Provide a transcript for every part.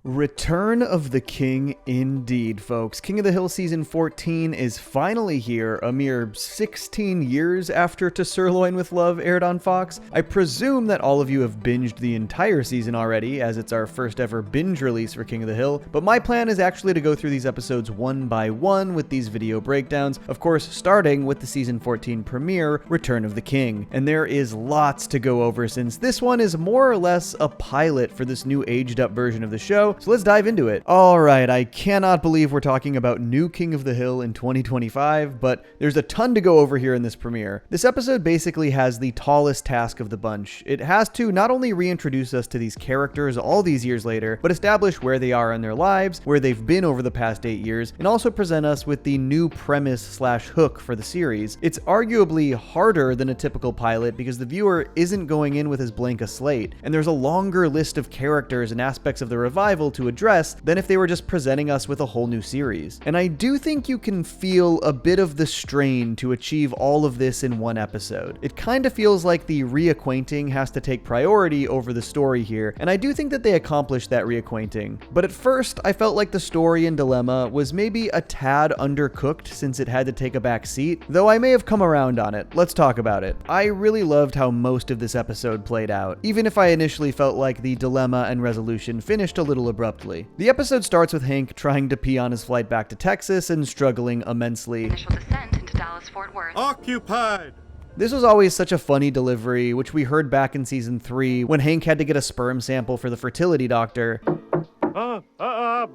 Return of the King indeed, folks. King of the Hill Season 14 is finally here, a mere 16 years after To Sirloin with Love aired on Fox. I presume that all of you have binged the entire season already, as it's our first ever binge release for King of the Hill, but my plan is actually to go through these episodes one by one with these video breakdowns, of course starting with the Season 14 premiere, Return of the King. And there is lots to go over since this one is more or less a pilot for this new aged up version of the show. So let's dive into it. Alright, I cannot believe we're talking about new King of the Hill in 2025, but there's a ton to go over here in this premiere. This episode basically has the tallest task of the bunch. It has to not only reintroduce us to these characters all these years later, but establish where they are in their lives, where they've been over the past 8 years, and also present us with the new premise/hook for the series. It's arguably harder than a typical pilot because the viewer isn't going in with as blank a slate, and there's a longer list of characters and aspects of the revival to address than if they were just presenting us with a whole new series. And I do think you can feel a bit of the strain to achieve all of this in one episode. It kind of feels like the reacquainting has to take priority over the story here, and I do think that they accomplished that reacquainting. But at first, I felt like the story and dilemma was maybe a tad undercooked since it had to take a back seat, though I may have come around on it. Let's talk about it. I really loved how most of this episode played out, even if I initially felt like the dilemma and resolution finished a little abruptly. The episode starts with Hank trying to pee on his flight back to Texas and struggling immensely. Initial descent into Dallas-Fort Worth. Occupied! This was always such a funny delivery, which we heard back in season 3 when Hank had to get a sperm sample for the fertility doctor.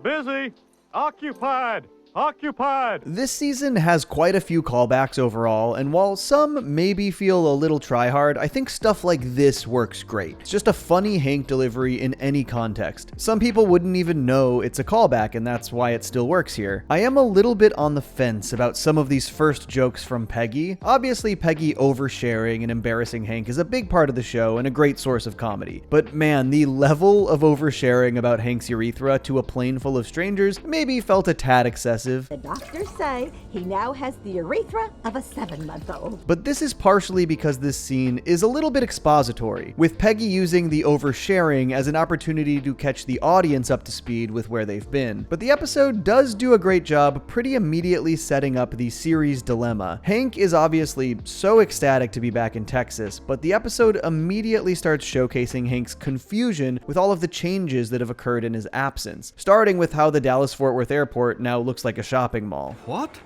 Busy! Occupied! Occupied! This season has quite a few callbacks overall, and while some maybe feel a little tryhard, I think stuff like this works great. It's just a funny Hank delivery in any context. Some people wouldn't even know it's a callback, and that's why it still works here. I am a little bit on the fence about some of these first jokes from Peggy. Obviously, Peggy oversharing and embarrassing Hank is a big part of the show and a great source of comedy. But man, the level of oversharing about Hank's urethra to a plane full of strangers maybe felt a tad excessive. The doctors say he now has the urethra of a 7-month-old. But this is partially because this scene is a little bit expository, with Peggy using the oversharing as an opportunity to catch the audience up to speed with where they've been. But the episode does do a great job pretty immediately setting up the series dilemma. Hank is obviously so ecstatic to be back in Texas, but the episode immediately starts showcasing Hank's confusion with all of the changes that have occurred in his absence, starting with how the Dallas-Fort Worth airport now looks like a shopping mall. What?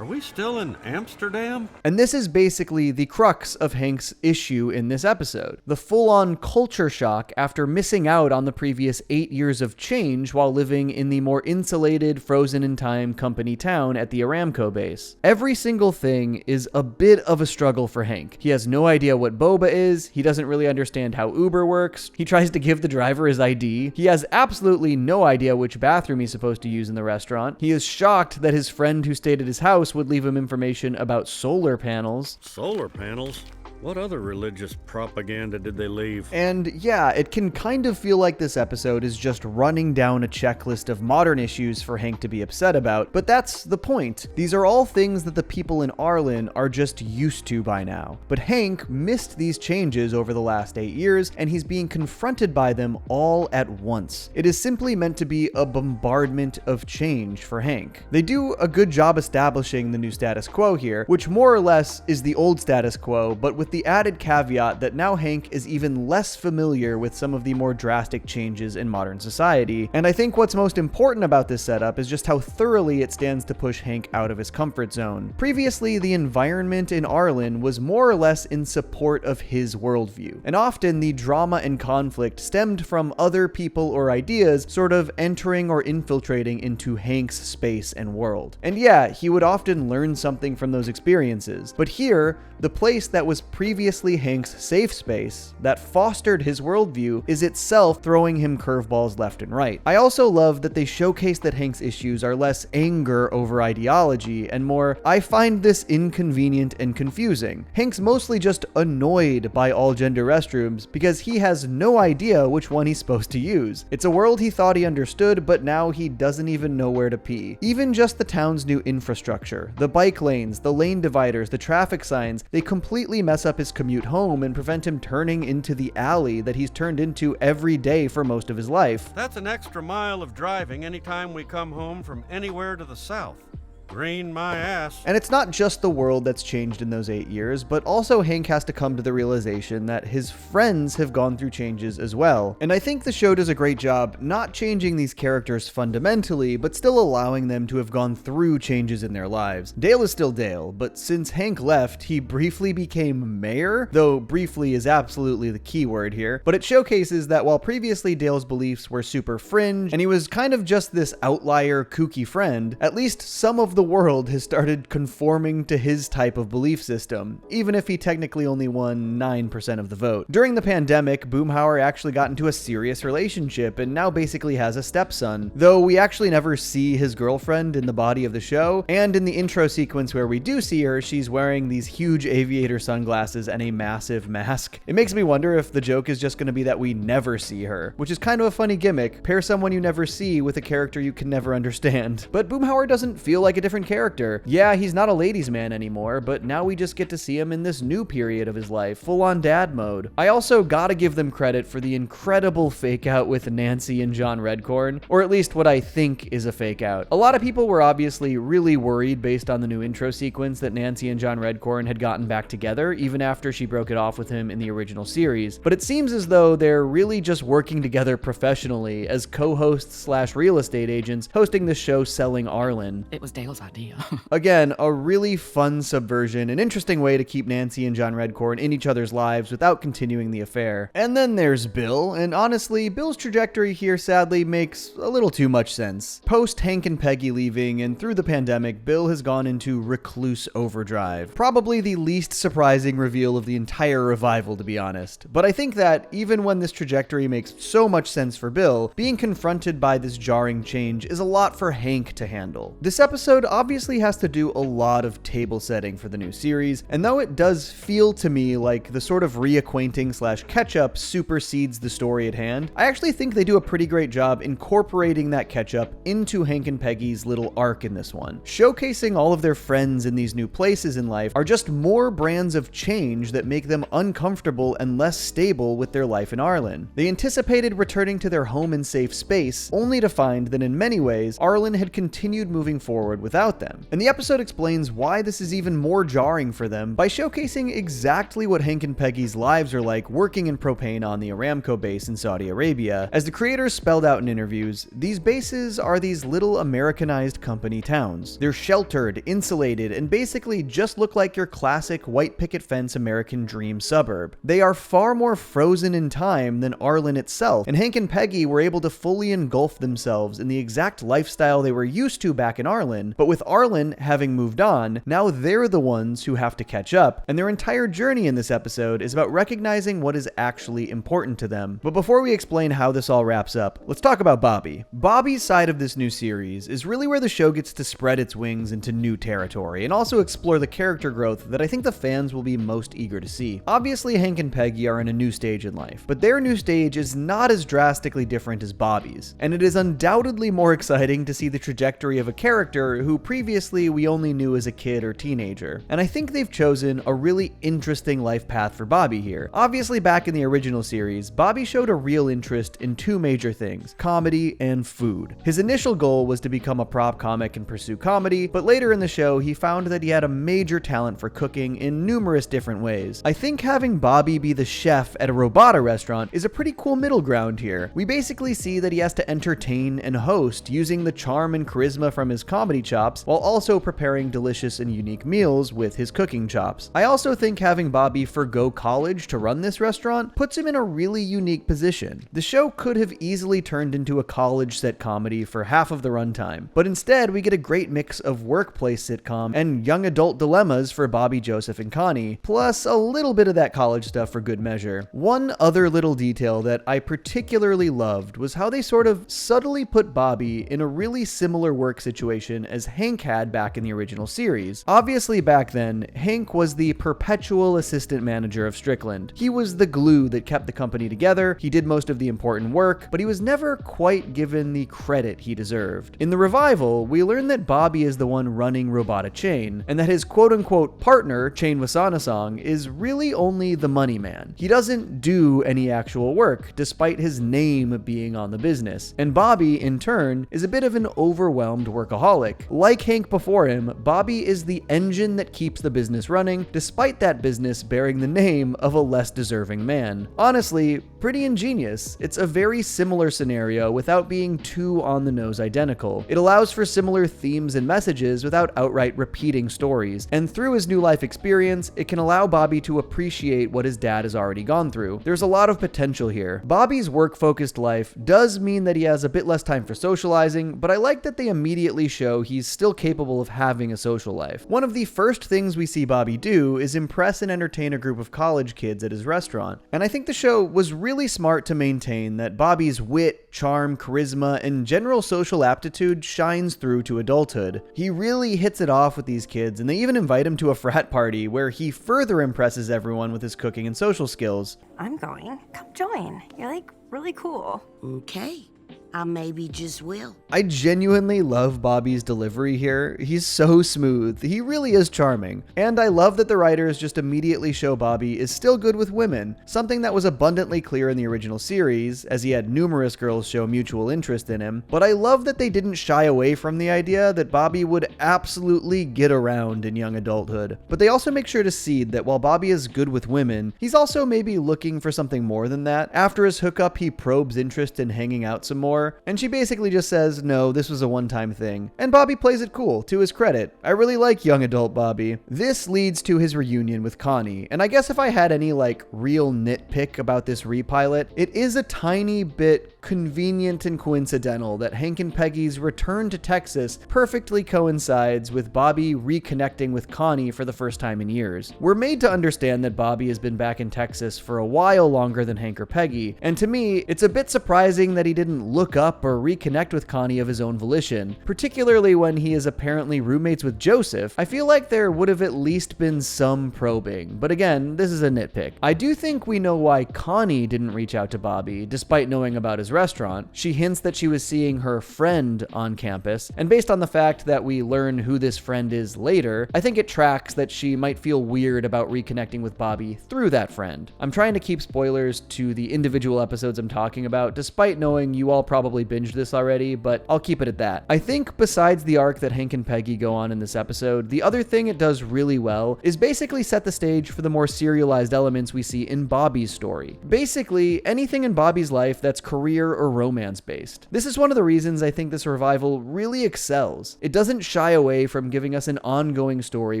Are we still in Amsterdam? And this is basically the crux of Hank's issue in this episode. The full-on culture shock after missing out on the previous 8 years of change while living in the more insulated, frozen-in-time company town at the Aramco base. Every single thing is a bit of a struggle for Hank. He has no idea what boba is, he doesn't really understand how Uber works, he tries to give the driver his ID, he has absolutely no idea which bathroom he's supposed to use in the restaurant, he is shocked that his friend who stayed at his house would leave him information about solar panels. Solar panels? What other religious propaganda did they leave? And yeah, it can kind of feel like this episode is just running down a checklist of modern issues for Hank to be upset about, but that's the point. These are all things that the people in Arlen are just used to by now. But Hank missed these changes over the last 8 years, and he's being confronted by them all at once. It is simply meant to be a bombardment of change for Hank. They do a good job establishing the new status quo here, which more or less is the old status quo, but with the added caveat that now Hank is even less familiar with some of the more drastic changes in modern society. And I think what's most important about this setup is just how thoroughly it stands to push Hank out of his comfort zone. Previously, the environment in Arlen was more or less in support of his worldview, and often the drama and conflict stemmed from other people or ideas sort of entering or infiltrating into Hank's space and world. And yeah, he would often learn something from those experiences, but here, the place that was previously Hank's safe space, that fostered his worldview, is itself throwing him curveballs left and right. I also love that they showcase that Hank's issues are less anger over ideology and more, I find this inconvenient and confusing. Hank's mostly just annoyed by all gender restrooms because he has no idea which one he's supposed to use. It's a world he thought he understood, but now he doesn't even know where to pee. Even just the town's new infrastructure, the bike lanes, the lane dividers, the traffic signs, they completely mess up his commute home and prevent him turning into the alley that he's turned into every day for most of his life. That's an extra mile of driving anytime we come home from anywhere to the south. Green my ass. And it's not just the world that's changed in those 8 years, but also Hank has to come to the realization that his friends have gone through changes as well. And I think the show does a great job not changing these characters fundamentally, but still allowing them to have gone through changes in their lives. Dale is still Dale, but since Hank left, he briefly became mayor, though briefly is absolutely the key word here. But it showcases that while previously Dale's beliefs were super fringe, and he was kind of just this outlier, kooky friend, at least some of the world has started conforming to his type of belief system, even if he technically only won 9% of the vote. During the pandemic, Boomhauer actually got into a serious relationship and now basically has a stepson, though we actually never see his girlfriend in the body of the show, and in the intro sequence where we do see her, she's wearing these huge aviator sunglasses and a massive mask. It makes me wonder if the joke is just going to be that we never see her, which is kind of a funny gimmick. Pair someone you never see with a character you can never understand. But Boomhauer doesn't feel like a different character. Yeah, he's not a ladies' man anymore, but now we just get to see him in this new period of his life, full-on dad mode. I also gotta give them credit for the incredible fake out with Nancy and John Redcorn, or at least what I think is a fake out. A lot of people were obviously really worried based on the new intro sequence that Nancy and John Redcorn had gotten back together, even after she broke it off with him in the original series. But it seems as though they're really just working together professionally as co-hosts slash real estate agents hosting the show Selling Arlen. It was Dale's idea. Again, a really fun subversion, an interesting way to keep Nancy and John Redcorn in each other's lives without continuing the affair. And then there's Bill, and honestly, Bill's trajectory here sadly makes a little too much sense. Post Hank and Peggy leaving and through the pandemic, Bill has gone into recluse overdrive. Probably the least surprising reveal of the entire revival, to be honest. But I think that even when this trajectory makes so much sense for Bill, being confronted by this jarring change is a lot for Hank to handle. This episode obviously has to do a lot of table setting for the new series, and though it does feel to me like the sort of reacquainting slash catch-up supersedes the story at hand, I actually think they do a pretty great job incorporating that catch-up into Hank and Peggy's little arc in this one. Showcasing all of their friends in these new places in life are just more brands of change that make them uncomfortable and less stable with their life in Arlen. They anticipated returning to their home and safe space, only to find that in many ways, Arlen had continued moving forward without them. And the episode explains why this is even more jarring for them by showcasing exactly what Hank and Peggy's lives are like working in propane on the Aramco base in Saudi Arabia. As the creators spelled out in interviews, these bases are these little Americanized company towns. They're sheltered, insulated, and basically just look like your classic white picket fence American dream suburb. They are far more frozen in time than Arlen itself, and Hank and Peggy were able to fully engulf themselves in the exact lifestyle they were used to back in Arlen, but with Arlen having moved on, now they're the ones who have to catch up, and their entire journey in this episode is about recognizing what is actually important to them. But before we explain how this all wraps up, let's talk about Bobby. Bobby's side of this new series is really where the show gets to spread its wings into new territory, and also explore the character growth that I think the fans will be most eager to see. Obviously, Hank and Peggy are in a new stage in life, but their new stage is not as drastically different as Bobby's, and it is undoubtedly more exciting to see the trajectory of a character who previously we only knew as a kid or teenager. And I think they've chosen a really interesting life path for Bobby here. Obviously, back in the original series, Bobby showed a real interest in two major things: comedy and food. His initial goal was to become a prop comic and pursue comedy, but later in the show, he found that he had a major talent for cooking in numerous different ways. I think having Bobby be the chef at a Robata restaurant is a pretty cool middle ground here. We basically see that he has to entertain and host using the charm and charisma from his comedy chops while also preparing delicious and unique meals with his cooking chops. I also think having Bobby forgo college to run this restaurant puts him in a really unique position. The show could have easily turned into a college set comedy for half of the runtime, but instead we get a great mix of workplace sitcom and young adult dilemmas for Bobby, Joseph, and Connie, plus a little bit of that college stuff for good measure. One other little detail that I particularly loved was how they sort of subtly put Bobby in a really similar work situation as Hank had back in the original series. Obviously back then, Hank was the perpetual assistant manager of Strickland. He was the glue that kept the company together, he did most of the important work, but he was never quite given the credit he deserved. In the revival, we learn that Bobby is the one running Robota Chain, and that his quote-unquote partner, Chain Wasanasong, is really only the money man. He doesn't do any actual work, despite his name being on the business. And Bobby, in turn, is a bit of an overwhelmed workaholic. Like Hank before him, Bobby is the engine that keeps the business running, despite that business bearing the name of a less deserving man. Honestly, pretty ingenious. It's a very similar scenario without being too on-the-nose identical. It allows for similar themes and messages without outright repeating stories, and through his new life experience, it can allow Bobby to appreciate what his dad has already gone through. There's a lot of potential here. Bobby's work-focused life does mean that he has a bit less time for socializing, but I like that they immediately show he's still capable of having a social life. One of the first things we see Bobby do is impress and entertain a group of college kids at his restaurant, and I think the show was really smart to maintain that Bobby's wit, charm, charisma, and general social aptitude shines through to adulthood. He really hits it off with these kids, and they even invite him to a frat party where he further impresses everyone with his cooking and social skills. I'm going. Come join. You're like really cool. Okay. I maybe just will. I genuinely love Bobby's delivery here. He's so smooth. He really is charming. And I love that the writers just immediately show Bobby is still good with women, something that was abundantly clear in the original series, as he had numerous girls show mutual interest in him. But I love that they didn't shy away from the idea that Bobby would absolutely get around in young adulthood. But they also make sure to seed that while Bobby is good with women, he's also maybe looking for something more than that. After his hookup, he probes interest in hanging out some more, and she basically just says, no, this was a one-time thing. And Bobby plays it cool, to his credit. I really like young adult Bobby. This leads to his reunion with Connie, and I guess if I had any real nitpick about this repilot, it is a tiny bit convenient and coincidental that Hank and Peggy's return to Texas perfectly coincides with Bobby reconnecting with Connie for the first time in years. We're made to understand that Bobby has been back in Texas for a while longer than Hank or Peggy, and to me, it's a bit surprising that he didn't look up or reconnect with Connie of his own volition, particularly when he is apparently roommates with Joseph. I feel like there would have at least been some probing, but again, this is a nitpick. I do think we know why Connie didn't reach out to Bobby, despite knowing about his restaurant. She hints that she was seeing her friend on campus, and based on the fact that we learn who this friend is later, I think it tracks that she might feel weird about reconnecting with Bobby through that friend. I'm trying to keep spoilers to the individual episodes I'm talking about, despite knowing you all probably binged this already, but I'll keep it at that. I think besides the arc that Hank and Peggy go on in this episode, the other thing it does really well is basically set the stage for the more serialized elements we see in Bobby's story. Basically, anything in Bobby's life that's career or romance based. This is one of the reasons I think this revival really excels. It doesn't shy away from giving us an ongoing story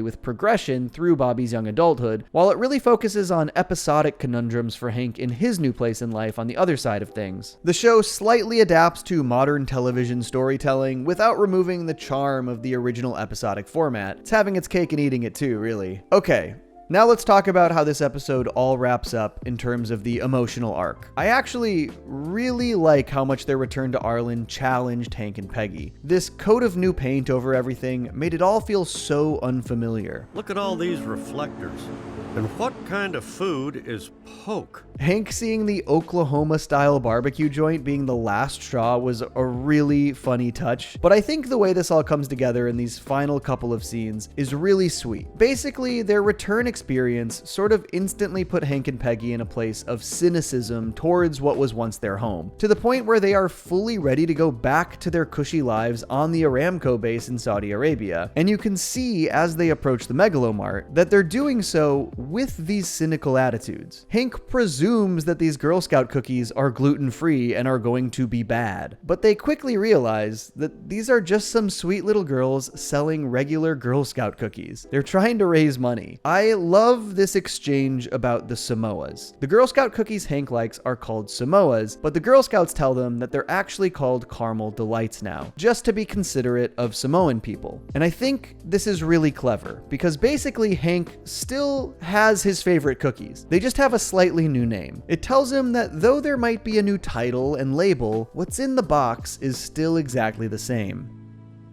with progression through Bobby's young adulthood, while it really focuses on episodic conundrums for Hank in his new place in life on the other side of things. The show slightly adapts to modern television storytelling without removing the charm of the original episodic format. It's having its cake and eating it too, really. Okay. Now let's talk about how this episode all wraps up in terms of the emotional arc. I actually really like how much their return to Arlen challenged Hank and Peggy. This coat of new paint over everything made it all feel so unfamiliar. Look at all these reflectors. And what kind of food is poke? Hank seeing the Oklahoma-style barbecue joint being the last straw was a really funny touch, but I think the way this all comes together in these final couple of scenes is really sweet. Basically, their return experience sort of instantly put Hank and Peggy in a place of cynicism towards what was once their home, to the point where they are fully ready to go back to their cushy lives on the Aramco base in Saudi Arabia. And you can see as they approach the Megalomart that they're doing so with these cynical attitudes. Hank presumes that these Girl Scout cookies are gluten-free and are going to be bad, but they quickly realize that these are just some sweet little girls selling regular Girl Scout cookies. They're trying to raise money. I love this exchange about the Samoas. The Girl Scout cookies Hank likes are called Samoas, but the Girl Scouts tell them that they're actually called Caramel Delights now, just to be considerate of Samoan people. And I think this is really clever, because basically Hank still has his favorite cookies. They just have a slightly new name. It tells him that though there might be a new title and label, what's in the box is still exactly the same.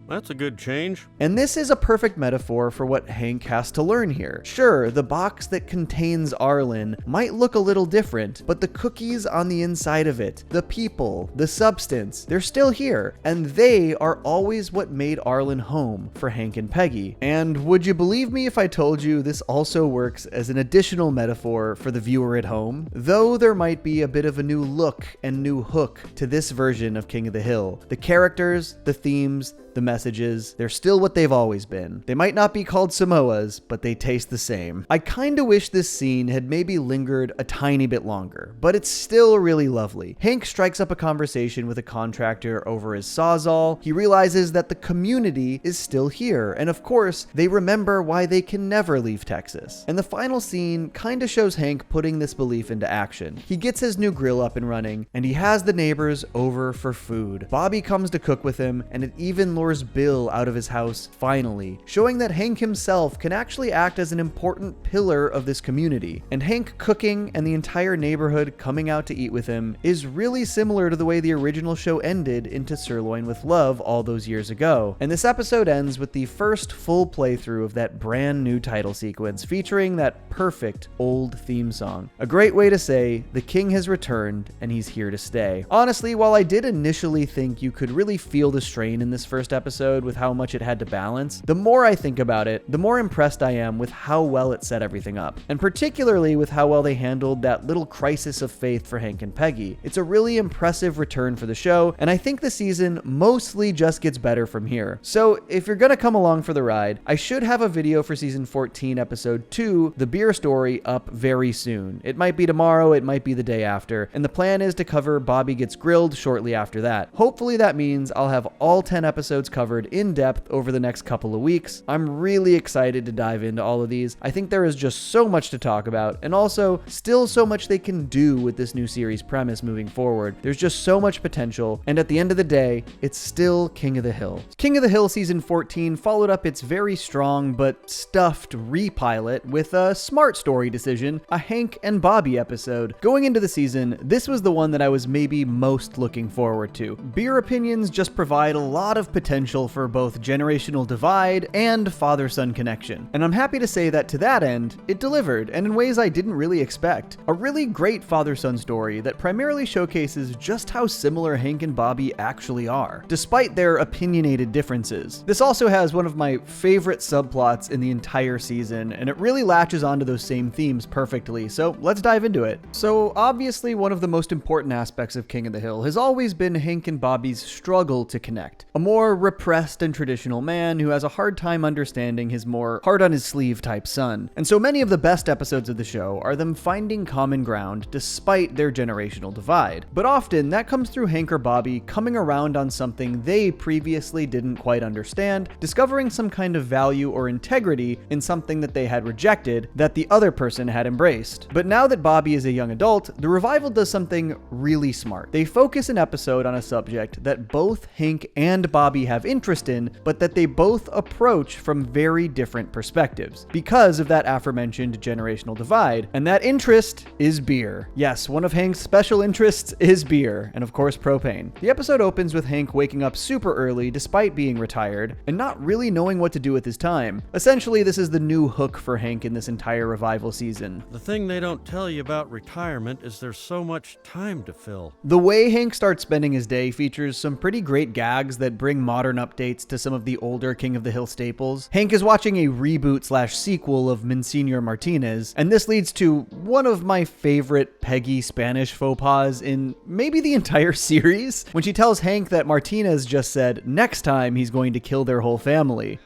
That's a good change. And this is a perfect metaphor for what Hank has to learn here. Sure, the box that contains Arlen might look a little different, but the cookies on the inside of it, the people, the substance, they're still here, and they are always what made Arlen home for Hank and Peggy. And would you believe me if I told you this also works as an additional metaphor for the viewer at home? Though there might be a bit of a new look and new hook to this version of King of the Hill. The characters, the themes, the messages, they're still what they've always been. They might not be called Samoas, but they taste the same. I kinda wish this scene had maybe lingered a tiny bit longer, but it's still really lovely. Hank strikes up a conversation with a contractor over his sawzall. He realizes that the community is still here, and of course, they remember why they can never leave Texas. And the final scene kinda shows Hank putting this belief into action. He gets his new grill up and running, and he has the neighbors over for food. Bobby comes to cook with him, and it even lures Bill out of his house finally, showing that Hank himself can actually act as an important pillar of this community. And Hank cooking and the entire neighborhood coming out to eat with him is really similar to the way the original show ended into Sirloin with Love all those years ago. And this episode ends with the first full playthrough of that brand new title sequence featuring that perfect old theme song. A great way to say the king has returned and he's here to stay. Honestly, while I did initially think you could really feel the strain in this first episode with how much it had to balance, the more I think about it, the more impressed I am with how well it set everything up, and particularly with how well they handled that little crisis of faith for Hank and Peggy. It's a really impressive return for the show, and I think the season mostly just gets better from here. So if you're gonna come along for the ride, I should have a video for season 14 episode 2, the beer story, up very soon. It might be tomorrow, it might be the day after, and the plan is to cover Bobby Gets Grilled shortly after that. Hopefully that means I'll have all 10 episodes covered in depth over the next couple of weeks. I'm really excited to dive into all of these. I think there is just so much to talk about, and also still so much they can do with this new series premise moving forward. There's just so much potential, and at the end of the day, it's still King of the Hill. King of the Hill season 14 followed up its very strong but stuffed repilot with a smart story decision, a Hank and Bobby episode. Going into the season, this was the one that I was maybe most looking forward to. Beer opinions just provide a lot of potential for both generational divide and father-son connection. And I'm happy to say that to that end, it delivered, and in ways I didn't really expect. A really great father-son story that primarily showcases just how similar Hank and Bobby actually are, despite their opinionated differences. This also has one of my favorite subplots in the entire season, and it really latches onto those same themes perfectly, so let's dive into it. So obviously one of the most important aspects of King of the Hill has always been Hank and Bobby's struggle to connect. A more repressed and traditional man who has a hard time understanding his more hard-on-his-sleeve type son. And so many of the best episodes of the show are them finding common ground despite their generational divide. But often that comes through Hank or Bobby coming around on something they previously didn't quite understand, discovering some kind of value or integrity in something that they had rejected that the other person had embraced. But now that Bobby is a young adult, the revival does something really smart. They focus an episode on a subject that both Hank and Bobby have interest in, but that they both approach from very different perspectives because of that aforementioned generational divide. And that interest is beer. Yes, one of Hank's special interests is beer, and of course propane. The episode opens with Hank waking up super early despite being retired and not really knowing what to do with his time. Essentially, this is the new hook for Hank in this entire revival season. The thing they don't tell you about retirement is there's so much time to fill. The way Hank starts spending his day features some pretty great gags that bring modern updates to some of the older King of the Hill staples. Hank is watching a reboot/sequel of Monsignor Martinez, and this leads to one of my favorite Peggy Spanish faux pas in maybe the entire series, when she tells Hank that Martinez just said next time he's going to kill their whole family.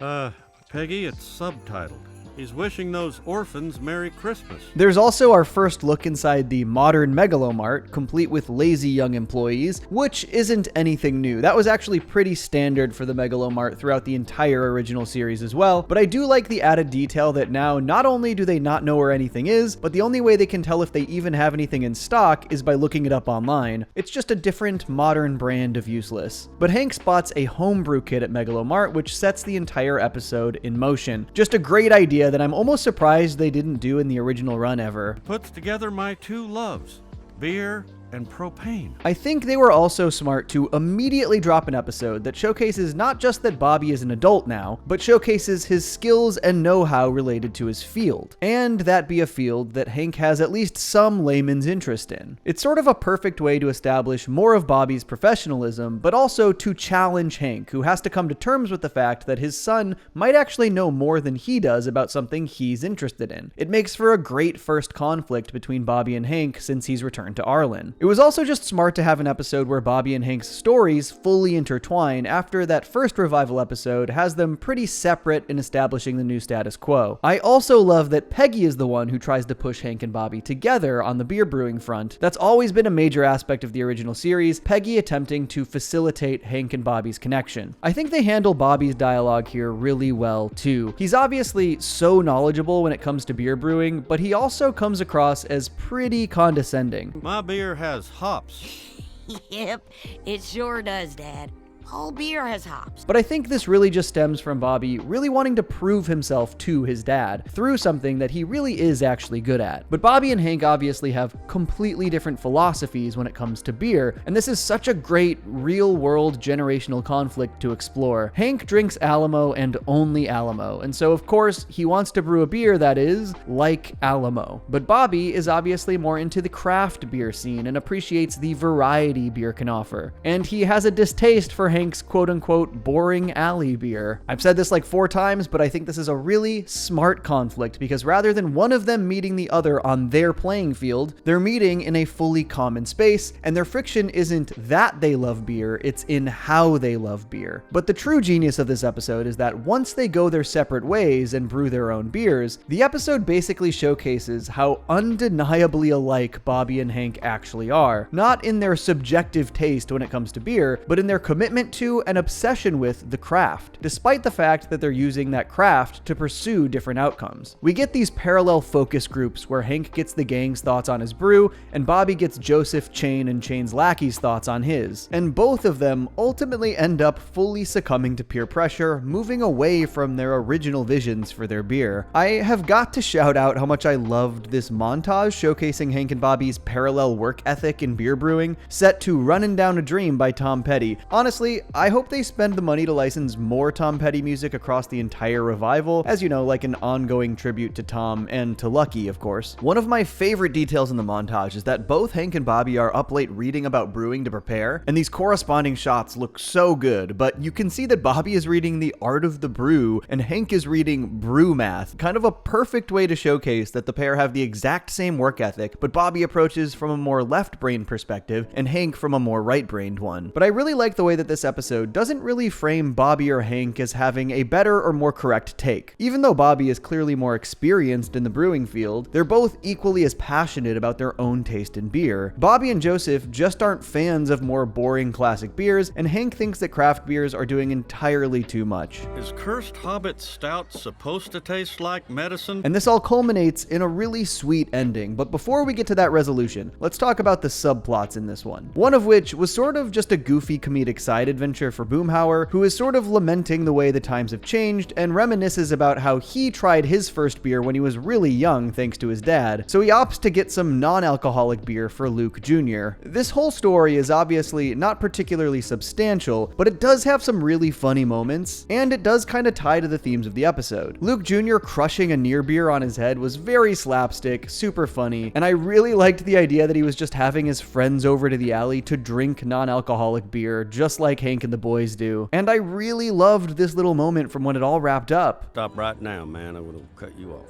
Peggy, it's subtitled. He's wishing those orphans Merry Christmas. There's also our first look inside the modern Megalomart, complete with lazy young employees, which isn't anything new. That was actually pretty standard for the Megalomart throughout the entire original series as well, but I do like the added detail that now not only do they not know where anything is, but the only way they can tell if they even have anything in stock is by looking it up online. It's just a different modern brand of useless. But Hank spots a homebrew kit at Megalomart, which sets the entire episode in motion. Just a great idea that I'm almost surprised they didn't do in the original run ever. Puts together my two loves, beer and propane. I think they were also smart to immediately drop an episode that showcases not just that Bobby is an adult now, but showcases his skills and know-how related to his field, and that be a field that Hank has at least some layman's interest in. It's sort of a perfect way to establish more of Bobby's professionalism, but also to challenge Hank, who has to come to terms with the fact that his son might actually know more than he does about something he's interested in. It makes for a great first conflict between Bobby and Hank since he's returned to Arlen. It was also just smart to have an episode where Bobby and Hank's stories fully intertwine after that first revival episode has them pretty separate in establishing the new status quo. I also love that Peggy is the one who tries to push Hank and Bobby together on the beer brewing front. That's always been a major aspect of the original series, Peggy attempting to facilitate Hank and Bobby's connection. I think they handle Bobby's dialogue here really well too. He's obviously so knowledgeable when it comes to beer brewing, but he also comes across as pretty condescending. My beer has hops. Yep, it sure does, Dad. All beer has hops. But I think this really just stems from Bobby really wanting to prove himself to his dad through something that he really is actually good at. But Bobby and Hank obviously have completely different philosophies when it comes to beer, and this is such a great real-world generational conflict to explore. Hank drinks Alamo and only Alamo, and so of course he wants to brew a beer that is like Alamo. But Bobby is obviously more into the craft beer scene and appreciates the variety beer can offer. And he has a distaste for Hank's quote-unquote boring alley beer. I've said this like 4 times, but I think this is a really smart conflict because rather than one of them meeting the other on their playing field, they're meeting in a fully common space, and their friction isn't that they love beer, it's in how they love beer. But the true genius of this episode is that once they go their separate ways and brew their own beers, the episode basically showcases how undeniably alike Bobby and Hank actually are. Not in their subjective taste when it comes to beer, but in their commitment to and obsession with the craft, despite the fact that they're using that craft to pursue different outcomes. We get these parallel focus groups where Hank gets the gang's thoughts on his brew, and Bobby gets Joseph, Chain, and Chain's lackey's thoughts on his. And both of them ultimately end up fully succumbing to peer pressure, moving away from their original visions for their beer. I have got to shout out how much I loved this montage showcasing Hank and Bobby's parallel work ethic in beer brewing, set to Runnin' Down a Dream by Tom Petty. Honestly, I hope they spend the money to license more Tom Petty music across the entire revival, as you know, like an ongoing tribute to Tom and to Lucky, of course. One of my favorite details in the montage is that both Hank and Bobby are up late reading about brewing to prepare, and these corresponding shots look so good, but you can see that Bobby is reading The Art of the Brew, and Hank is reading Brew Math. Kind of a perfect way to showcase that the pair have the exact same work ethic, but Bobby approaches from a more left-brained perspective, and Hank from a more right-brained one. But I really like the way that this episode doesn't really frame Bobby or Hank as having a better or more correct take. Even though Bobby is clearly more experienced in the brewing field, they're both equally as passionate about their own taste in beer. Bobby and Joseph just aren't fans of more boring classic beers, and Hank thinks that craft beers are doing entirely too much. Is Cursed Hobbit Stout supposed to taste like medicine? And this all culminates in a really sweet ending, but before we get to that resolution, let's talk about the subplots in this one. One of which was sort of just a goofy comedic side adventure for Boomhauer, who is sort of lamenting the way the times have changed and reminisces about how he tried his first beer when he was really young thanks to his dad, so he opts to get some non-alcoholic beer for Luke Jr. This whole story is obviously not particularly substantial, but it does have some really funny moments, and it does kind of tie to the themes of the episode. Luke Jr. crushing a near beer on his head was very slapstick, super funny, and I really liked the idea that he was just having his friends over to the alley to drink non-alcoholic beer, just like Hank and the boys do. And I really loved this little moment from when it all wrapped up. Stop right now, man. I would have cut you off.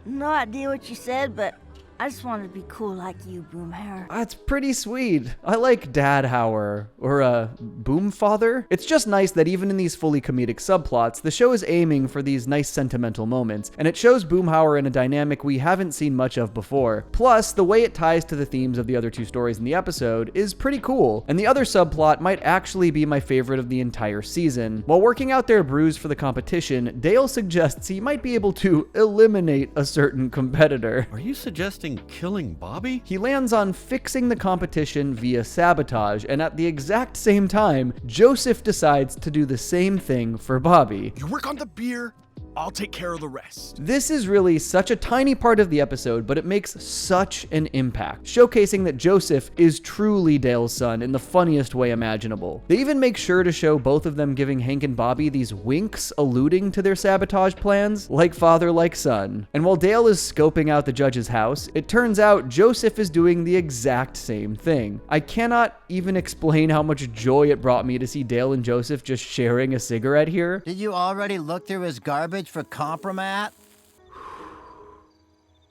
No idea what you said, but I just wanted to be cool like you, Boomhauer. That's pretty sweet. I like Dad Hauer, or Boomfather. It's just nice that even in these fully comedic subplots, the show is aiming for these nice sentimental moments, and it shows Boomhauer in a dynamic we haven't seen much of before. Plus, the way it ties to the themes of the other 2 stories in the episode is pretty cool, and the other subplot might actually be my favorite of the entire season. While working out their brews for the competition, Dale suggests he might be able to eliminate a certain competitor. Are you suggesting killing Bobby? He lands on fixing the competition via sabotage, and at the exact same time, Joseph decides to do the same thing for Bobby. You work on the beer, I'll take care of the rest. This is really such a tiny part of the episode, but it makes such an impact, showcasing that Joseph is truly Dale's son in the funniest way imaginable. They even make sure to show both of them giving Hank and Bobby these winks alluding to their sabotage plans, like father, like son. And while Dale is scoping out the judge's house, it turns out Joseph is doing the exact same thing. I cannot even explain how much joy it brought me to see Dale and Joseph just sharing a cigarette here. Did you already look through his garbage for compromat?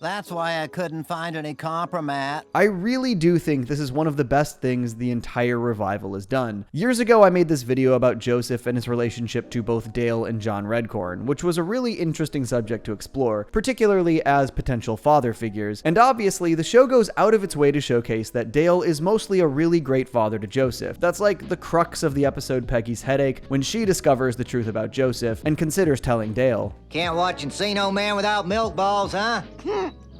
That's why I couldn't find any compromat. I really do think this is one of the best things the entire revival has done. Years ago, I made this video about Joseph and his relationship to both Dale and John Redcorn, which was a really interesting subject to explore, particularly as potential father figures. And obviously, the show goes out of its way to showcase that Dale is mostly a really great father to Joseph. That's like the crux of the episode Peggy's Headache, when she discovers the truth about Joseph and considers telling Dale. Can't watch Encino Man without milk balls, huh?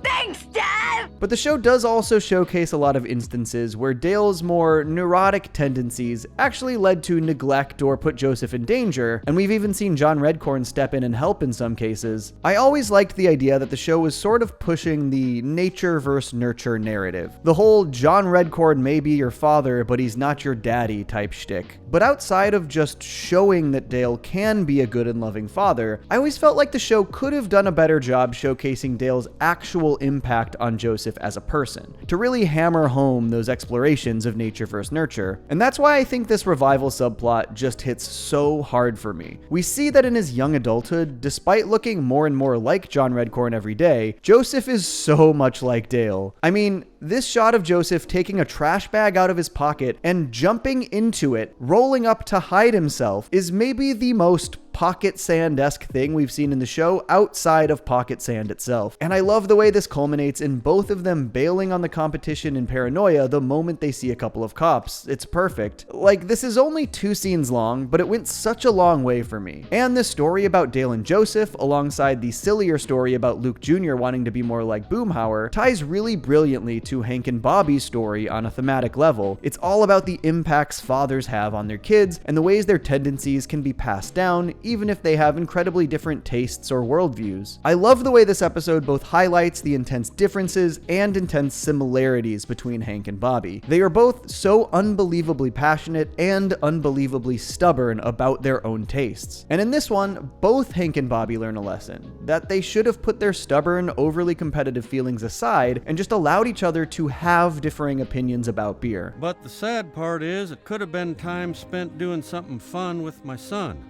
Thanks, Dad! But the show does also showcase a lot of instances where Dale's more neurotic tendencies actually led to neglect or put Joseph in danger, and we've even seen John Redcorn step in and help in some cases. I always liked the idea that the show was sort of pushing the nature versus nurture narrative. The whole John Redcorn may be your father, but he's not your daddy type shtick. But outside of just showing that Dale can be a good and loving father, I always felt like the show could have done a better job showcasing Dale's actual impact on Joseph as a person, to really hammer home those explorations of nature versus nurture. And that's why I think this revival subplot just hits so hard for me. We see that in his young adulthood, despite looking more and more like John Redcorn every day, Joseph is so much like Dale. I mean, this shot of Joseph taking a trash bag out of his pocket and jumping into it, rolling up to hide himself, is maybe the most Pocket Sand-esque thing we've seen in the show outside of Pocket Sand itself. And I love the way this culminates in both of them bailing on the competition in paranoia the moment they see a couple of cops. It's perfect. Like, this is only 2 scenes long, but it went such a long way for me. And this story about Dale and Joseph, alongside the sillier story about Luke Jr. wanting to be more like Boomhauer, ties really brilliantly to Hank and Bobby's story on a thematic level. It's all about the impacts fathers have on their kids and the ways their tendencies can be passed down, even if they have incredibly different tastes or worldviews. I love the way this episode both highlights the intense differences and intense similarities between Hank and Bobby. They are both so unbelievably passionate and unbelievably stubborn about their own tastes. And in this one, both Hank and Bobby learn a lesson, that they should have put their stubborn, overly competitive feelings aside and just allowed each other to have differing opinions about beer. But the sad part is, it could have been time spent doing something fun with my son,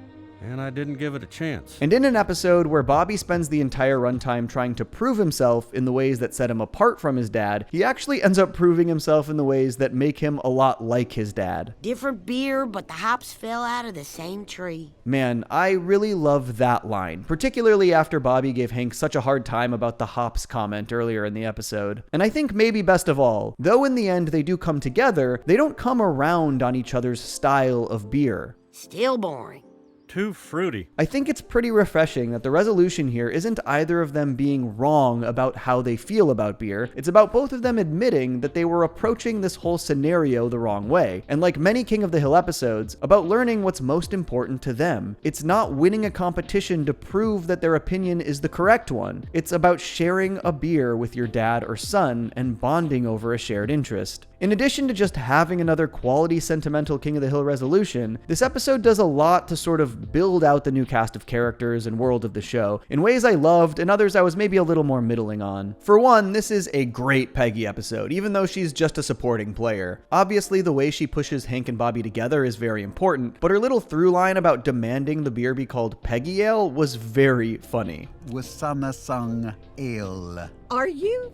and I didn't give it a chance. And in an episode where Bobby spends the entire runtime trying to prove himself in the ways that set him apart from his dad, he actually ends up proving himself in the ways that make him a lot like his dad. Different beer, but the hops fell out of the same tree. Man, I really love that line, particularly after Bobby gave Hank such a hard time about the hops comment earlier in the episode. And I think maybe best of all, though in the end they do come together, they don't come around on each other's style of beer. Still boring. Too fruity. I think it's pretty refreshing that the resolution here isn't either of them being wrong about how they feel about beer. It's about both of them admitting that they were approaching this whole scenario the wrong way. And like many King of the Hill episodes, about learning what's most important to them. It's not winning a competition to prove that their opinion is the correct one. It's about sharing a beer with your dad or son and bonding over a shared interest. In addition to just having another quality sentimental King of the Hill resolution, this episode does a lot to sort of build out the new cast of characters and world of the show in ways I loved and others I was maybe a little more middling on. For one, this is a great Peggy episode, even though she's just a supporting player. Obviously, the way she pushes Hank and Bobby together is very important, but her little through line about demanding the beer be called Peggy Ale was very funny. Wasanasang Ale. Are you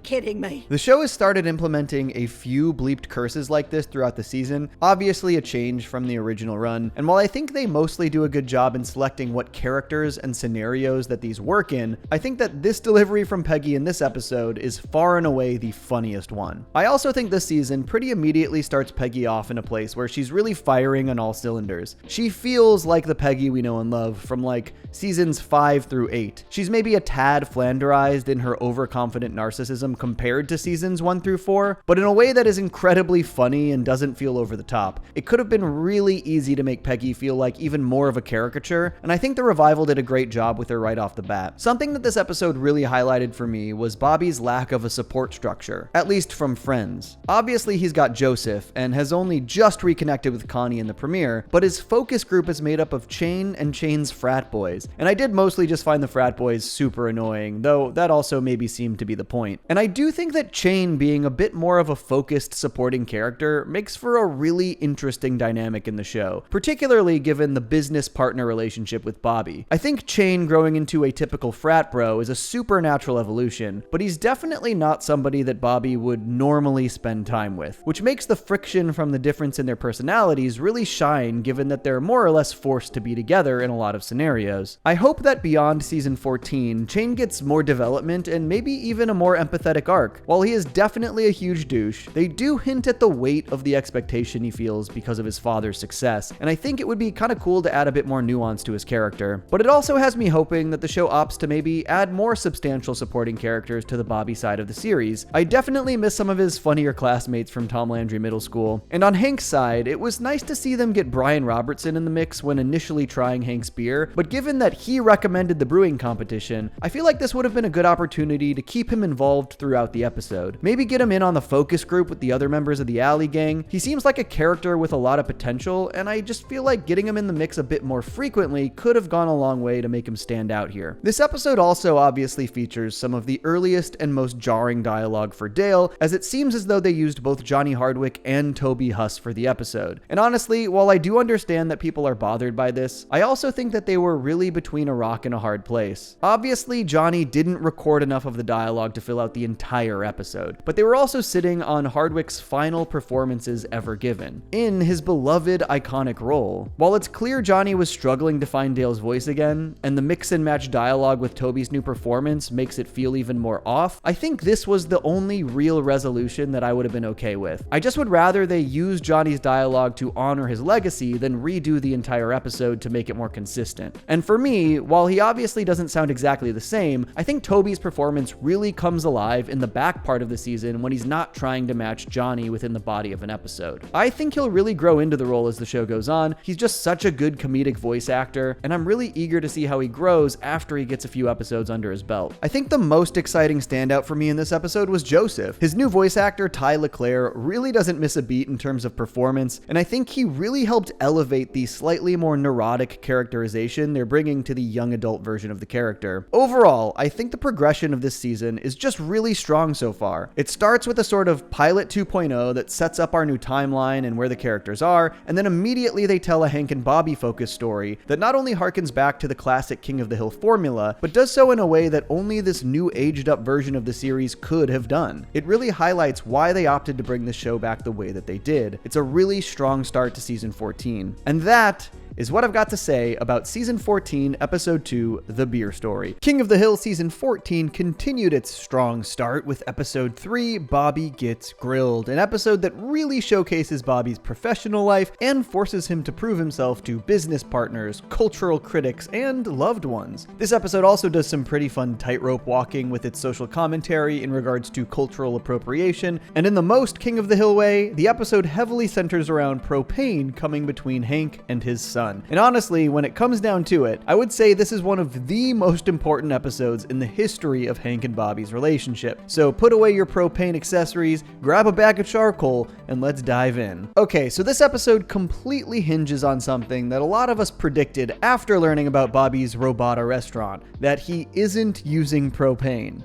kidding me? The show has started implementing a few bleeped curses like this throughout the season, obviously a change from the original run, and while I think they mostly do a good job in selecting what characters and scenarios that these work in, I think that this delivery from Peggy in this episode is far and away the funniest one. I also think this season pretty immediately starts Peggy off in a place where she's really firing on all cylinders. She feels like the Peggy we know and love from like seasons 5 through 8. She's maybe a tad flanderized in her overconfident narcissism awesome compared to seasons 1 through 4, but in a way that is incredibly funny and doesn't feel over the top. It could have been really easy to make Peggy feel like even more of a caricature, and I think the revival did a great job with her right off the bat. Something that this episode really highlighted for me was Bobby's lack of a support structure, at least from friends. Obviously, he's got Joseph, and has only just reconnected with Connie in the premiere, but his focus group is made up of Chain and Chain's frat boys, and I did mostly just find the frat boys super annoying, though that also maybe seemed to be the point. And I do think that Chain being a bit more of a focused supporting character makes for a really interesting dynamic in the show, particularly given the business partner relationship with Bobby. I think Chain growing into a typical frat bro is a supernatural evolution, but he's definitely not somebody that Bobby would normally spend time with, which makes the friction from the difference in their personalities really shine given that they're more or less forced to be together in a lot of scenarios. I hope that beyond season 14, Chain gets more development and maybe even a more empathetic arc. While he is definitely a huge douche, they do hint at the weight of the expectation he feels because of his father's success, and I think it would be kind of cool to add a bit more nuance to his character. But it also has me hoping that the show opts to maybe add more substantial supporting characters to the Bobby side of the series. I definitely miss some of his funnier classmates from Tom Landry Middle School. And on Hank's side, it was nice to see them get Brian Robertson in the mix when initially trying Hank's beer, but given that he recommended the brewing competition, I feel like this would have been a good opportunity to keep him involved throughout the episode. Maybe get him in on the focus group with the other members of the Alley Gang. He seems like a character with a lot of potential, and I just feel like getting him in the mix a bit more frequently could have gone a long way to make him stand out here. This episode also obviously features some of the earliest and most jarring dialogue for Dale, as it seems as though they used both Johnny Hardwick and Toby Huss for the episode. And honestly, while I do understand that people are bothered by this, I also think that they were really between a rock and a hard place. Obviously, Johnny didn't record enough of the dialogue to fill out the entire episode, but they were also sitting on Hardwick's final performances ever given, in his beloved iconic role. While it's clear Johnny was struggling to find Dale's voice again, and the mix and match dialogue with Toby's new performance makes it feel even more off, I think this was the only real resolution that I would have been okay with. I just would rather they use Johnny's dialogue to honor his legacy than redo the entire episode to make it more consistent. And for me, while he obviously doesn't sound exactly the same, I think Toby's performance really comes alive in the back part of the season when he's not trying to match Johnny within the body of an episode. I think he'll really grow into the role as the show goes on. He's just such a good comedic voice actor, and I'm really eager to see how he grows after he gets a few episodes under his belt. I think the most exciting standout for me in this episode was Joseph. His new voice actor, Ty LeClaire, really doesn't miss a beat in terms of performance, and I think he really helped elevate the slightly more neurotic characterization they're bringing to the young adult version of the character. Overall, I think the progression of this season is just really strong so far. It starts with a sort of pilot 2.0 that sets up our new timeline and where the characters are, and then immediately they tell a Hank and Bobby focused story that not only harkens back to the classic King of the Hill formula, but does so in a way that only this new aged up version of the series could have done. It really highlights why they opted to bring the show back the way that they did. It's a really strong start to season 14. And that is what I've got to say about Season 14, Episode 2, The Beer Story. King of the Hill Season 14 continued its strong start with Episode 3, Bobby Gets Grilled, an episode that really showcases Bobby's professional life and forces him to prove himself to business partners, cultural critics, and loved ones. This episode also does some pretty fun tightrope walking with its social commentary in regards to cultural appropriation, and in the most King of the Hill way, the episode heavily centers around propane coming between Hank and his son. And honestly, when it comes down to it, I would say this is one of the most important episodes in the history of Hank and Bobby's relationship. So put away your propane accessories, grab a bag of charcoal, and let's dive in. Okay, so this episode completely hinges on something that a lot of us predicted after learning about Bobby's Robata restaurant, that he isn't using propane.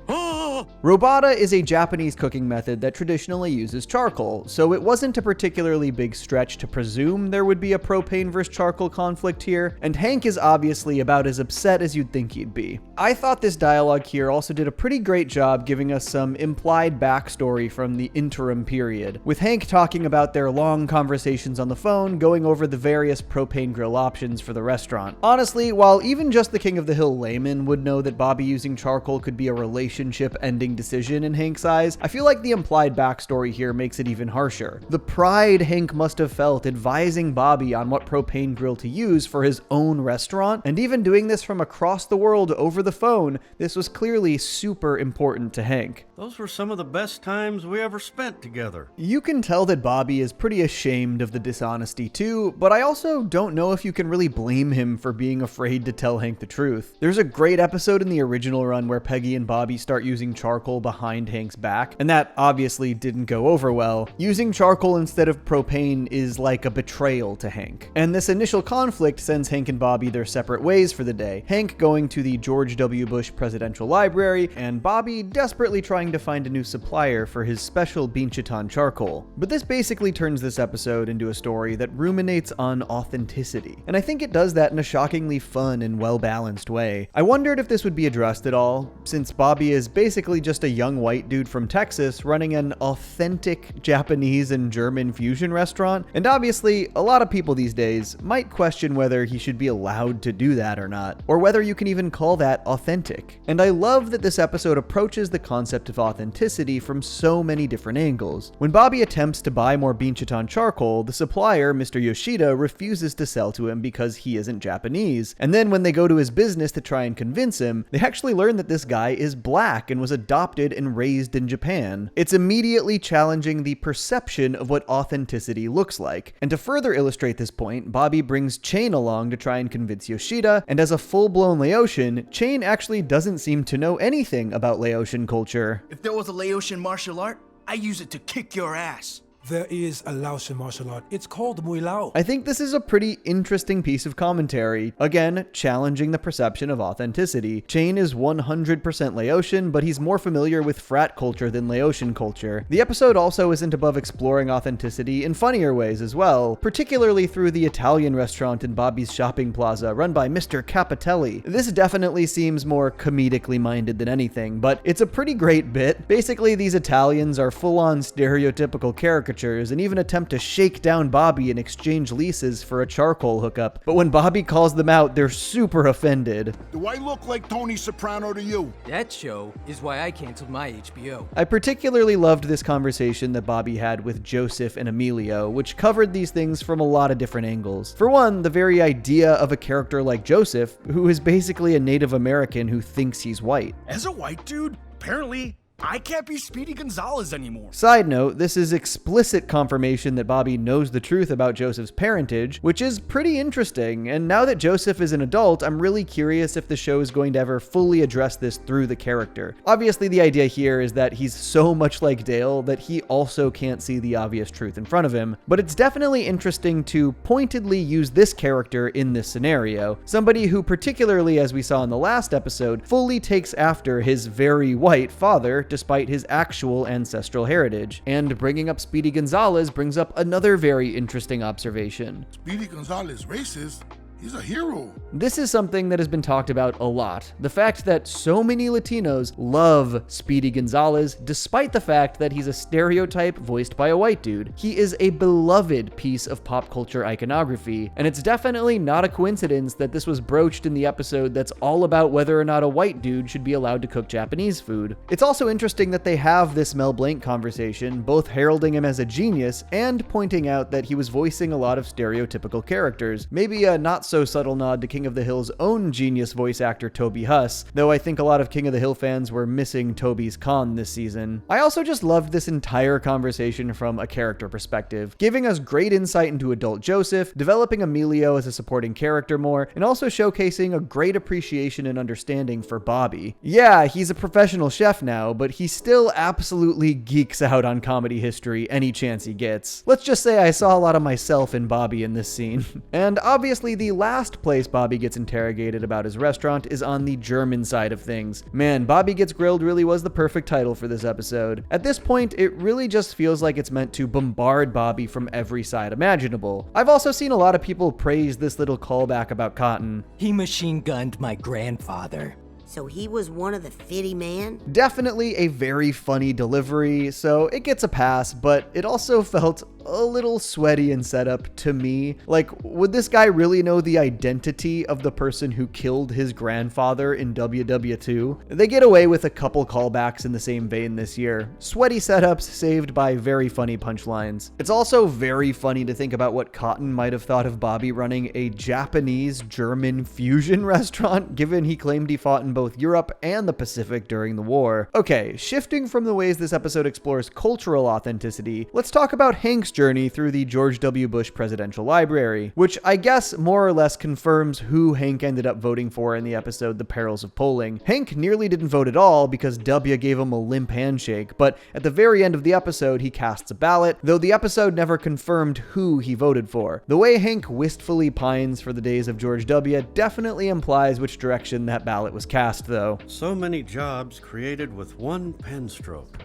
Robata is a Japanese cooking method that traditionally uses charcoal, so it wasn't a particularly big stretch to presume there would be a propane versus charcoal conflict here, and Hank is obviously about as upset as you'd think he'd be. I thought this dialogue here also did a pretty great job giving us some implied backstory from the interim period, with Hank talking about their long conversations on the phone, going over the various propane grill options for the restaurant. Honestly, while even just the King of the Hill layman would know that Bobby using charcoal could be a relationship ending decision in Hank's eyes, I feel like the implied backstory here makes it even harsher. The pride Hank must have felt advising Bobby on what propane grill to use for his own restaurant, and even doing this from across the world over the phone, this was clearly super important to Hank. Those were some of the best times we ever spent together. You can tell that Bobby is pretty ashamed of the dishonesty too, but I also don't know if you can really blame him for being afraid to tell Hank the truth. There's a great episode in the original run where Peggy and Bobby start using charcoal behind Hank's back, and that obviously didn't go over well. Using charcoal instead of propane is like a betrayal to Hank. And this initial conflict sends Hank and Bobby their separate ways for the day, Hank going to the George W. Bush Presidential Library, and Bobby desperately trying to find a new supplier for his special Binchatan charcoal. But this basically turns this episode into a story that ruminates on authenticity, and I think it does that in a shockingly fun and well-balanced way. I wondered if this would be addressed at all, since Bobby is basically just a young white dude from Texas running an authentic Japanese and German fusion restaurant, and obviously a lot of people these days might question whether he should be allowed to do that or not, or whether you can even call that authentic. And I love that this episode approaches the concept of authenticity from so many different angles. When Bobby attempts to buy more Binchatan charcoal, the supplier, Mr. Yoshida, refuses to sell to him because he isn't Japanese. And then when they go to his business to try and convince him, they actually learn that this guy is black and was adopted and raised in Japan. It's immediately challenging the perception of what authenticity looks like. And to further illustrate this point, Bobby brings Chain along to try and convince Yoshida, and as a full-blown Laotian, Chain actually doesn't seem to know anything about Laotian culture. If there was a Laotian martial art, I use it to kick your ass. There is a Laotian martial art. It's called Mui Lao. I think this is a pretty interesting piece of commentary. Again, challenging the perception of authenticity. Chain is 100% Laotian, but he's more familiar with frat culture than Laotian culture. The episode also isn't above exploring authenticity in funnier ways as well, particularly through the Italian restaurant in Bobby's shopping plaza run by Mr. Capitelli. This definitely seems more comedically minded than anything, but it's a pretty great bit. Basically, these Italians are full-on stereotypical caricatures and even attempt to shake down Bobby and exchange leases for a charcoal hookup. But when Bobby calls them out, they're super offended. Do I look like Tony Soprano to you? That show is why I canceled my HBO. I particularly loved this conversation that Bobby had with Joseph and Emilio, which covered these things from a lot of different angles. For one, the very idea of a character like Joseph, who is basically a Native American who thinks he's white. As a white dude, apparently, I can't be Speedy Gonzalez anymore. Side note, this is explicit confirmation that Bobby knows the truth about Joseph's parentage, which is pretty interesting, and now that Joseph is an adult, I'm really curious if the show is going to ever fully address this through the character. Obviously, the idea here is that he's so much like Dale that he also can't see the obvious truth in front of him, but it's definitely interesting to pointedly use this character in this scenario, somebody who, particularly as we saw in the last episode, fully takes after his very white father, despite his actual ancestral heritage. And bringing up Speedy Gonzalez brings up another very interesting observation. Speedy Gonzalez racist? He's a hero. This is something that has been talked about a lot. The fact that so many Latinos love Speedy Gonzalez, despite the fact that he's a stereotype voiced by a white dude. He is a beloved piece of pop culture iconography, and it's definitely not a coincidence that this was broached in the episode that's all about whether or not a white dude should be allowed to cook Japanese food. It's also interesting that they have this Mel Blanc conversation, both heralding him as a genius and pointing out that he was voicing a lot of stereotypical characters. Maybe a not so subtle nod to King of the Hill's own genius voice actor Toby Huss, though I think a lot of King of the Hill fans were missing Toby's con this season. I also just loved this entire conversation from a character perspective, giving us great insight into adult Joseph, developing Emilio as a supporting character more, and also showcasing a great appreciation and understanding for Bobby. Yeah, he's a professional chef now, but he still absolutely geeks out on comedy history any chance he gets. Let's just say I saw a lot of myself in Bobby in this scene. And obviously the last place Bobby gets interrogated about his restaurant is on the German side of things. Man, Bobby Gets Grilled really was the perfect title for this episode. At this point, it really just feels like it's meant to bombard Bobby from every side imaginable. I've also seen a lot of people praise this little callback about Cotton. He machine gunned my grandfather. So he was one of the 50 man? Definitely a very funny delivery, so it gets a pass, but it also felt a little sweaty in setup to me. Like, would this guy really know the identity of the person who killed his grandfather in WW2? They get away with a couple callbacks in the same vein this year. Sweaty setups saved by very funny punchlines. It's also very funny to think about what Cotton might have thought of Bobby running a Japanese-German fusion restaurant, given he claimed he fought in both Europe and the Pacific during the war. Okay, shifting from the ways this episode explores cultural authenticity, let's talk about Hank's journey through the George W. Bush Presidential Library, which I guess more or less confirms who Hank ended up voting for in the episode The Perils of Polling. Hank nearly didn't vote at all because W gave him a limp handshake, but at the very end of the episode he casts a ballot, though the episode never confirmed who he voted for. The way Hank wistfully pines for the days of George W. definitely implies which direction that ballot was cast, though. So many jobs created with one pen stroke.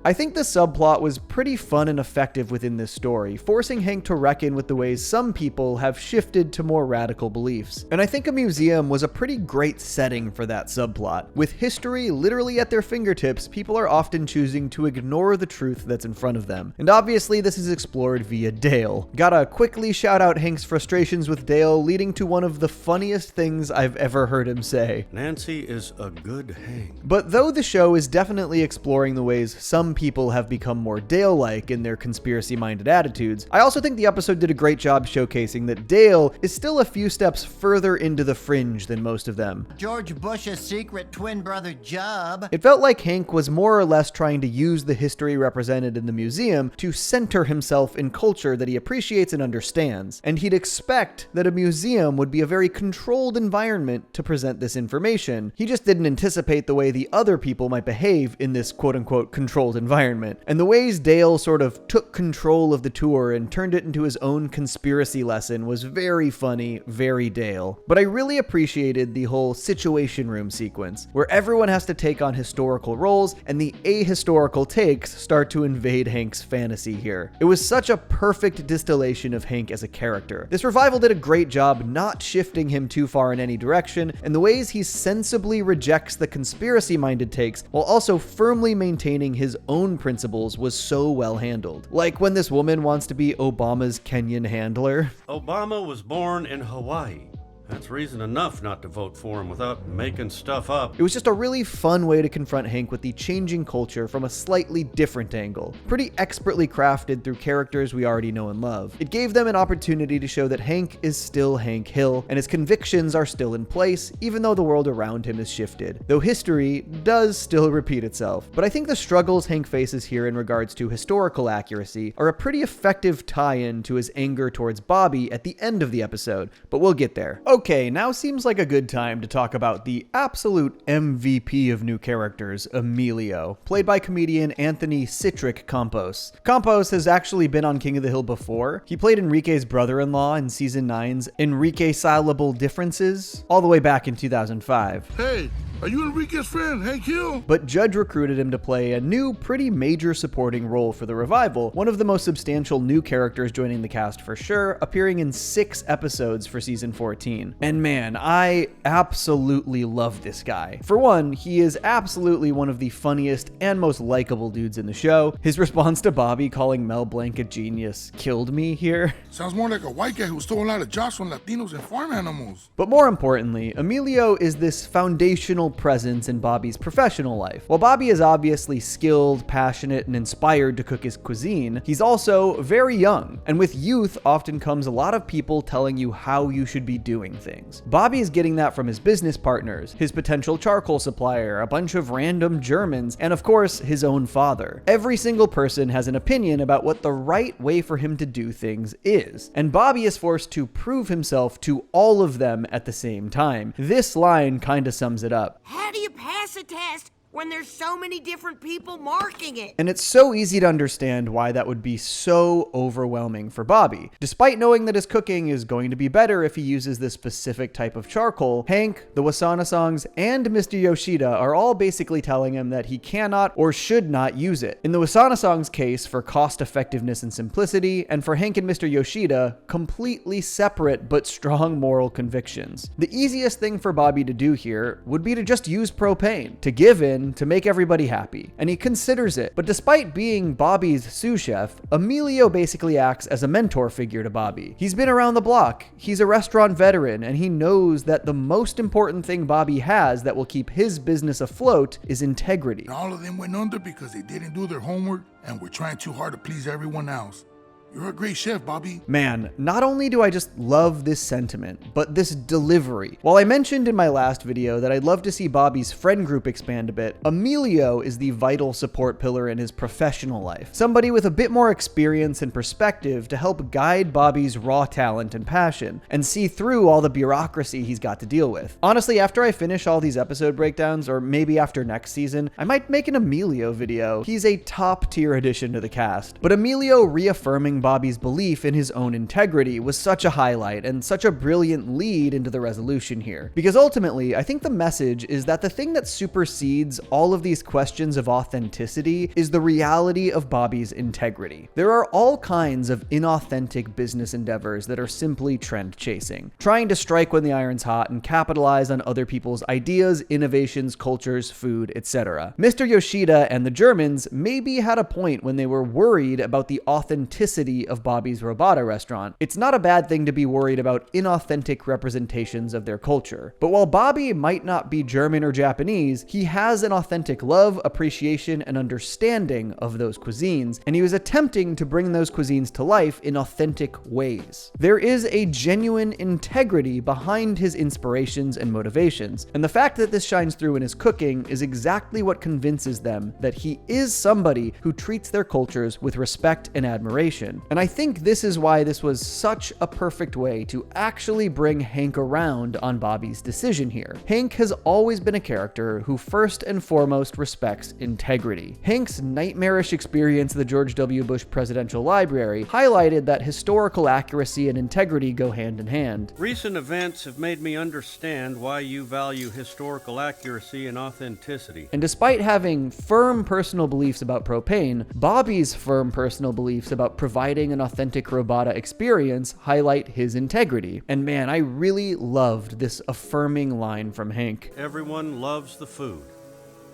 I think the subplot was pretty fun and effective within this story, forcing Hank to reckon with the ways some people have shifted to more radical beliefs. And I think a museum was a pretty great setting for that subplot. With history literally at their fingertips, people are often choosing to ignore the truth that's in front of them. And obviously this is explored via Dale. Gotta quickly shout out Hank's frustrations with Dale, leading to one of the funniest things I've ever heard him say. Nancy is a good Hank. But though the show is definitely exploring the ways some people have become more Dale-like in their conspiracy-minded attitudes, I also think the episode did a great job showcasing that Dale is still a few steps further into the fringe than most of them. George Bush's secret twin brother Jub. It felt like Hank was more or less trying to use the history represented in the museum to center himself in culture that he appreciates and understands, and he'd expect that a museum would be a very controlled environment to present this information. He just didn't anticipate the way the other people might behave in this quote-unquote controlled environment. And the ways Dale sort of took control of the tour and turned it into his own conspiracy lesson was very funny, very Dale. But I really appreciated the whole situation room sequence, where everyone has to take on historical roles and the ahistorical takes start to invade Hank's fantasy here. It was such a perfect distillation of Hank as a character. This revival did a great job not shifting him too far in any direction, and the ways he sensibly rejects the conspiracy-minded takes while also firmly maintaining his own principles was so well handled. Like when this woman wants to be Obama's Kenyan handler. Obama was born in Hawaii. That's reason enough not to vote for him without making stuff up. It was just a really fun way to confront Hank with the changing culture from a slightly different angle. Pretty expertly crafted through characters we already know and love. It gave them an opportunity to show that Hank is still Hank Hill, and his convictions are still in place, even though the world around him has shifted. Though history does still repeat itself. But I think the struggles Hank faces here in regards to historical accuracy are a pretty effective tie-in to his anger towards Bobby at the end of the episode, but we'll get there. Okay, now seems like a good time to talk about the absolute MVP of new characters, Emilio, played by comedian Anthony Citric Campos. Campos has actually been on King of the Hill before. He played Enrique's brother-in-law in season 9's Irreconcilable Differences, all the way back in 2005. Hey, are you Enrique's friend, Hank Hill? But Judge recruited him to play a new, pretty major supporting role for the revival, one of the most substantial new characters joining the cast for sure, appearing in 6 episodes for season 14. And man, I absolutely love this guy. For one, he is absolutely one of the funniest and most likable dudes in the show. His response to Bobby calling Mel Blanc a genius killed me here. Sounds more like a white guy who stole a lot of jobs from Latinos and farm animals. But more importantly, Emilio is this foundational presence in Bobby's professional life. While Bobby is obviously skilled, passionate, and inspired to cook his cuisine, he's also very young. And with youth often comes a lot of people telling you how you should be doing things. Bobby is getting that from his business partners, his potential charcoal supplier, a bunch of random Germans, and of course, his own father. Every single person has an opinion about what the right way for him to do things is. And Bobby is forced to prove himself to all of them at the same time. This line kinda sums it up. How do you pass a test when there's so many different people marking it? And it's so easy to understand why that would be so overwhelming for Bobby. Despite knowing that his cooking is going to be better if he uses this specific type of charcoal, Hank, the Wasana-songs, and Mr. Yoshida are all basically telling him that he cannot or should not use it. In the Wasana-songs case, for cost effectiveness and simplicity, and for Hank and Mr. Yoshida, completely separate but strong moral convictions. The easiest thing for Bobby to do here would be to just use propane, to give in thing to make everybody happy, and he considers it. But despite being Bobby's sous chef, Emilio basically acts as a mentor figure to Bobby. He's been around the block, he's a restaurant veteran, and he knows that the most important thing Bobby has that will keep his business afloat is integrity. All of them went under because they didn't do their homework and were trying too hard to please everyone else. You're a great chef, Bobby. Man, not only do I just love this sentiment, but this delivery. While I mentioned in my last video that I'd love to see Bobby's friend group expand a bit, Emilio is the vital support pillar in his professional life. Somebody with a bit more experience and perspective to help guide Bobby's raw talent and passion, and see through all the bureaucracy he's got to deal with. Honestly, after I finish all these episode breakdowns, or maybe after next season, I might make an Emilio video. He's a top tier addition to the cast. But Emilio reaffirming Bobby's belief in his own integrity was such a highlight and such a brilliant lead into the resolution here. Because ultimately, I think the message is that the thing that supersedes all of these questions of authenticity is the reality of Bobby's integrity. There are all kinds of inauthentic business endeavors that are simply trend chasing, trying to strike when the iron's hot and capitalize on other people's ideas, innovations, cultures, food, etc. Mr. Yoshida and the Germans maybe had a point when they were worried about the authenticity of Bobby's Robata restaurant. It's not a bad thing to be worried about inauthentic representations of their culture. But while Bobby might not be German or Japanese, he has an authentic love, appreciation, and understanding of those cuisines, and he was attempting to bring those cuisines to life in authentic ways. There is a genuine integrity behind his inspirations and motivations, and the fact that this shines through in his cooking is exactly what convinces them that he is somebody who treats their cultures with respect and admiration. And I think this is why this was such a perfect way to actually bring Hank around on Bobby's decision here. Hank has always been a character who first and foremost respects integrity. Hank's nightmarish experience at the George W. Bush Presidential Library highlighted that historical accuracy and integrity go hand in hand. Recent events have made me understand why you value historical accuracy and authenticity. And despite having firm personal beliefs about propane, Bobby's firm personal beliefs about providing an authentic Robata experience highlight his integrity. And man, I really loved this affirming line from Hank. Everyone loves the food.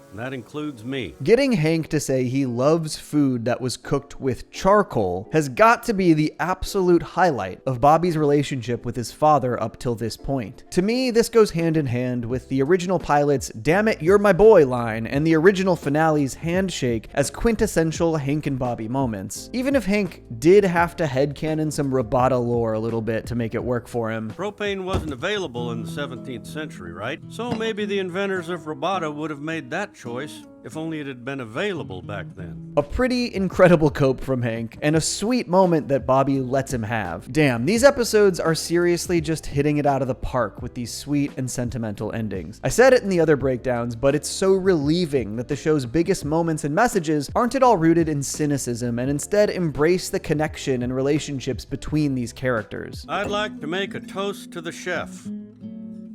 And that includes me. Getting Hank to say he loves food that was cooked with charcoal has got to be the absolute highlight of Bobby's relationship with his father up till this point. To me, this goes hand in hand with the original pilot's "Damn it, you're my boy" line and the original finale's handshake as quintessential Hank and Bobby moments. Even if Hank did have to headcanon some Robata lore a little bit to make it work for him. Propane wasn't available in the 17th century, right? So maybe the inventors of Robata would have made that choice if only it had been available back then. A pretty incredible cope from Hank, and a sweet moment that Bobby lets him have. Damn, these episodes are seriously just hitting it out of the park with these sweet and sentimental endings. I said it in the other breakdowns, but it's so relieving that the show's biggest moments and messages aren't at all rooted in cynicism and instead embrace the connection and relationships between these characters. I'd like to make a toast to the chef.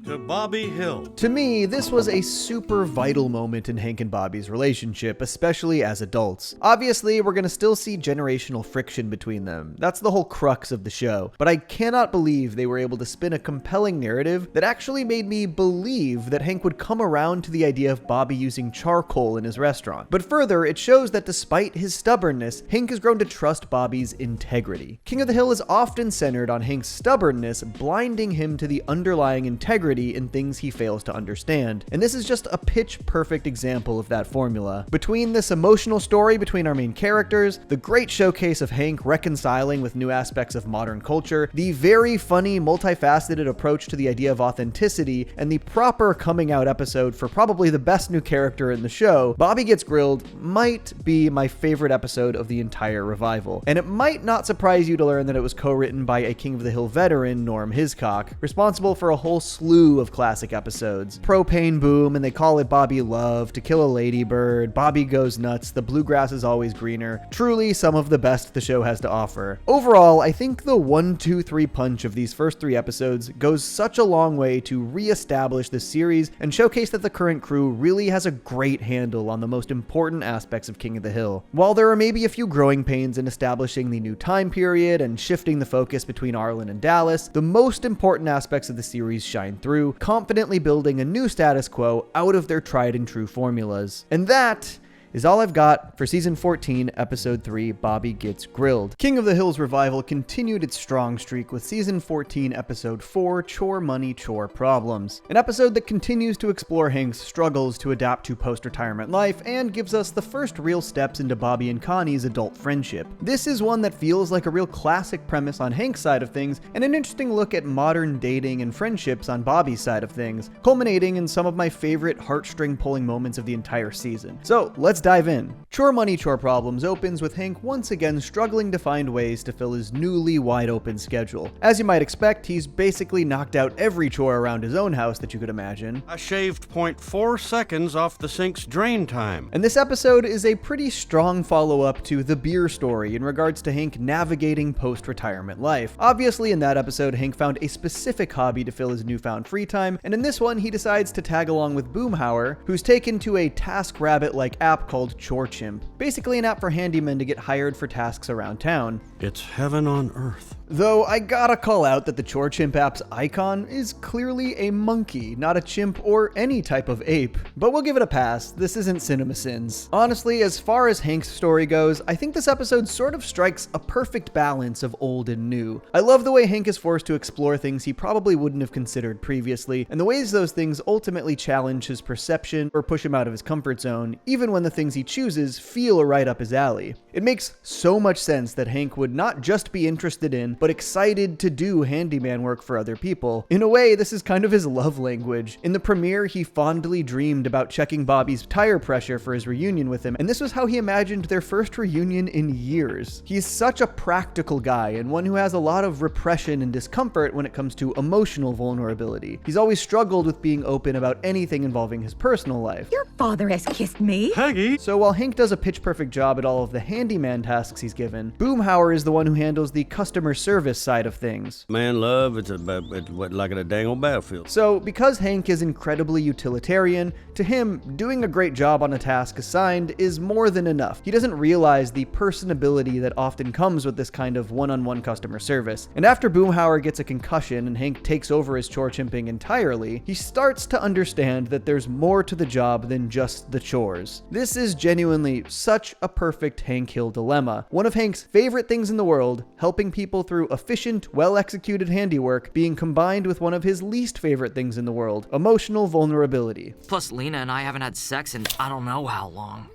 To Bobby Hill. To me, this was a super vital moment in Hank and Bobby's relationship, especially as adults. Obviously, we're gonna still see generational friction between them. That's the whole crux of the show. But I cannot believe they were able to spin a compelling narrative that actually made me believe that Hank would come around to the idea of Bobby using charcoal in his restaurant. But further, it shows that despite his stubbornness, Hank has grown to trust Bobby's integrity. King of the Hill is often centered on Hank's stubbornness, blinding him to the underlying integrity in things he fails to understand. And this is just a pitch-perfect example of that formula. Between this emotional story between our main characters, the great showcase of Hank reconciling with new aspects of modern culture, the very funny, multifaceted approach to the idea of authenticity, and the proper coming out episode for probably the best new character in the show, Bobby Gets Grilled might be my favorite episode of the entire revival. And it might not surprise you to learn that it was co-written by a King of the Hill veteran, Norm Hiscock, responsible for a whole slew of classic episodes. Propane Boom, and They Call It Bobby Love, To Kill a Ladybird, Bobby Goes Nuts, The Bluegrass Is Always Greener. Truly some of the best the show has to offer. Overall, I think the 1-2-3 punch of these first 3 episodes goes such a long way to re-establish the series and showcase that the current crew really has a great handle on the most important aspects of King of the Hill. While there are maybe a few growing pains in establishing the new time period and shifting the focus between Arlen and Dallas, the most important aspects of the series shine through. crew, confidently building a new status quo out of their tried and true formulas. And that is all I've got for Season 14, Episode 3, Bobby Gets Grilled. King of the Hills revival continued its strong streak with Season 14, Episode 4, Chore Money, Chore Problems. An episode that continues to explore Hank's struggles to adapt to post-retirement life and gives us the first real steps into Bobby and Connie's adult friendship. This is one that feels like a real classic premise on Hank's side of things and an interesting look at modern dating and friendships on Bobby's side of things, culminating in some of my favorite heartstring-pulling moments of the entire season. So let's dive in. Chore Money, Chore Problems opens with Hank once again struggling to find ways to fill his newly wide open schedule. As you might expect, he's basically knocked out every chore around his own house that you could imagine. I shaved 0.4 seconds off the sink's drain time. And this episode is a pretty strong follow-up to the beer story in regards to Hank navigating post-retirement life. Obviously, in that episode, Hank found a specific hobby to fill his newfound free time, and in this one, he decides to tag along with Boomhauer, who's taken to a TaskRabbit-like app called Chore Chimp, basically an app for handymen to get hired for tasks around town. It's heaven on earth. Though I gotta call out that the Chore Chimp app's icon is clearly a monkey, not a chimp or any type of ape. But we'll give it a pass, this isn't CinemaSins. Honestly, as far as Hank's story goes, I think this episode sort of strikes a perfect balance of old and new. I love the way Hank is forced to explore things he probably wouldn't have considered previously, and the ways those things ultimately challenge his perception or push him out of his comfort zone, even when the things he chooses feel right up his alley. It makes so much sense that Hank would not just be interested in, but excited to do handyman work for other people. In a way, this is kind of his love language. In the premiere, he fondly dreamed about checking Bobby's tire pressure for his reunion with him, and this was how he imagined their first reunion in years. He's such a practical guy, and one who has a lot of repression and discomfort when it comes to emotional vulnerability. He's always struggled with being open about anything involving his personal life. Your father has kissed me. Peggy! So while Hank does a pitch-perfect job at all of the handyman tasks he's given, Boomhauer is the one who handles the customer service side of things. Man, love, it's like a dang old battlefield. So because Hank is incredibly utilitarian, to him, doing a great job on a task assigned is more than enough. He doesn't realize the personability that often comes with this kind of one-on-one customer service. And after Boomhauer gets a concussion and Hank takes over his chore chimping entirely, he starts to understand that there's more to the job than just the chores. This is genuinely such a perfect Hank Hill dilemma. One of Hank's favorite things in the world, helping people through efficient, well-executed handiwork, being combined with one of his least favorite things in the world, emotional vulnerability. Plus, Lena and I haven't had sex in I don't know how long.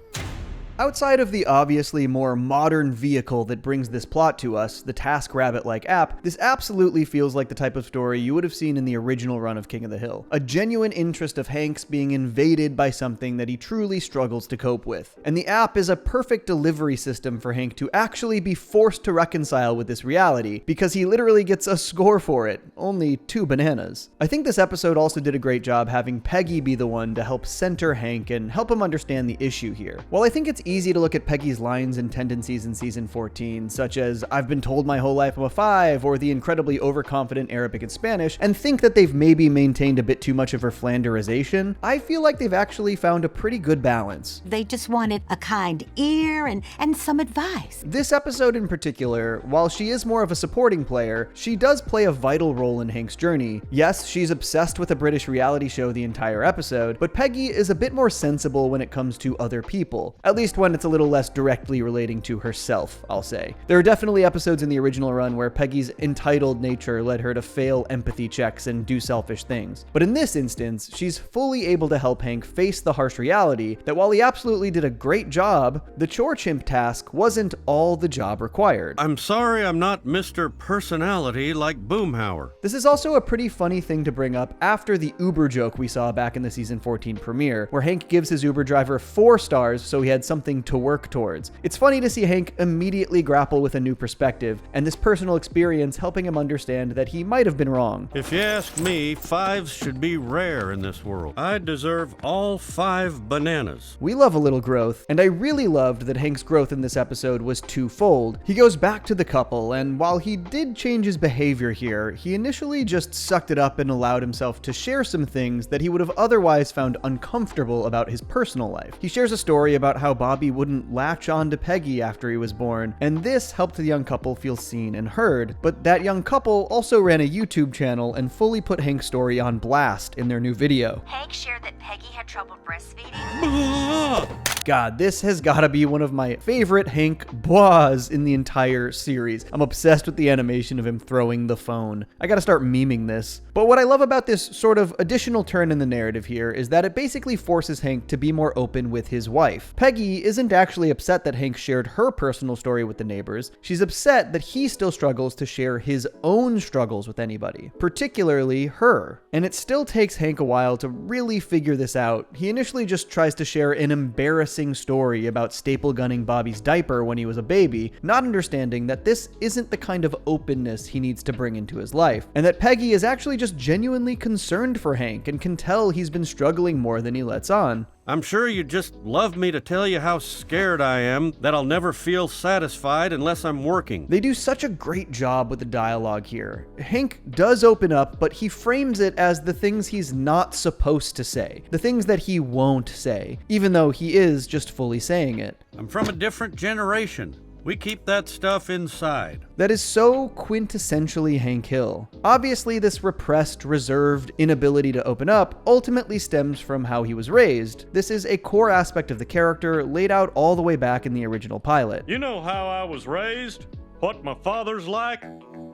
Outside of the obviously more modern vehicle that brings this plot to us, the TaskRabbit-like app, this absolutely feels like the type of story you would have seen in the original run of King of the Hill. A genuine interest of Hank's being invaded by something that he truly struggles to cope with. And the app is a perfect delivery system for Hank to actually be forced to reconcile with this reality, because he literally gets a score for it, only 2 bananas. I think this episode also did a great job having Peggy be the one to help center Hank and help him understand the issue here. While I think it's easy to look at Peggy's lines and tendencies in season 14, such as "I've been told my whole life I'm a 5" or the incredibly overconfident Arabic and Spanish, and think that they've maybe maintained a bit too much of her Flanderization, I feel like they've actually found a pretty good balance. They just wanted a kind ear and some advice. This episode in particular, while she is more of a supporting player, she does play a vital role in Hank's journey. Yes, she's obsessed with a British reality show the entire episode, but Peggy is a bit more sensible when it comes to other people, at least when it's a little less directly relating to herself, I'll say. There are definitely episodes in the original run where Peggy's entitled nature led her to fail empathy checks and do selfish things. But in this instance, she's fully able to help Hank face the harsh reality that while he absolutely did a great job, the chore chimp task wasn't all the job required. I'm sorry I'm not Mr. Personality like Boomhauer. This is also a pretty funny thing to bring up after the Uber joke we saw back in the season 14 premiere, where Hank gives his Uber driver 4 stars so he had something to work towards. It's funny to see Hank immediately grapple with a new perspective, and this personal experience helping him understand that he might have been wrong. If you ask me, 5s should be rare in this world. I deserve all 5 bananas. We love a little growth, and I really loved that Hank's growth in this episode was twofold. He goes back to the couple, and while he did change his behavior here, he initially just sucked it up and allowed himself to share some things that he would have otherwise found uncomfortable about his personal life. He shares a story about how Bob Bobby wouldn't latch on to Peggy after he was born, and this helped the young couple feel seen and heard. But that young couple also ran a YouTube channel and fully put Hank's story on blast in their new video. Hank shared that Peggy had trouble breastfeeding. God, this has gotta be one of my favorite Hank bois in the entire series. I'm obsessed with the animation of him throwing the phone. I gotta start memeing this. But what I love about this sort of additional turn in the narrative here is that it basically forces Hank to be more open with his wife. Peggy isn't actually upset that Hank shared her personal story with the neighbors. She's upset that he still struggles to share his own struggles with anybody, particularly her. And it still takes Hank a while to really figure this out. He initially just tries to share an embarrassing story about staple gunning Bobby's diaper when he was a baby, not understanding that this isn't the kind of openness he needs to bring into his life, and that Peggy is actually just genuinely concerned for Hank and can tell he's been struggling more than he lets on. I'm sure you'd just love me to tell you how scared I am that I'll never feel satisfied unless I'm working. They do such a great job with the dialogue here. Hank does open up, but he frames it as the things he's not supposed to say, the things that he won't say, even though he is just fully saying it. I'm from a different generation. We keep that stuff inside. That is so quintessentially Hank Hill. Obviously, this repressed, reserved inability to open up ultimately stems from how he was raised. This is a core aspect of the character laid out all the way back in the original pilot. You know how I was raised? What my father's like?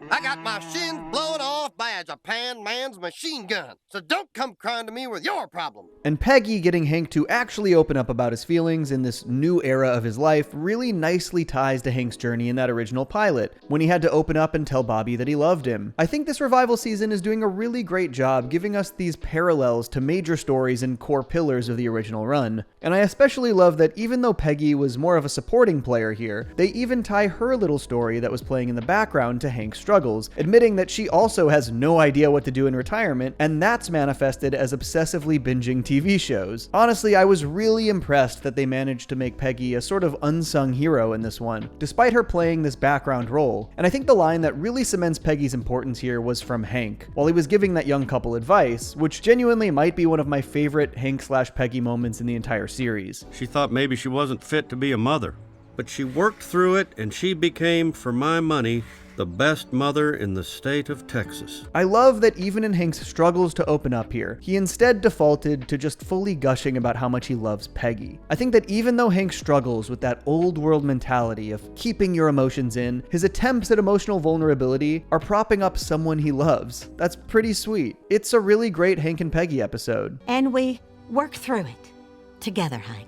I got my shins blown off by a Japan man's machine gun, so don't come crying to me with your problem. And Peggy getting Hank to actually open up about his feelings in this new era of his life really nicely ties to Hank's journey in that original pilot, when he had to open up and tell Bobby that he loved him. I think this revival season is doing a really great job giving us these parallels to major stories and core pillars of the original run. And I especially love that even though Peggy was more of a supporting player here, they even tie her little story that was playing in the background to Hank's struggles, admitting that she also has no idea what to do in retirement, and that's manifested as obsessively binging TV shows. Honestly, I was really impressed that they managed to make Peggy a sort of unsung hero in this one, despite her playing this background role. And I think the line that really cements Peggy's importance here was from Hank, while he was giving that young couple advice, which genuinely might be one of my favorite Hank/Peggy moments in the entire series. She thought maybe she wasn't fit to be a mother, but she worked through it and she became, for my money, the best mother in the state of Texas. I love that even in Hank's struggles to open up here, he instead defaulted to just fully gushing about how much he loves Peggy. I think that even though Hank struggles with that old world mentality of keeping your emotions in, his attempts at emotional vulnerability are propping up someone he loves. That's pretty sweet. It's a really great Hank and Peggy episode. And we work through it together, Hank.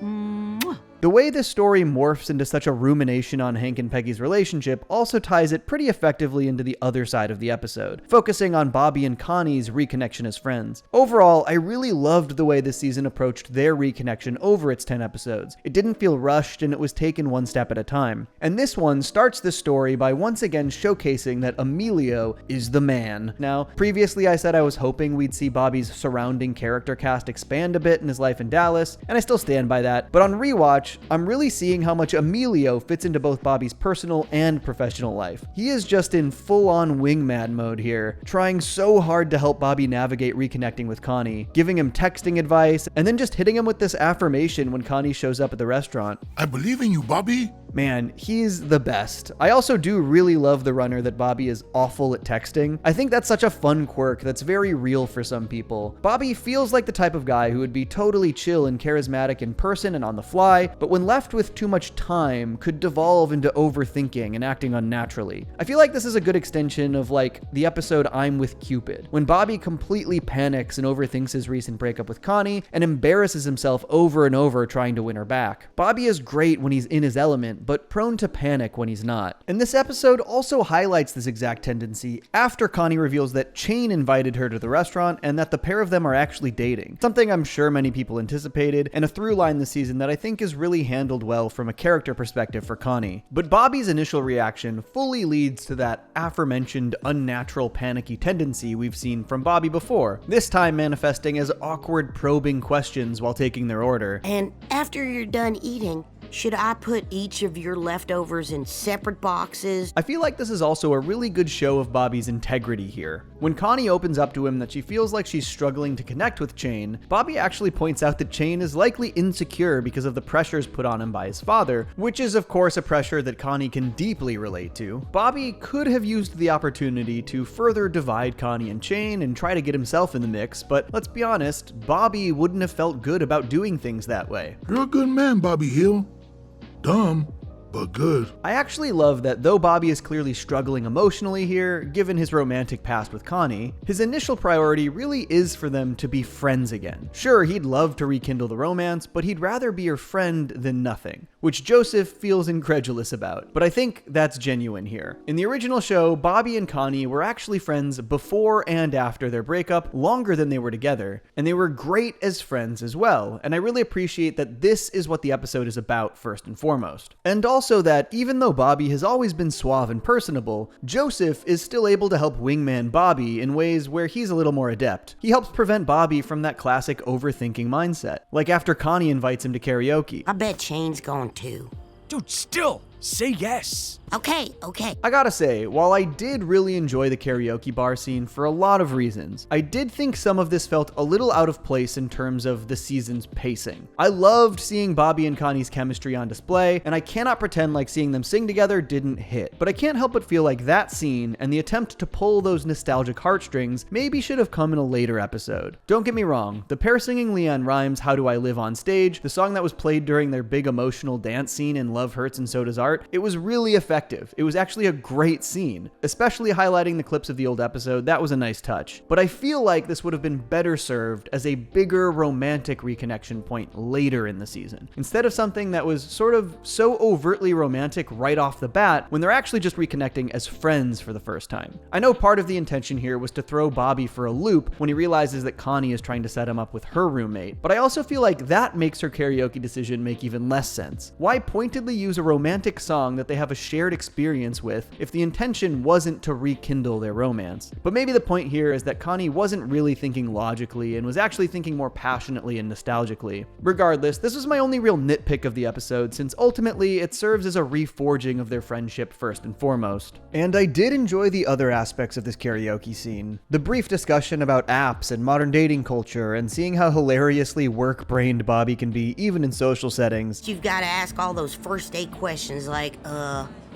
Mwah. The way this story morphs into such a rumination on Hank and Peggy's relationship also ties it pretty effectively into the other side of the episode, focusing on Bobby and Connie's reconnection as friends. Overall, I really loved the way this season approached their reconnection over its 10 episodes. It didn't feel rushed and it was taken one step at a time. And this one starts this story by once again showcasing that Emilio is the man. Now, previously I said I was hoping we'd see Bobby's surrounding character cast expand a bit in his life in Dallas, and I still stand by that, but on rewatch, I'm really seeing how much Emilio fits into both Bobby's personal and professional life. He is just in full-on wingman mode here, trying so hard to help Bobby navigate reconnecting with Connie, giving him texting advice, and then just hitting him with this affirmation when Connie shows up at the restaurant. I believe in you, Bobby. Man, he's the best. I also do really love the runner that Bobby is awful at texting. I think that's such a fun quirk that's very real for some people. Bobby feels like the type of guy who would be totally chill and charismatic in person and on the fly, but when left with too much time, could devolve into overthinking and acting unnaturally. I feel like this is a good extension of like the episode I'm with Cupid, when Bobby completely panics and overthinks his recent breakup with Connie and embarrasses himself over and over trying to win her back. Bobby is great when he's in his element, but prone to panic when he's not. And this episode also highlights this exact tendency after Connie reveals that Chain invited her to the restaurant and that the pair of them are actually dating. Something I'm sure many people anticipated, and a through line this season that I think is really handled well from a character perspective for Connie. But Bobby's initial reaction fully leads to that aforementioned unnatural panicky tendency we've seen from Bobby before, this time manifesting as awkward probing questions while taking their order. And after you're done eating, Should I put each of your leftovers in separate boxes? I feel like this is also a really good show of Bobby's integrity here. When Connie opens up to him that she feels like she's struggling to connect with Chane, Bobby actually points out that Chane is likely insecure because of the pressures put on him by his father, which is of course a pressure that Connie can deeply relate to. Bobby could have used the opportunity to further divide Connie and Chane and try to get himself in the mix, but let's be honest, Bobby wouldn't have felt good about doing things that way. You're a good man, Bobby Hill. Dumb, but good. I actually love that though Bobby is clearly struggling emotionally here, given his romantic past with Connie, his initial priority really is for them to be friends again. Sure, he'd love to rekindle the romance, but he'd rather be your friend than nothing, which Joseph feels incredulous about, but I think that's genuine here. In the original show, Bobby and Connie were actually friends before and after their breakup, longer than they were together, and they were great as friends as well, and I really appreciate that this is what the episode is about first and foremost. And also that even though Bobby has always been suave and personable, Joseph is still able to help wingman Bobby in ways where he's a little more adept. He helps prevent Bobby from that classic overthinking mindset, like after Connie invites him to karaoke. I bet Chane's going too. Dude, still, say yes. Okay. I gotta say, while I did really enjoy the karaoke bar scene for a lot of reasons, I did think some of this felt a little out of place in terms of the season's pacing. I loved seeing Bobby and Connie's chemistry on display, and I cannot pretend like seeing them sing together didn't hit. But I can't help but feel like that scene and the attempt to pull those nostalgic heartstrings maybe should have come in a later episode. Don't get me wrong, the pair singing Leanne Rimes' How Do I Live on stage, the song that was played during their big emotional dance scene in Love Hurts and So Does Art, it was really effective. It was actually a great scene, especially highlighting the clips of the old episode. That was a nice touch. But I feel like this would have been better served as a bigger romantic reconnection point later in the season, instead of something that was sort of so overtly romantic right off the bat when they're actually just reconnecting as friends for the first time. I know part of the intention here was to throw Bobby for a loop when he realizes that Connie is trying to set him up with her roommate, but I also feel like that makes her karaoke decision make even less sense. Why pointedly use a romantic song that they have a shared experience with if the intention wasn't to rekindle their romance? But maybe the point here is that Connie wasn't really thinking logically and was actually thinking more passionately and nostalgically. Regardless, this was my only real nitpick of the episode, since ultimately it serves as a reforging of their friendship first and foremost. And I did enjoy the other aspects of this karaoke scene. The brief discussion about apps and modern dating culture, and seeing how hilariously work-brained Bobby can be even in social settings. You've got to ask all those first date questions like,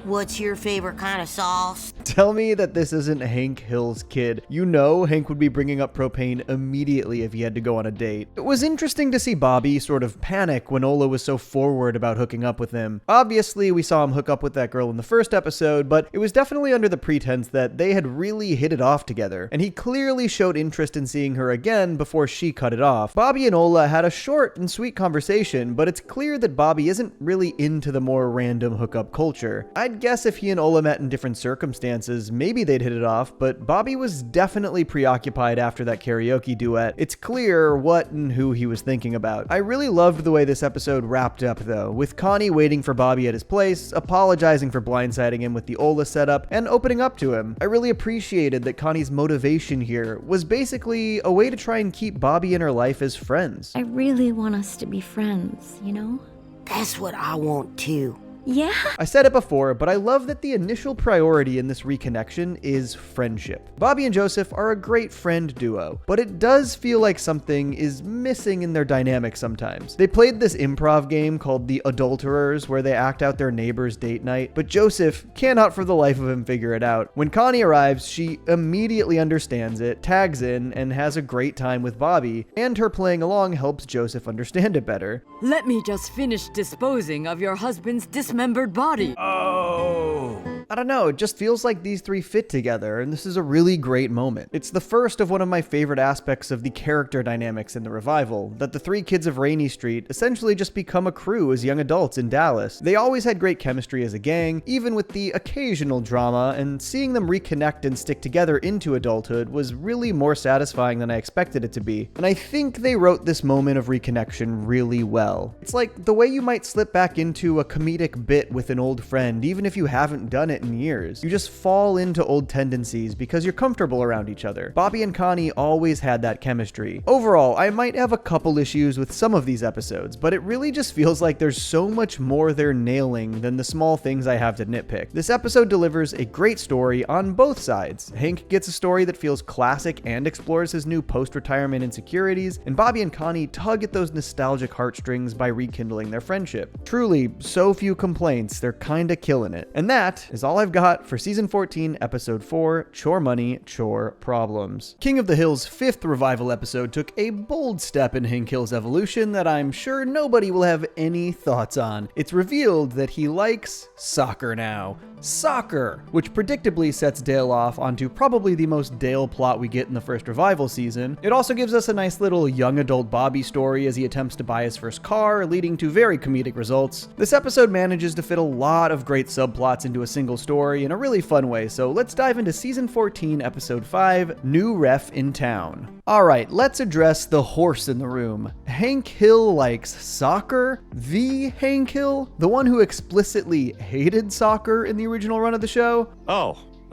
what's your favorite kind of sauce? Tell me that this isn't Hank Hill's kid. You know Hank would be bringing up propane immediately if he had to go on a date. It was interesting to see Bobby sort of panic when Ola was so forward about hooking up with him. Obviously, we saw him hook up with that girl in the first episode, but it was definitely under the pretense that they had really hit it off together, and he clearly showed interest in seeing her again before she cut it off. Bobby and Ola had a short and sweet conversation, but it's clear that Bobby isn't really into the more random hookup culture. I'd guess if he and Ola met in different circumstances, maybe they'd hit it off, but Bobby was definitely preoccupied after that karaoke duet. It's clear what and who he was thinking about. I really loved the way this episode wrapped up though, with Connie waiting for Bobby at his place, apologizing for blindsiding him with the Ola setup, and opening up to him. I really appreciated that Connie's motivation here was basically a way to try and keep Bobby in her life as friends. I really want us to be friends, you know? That's what I want too. Yeah. I said it before, but I love that the initial priority in this reconnection is friendship. Bobby and Joseph are a great friend duo, but it does feel like something is missing in their dynamic sometimes. They played this improv game called The Adulterers, where they act out their neighbor's date night, but Joseph cannot for the life of him figure it out. When Connie arrives, she immediately understands it, tags in, and has a great time with Bobby, and her playing along helps Joseph understand it better. Let me just finish disposing of your husband's dismembered body. Oh. I don't know, it just feels like these three fit together, and this is a really great moment. It's the first of one of my favorite aspects of the character dynamics in the revival, that the three kids of Rainy Street essentially just become a crew as young adults in Dallas. They always had great chemistry as a gang, even with the occasional drama, and seeing them reconnect and stick together into adulthood was really more satisfying than I expected it to be. And I think they wrote this moment of reconnection really well. It's like the way you might slip back into a comedic bit with an old friend, even if you haven't done it in years. You just fall into old tendencies because you're comfortable around each other. Bobby and Connie always had that chemistry. Overall, I might have a couple issues with some of these episodes, but it really just feels like there's so much more they're nailing than the small things I have to nitpick. This episode delivers a great story on both sides. Hank gets a story that feels classic and explores his new post-retirement insecurities, and Bobby and Connie tug at those nostalgic heartstrings by rekindling their friendship. Truly, so few complaints, they're kinda killing it. And that is all I've got for Season 14, Episode 4, Chore Money, Chore Problems. King of the Hill's 5th revival episode took a bold step in Hank Hill's evolution that I'm sure nobody will have any thoughts on. It's revealed that he likes soccer now. Soccer! Which predictably sets Dale off onto probably the most Dale plot we get in the first revival season. It also gives us a nice little young adult Bobby story as he attempts to buy his first car, leading to very comedic results. This episode manages to fit a lot of great subplots into a single story in a really fun way, so let's dive into Season 14, Episode 5, New Ref in Town. Alright, let's address the horse in the room. Hank Hill likes soccer? The Hank Hill? The one who explicitly hated soccer in the original run of the show?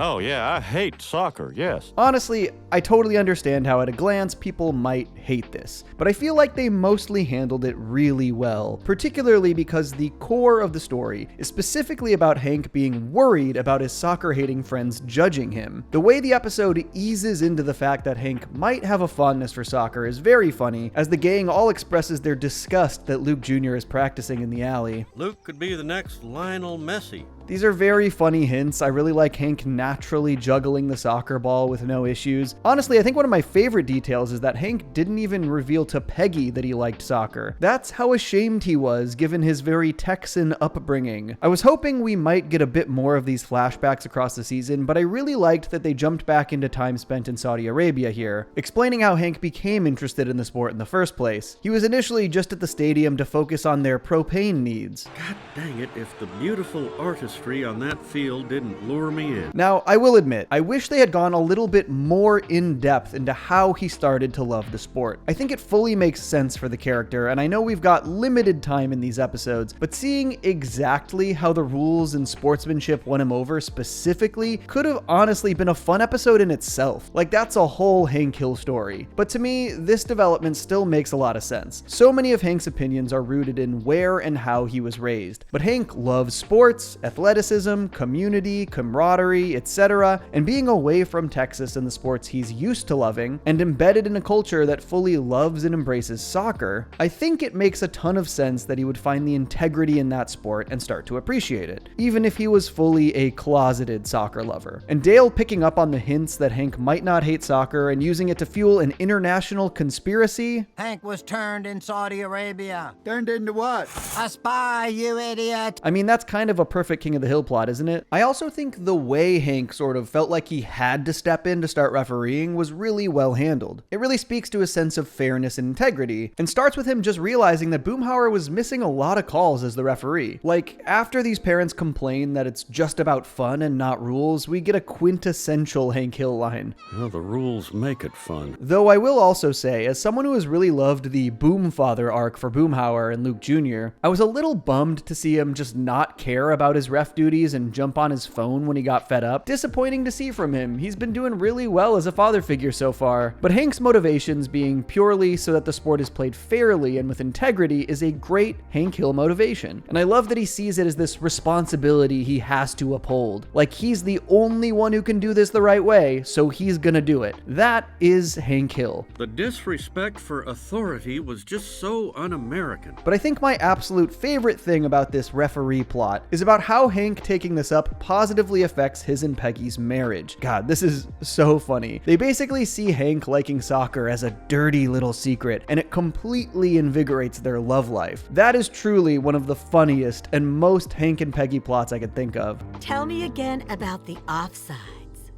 Oh yeah, I hate soccer, yes. Honestly, I totally understand how at a glance people might hate this, but I feel like they mostly handled it really well, particularly because the core of the story is specifically about Hank being worried about his soccer-hating friends judging him. The way the episode eases into the fact that Hank might have a fondness for soccer is very funny, as the gang all expresses their disgust that Luke Jr. is practicing in the alley. Luke could be the next Lionel Messi. These are very funny hints. I really like Hank naturally juggling the soccer ball with no issues. Honestly, I think one of my favorite details is that Hank didn't even reveal to Peggy that he liked soccer. That's how ashamed he was, given his very Texan upbringing. I was hoping we might get a bit more of these flashbacks across the season, but I really liked that they jumped back into time spent in Saudi Arabia here, explaining how Hank became interested in the sport in the first place. He was initially just at the stadium to focus on their propane needs. God dang it, if the beautiful artistry on that field didn't lure me in. Now, I will admit, I wish they had gone a little bit more in depth into how he started to love the sport. I think it fully makes sense for the character, and I know we've got limited time in these episodes, but seeing exactly how the rules and sportsmanship won him over specifically could have honestly been a fun episode in itself. Like, that's a whole Hank Hill story. But to me, this development still makes a lot of sense. So many of Hank's opinions are rooted in where and how he was raised. But Hank loves sports, athleticism, community, camaraderie, etc., and being away from Texas and the sports he's used to loving, and embedded in a culture that fully loves and embraces soccer, I think it makes a ton of sense that he would find the integrity in that sport and start to appreciate it, even if he was fully a closeted soccer lover. And Dale picking up on the hints that Hank might not hate soccer and using it to fuel an international conspiracy. Hank was turned in Saudi Arabia. Turned into what? A spy, you idiot. I mean, that's kind of a perfect King of the Hill plot, isn't it? I also think the way Hank sort of felt like he had to step in to start refereeing was really well handled. It really speaks to his sense of fairness and integrity, and starts with him just realizing that Boomhauer was missing a lot of calls as the referee. Like, after these parents complain that it's just about fun and not rules, we get a quintessential Hank Hill line. Well, the rules make it fun. Though I will also say, as someone who has really loved the Boomfather arc for Boomhauer and Luke Jr., I was a little bummed to see him just not care about his ref duties and jump on his phone when he got fed up. Disappointing to see from him. He's been doing really well as a father figure so far. But Hank's motivations being purely so that the sport is played fairly and with integrity is a great Hank Hill motivation. And I love that he sees it as this responsibility he has to uphold. Like, he's the only one who can do this the right way, so he's gonna do it. That is Hank Hill. The disrespect for authority was just so un-American. But I think my absolute favorite thing about this referee plot is about how Hank taking this up positively affects his and Peggy's marriage. God, this is so funny. They basically see Hank liking soccer as a dirty little secret, and it completely invigorates their love life. That is truly one of the funniest and most Hank and Peggy plots I could think of. Tell me again about the offside.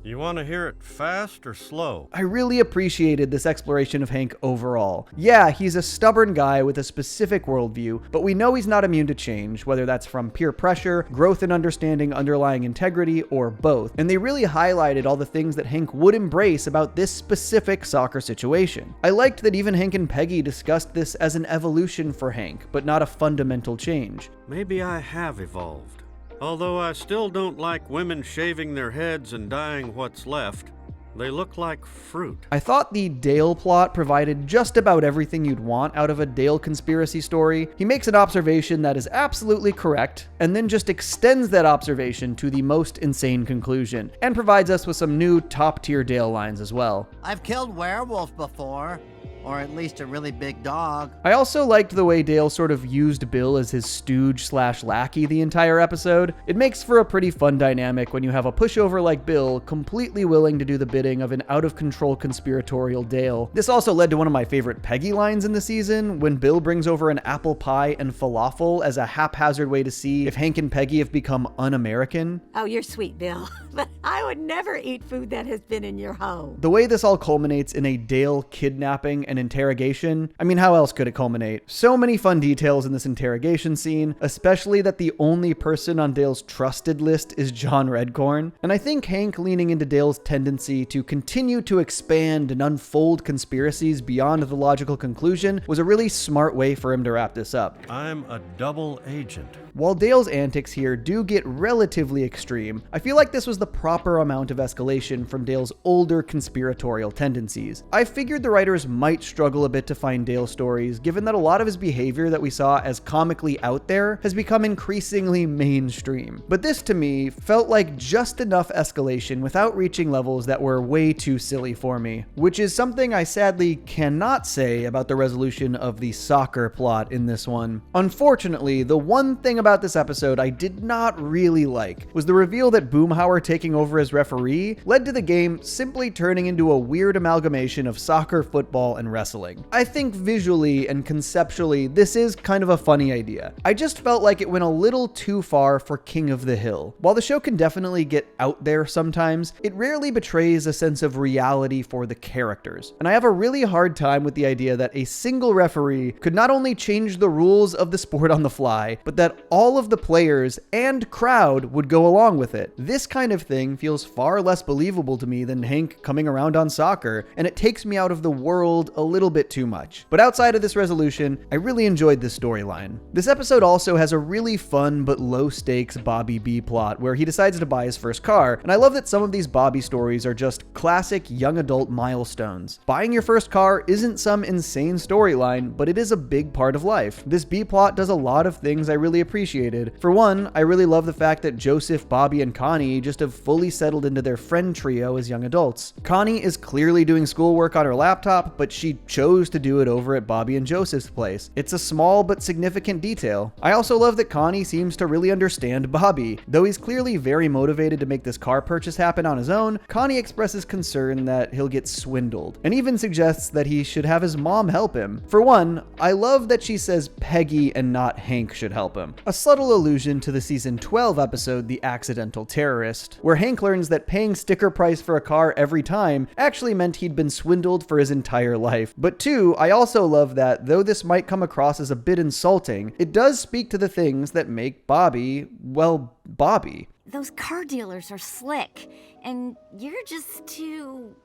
You want to hear it fast or slow? I really appreciated this exploration of Hank overall. Yeah, he's a stubborn guy with a specific worldview, but we know he's not immune to change, whether that's from peer pressure, growth in understanding underlying integrity, or both. And they really highlighted all the things that Hank would embrace about this specific soccer situation. I liked that even Hank and Peggy discussed this as an evolution for Hank, but not a fundamental change. Maybe I have evolved. Although I still don't like women shaving their heads and dyeing what's left. They look like fruit. I thought the Dale plot provided just about everything you'd want out of a Dale conspiracy story. He makes an observation that is absolutely correct, and then just extends that observation to the most insane conclusion, and provides us with some new top-tier Dale lines as well. I've killed werewolves before. Or at least a really big dog. I also liked the way Dale sort of used Bill as his stooge/lackey the entire episode. It makes for a pretty fun dynamic when you have a pushover like Bill completely willing to do the bidding of an out-of-control conspiratorial Dale. This also led to one of my favorite Peggy lines in the season, when Bill brings over an apple pie and falafel as a haphazard way to see if Hank and Peggy have become un-American. Oh, you're sweet, Bill. But I would never eat food that has been in your home. The way this all culminates in a Dale kidnapping and interrogation, I mean, how else could it culminate? So many fun details in this interrogation scene, especially that the only person on Dale's trusted list is John Redcorn. And I think Hank leaning into Dale's tendency to continue to expand and unfold conspiracies beyond the logical conclusion was a really smart way for him to wrap this up. I'm a double agent. While Dale's antics here do get relatively extreme, I feel like this was the proper amount of escalation from Dale's older conspiratorial tendencies. I figured the writers might struggle a bit to find Dale stories, given that a lot of his behavior that we saw as comically out there has become increasingly mainstream. But this to me felt like just enough escalation without reaching levels that were way too silly for me, which is something I sadly cannot say about the resolution of the soccer plot in this one. Unfortunately, the one thing about this episode I did not really like was the reveal that Boomhauer taking over as referee led to the game simply turning into a weird amalgamation of soccer, football, and wrestling. I think visually and conceptually this is kind of a funny idea. I just felt like it went a little too far for King of the Hill. While the show can definitely get out there sometimes, it rarely betrays a sense of reality for the characters. And I have a really hard time with the idea that a single referee could not only change the rules of the sport on the fly, but that all of the players and crowd would go along with it. This kind of thing feels far less believable to me than Hank coming around on soccer, and it takes me out of the world a little bit too much. But outside of this resolution, I really enjoyed this storyline. This episode also has a really fun but low stakes Bobby B plot where he decides to buy his first car, and I love that some of these Bobby stories are just classic young adult milestones. Buying your first car isn't some insane storyline, but it is a big part of life. This B plot does a lot of things I really appreciated. For one, I really love the fact that Joseph, Bobby, and Connie just have fully settled into their friend trio as young adults. Connie is clearly doing schoolwork on her laptop, but she chose to do it over at Bobby and Joseph's place. It's a small but significant detail. I also love that Connie seems to really understand Bobby. Though he's clearly very motivated to make this car purchase happen on his own, Connie expresses concern that he'll get swindled, and even suggests that he should have his mom help him. For one, I love that she says Peggy and not Hank should help him. A subtle allusion to the season 12 episode, The Accidental Terrorist, where Hank learns that paying sticker price for a car every time actually meant he'd been swindled for his entire life. But two, I also love that, though this might come across as a bit insulting, it does speak to the things that make Bobby, well, Bobby. Those car dealers are slick, and you're just too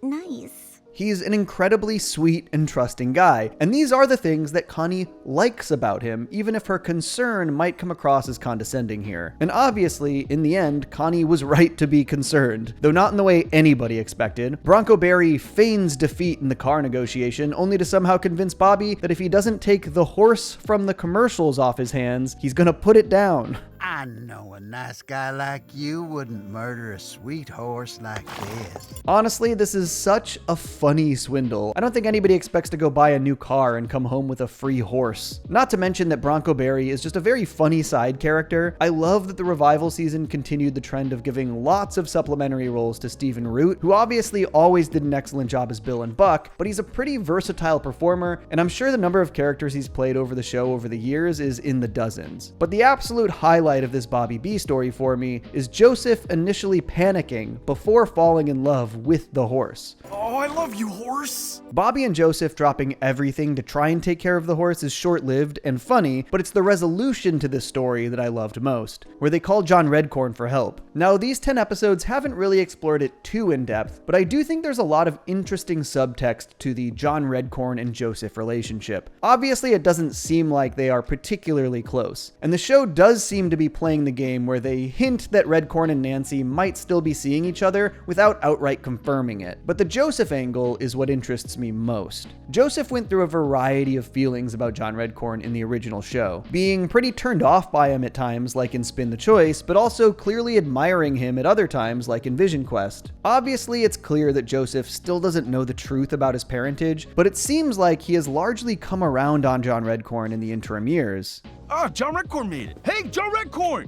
nice. He's an incredibly sweet and trusting guy, and these are the things that Connie likes about him, even if her concern might come across as condescending here. And obviously, in the end, Connie was right to be concerned, though not in the way anybody expected. Bronco Barry feigns defeat in the car negotiation, only to somehow convince Bobby that if he doesn't take the horse from the commercials off his hands, he's gonna put it down. I know a nice guy like you wouldn't murder a sweet horse like this. Honestly, this is such a funny swindle. I don't think anybody expects to go buy a new car and come home with a free horse. Not to mention that Bronco Barry is just a very funny side character. I love that the revival season continued the trend of giving lots of supplementary roles to Stephen Root, who obviously always did an excellent job as Bill and Buck, but he's a pretty versatile performer, and I'm sure the number of characters he's played over the show over the years is in the dozens. But the absolute highlight of this Bobby B story for me is Joseph initially panicking before falling in love with the horse. Oh, I love you, horse! Bobby and Joseph dropping everything to try and take care of the horse is short-lived and funny, but it's the resolution to this story that I loved most, where they call John Redcorn for help. Now, these 10 episodes haven't really explored it too in-depth, but I do think there's a lot of interesting subtext to the John Redcorn and Joseph relationship. Obviously, it doesn't seem like they are particularly close, and the show does seem to be playing playing the game where they hint that Redcorn and Nancy might still be seeing each other without outright confirming it. But the Joseph angle is what interests me most. Joseph went through a variety of feelings about John Redcorn in the original show, being pretty turned off by him at times like in Spin the Choice, but also clearly admiring him at other times like in Vision Quest. Obviously, it's clear that Joseph still doesn't know the truth about his parentage, but it seems like he has largely come around on John Redcorn in the interim years. Ah, John Redcorn made it. Hey, John Redcorn!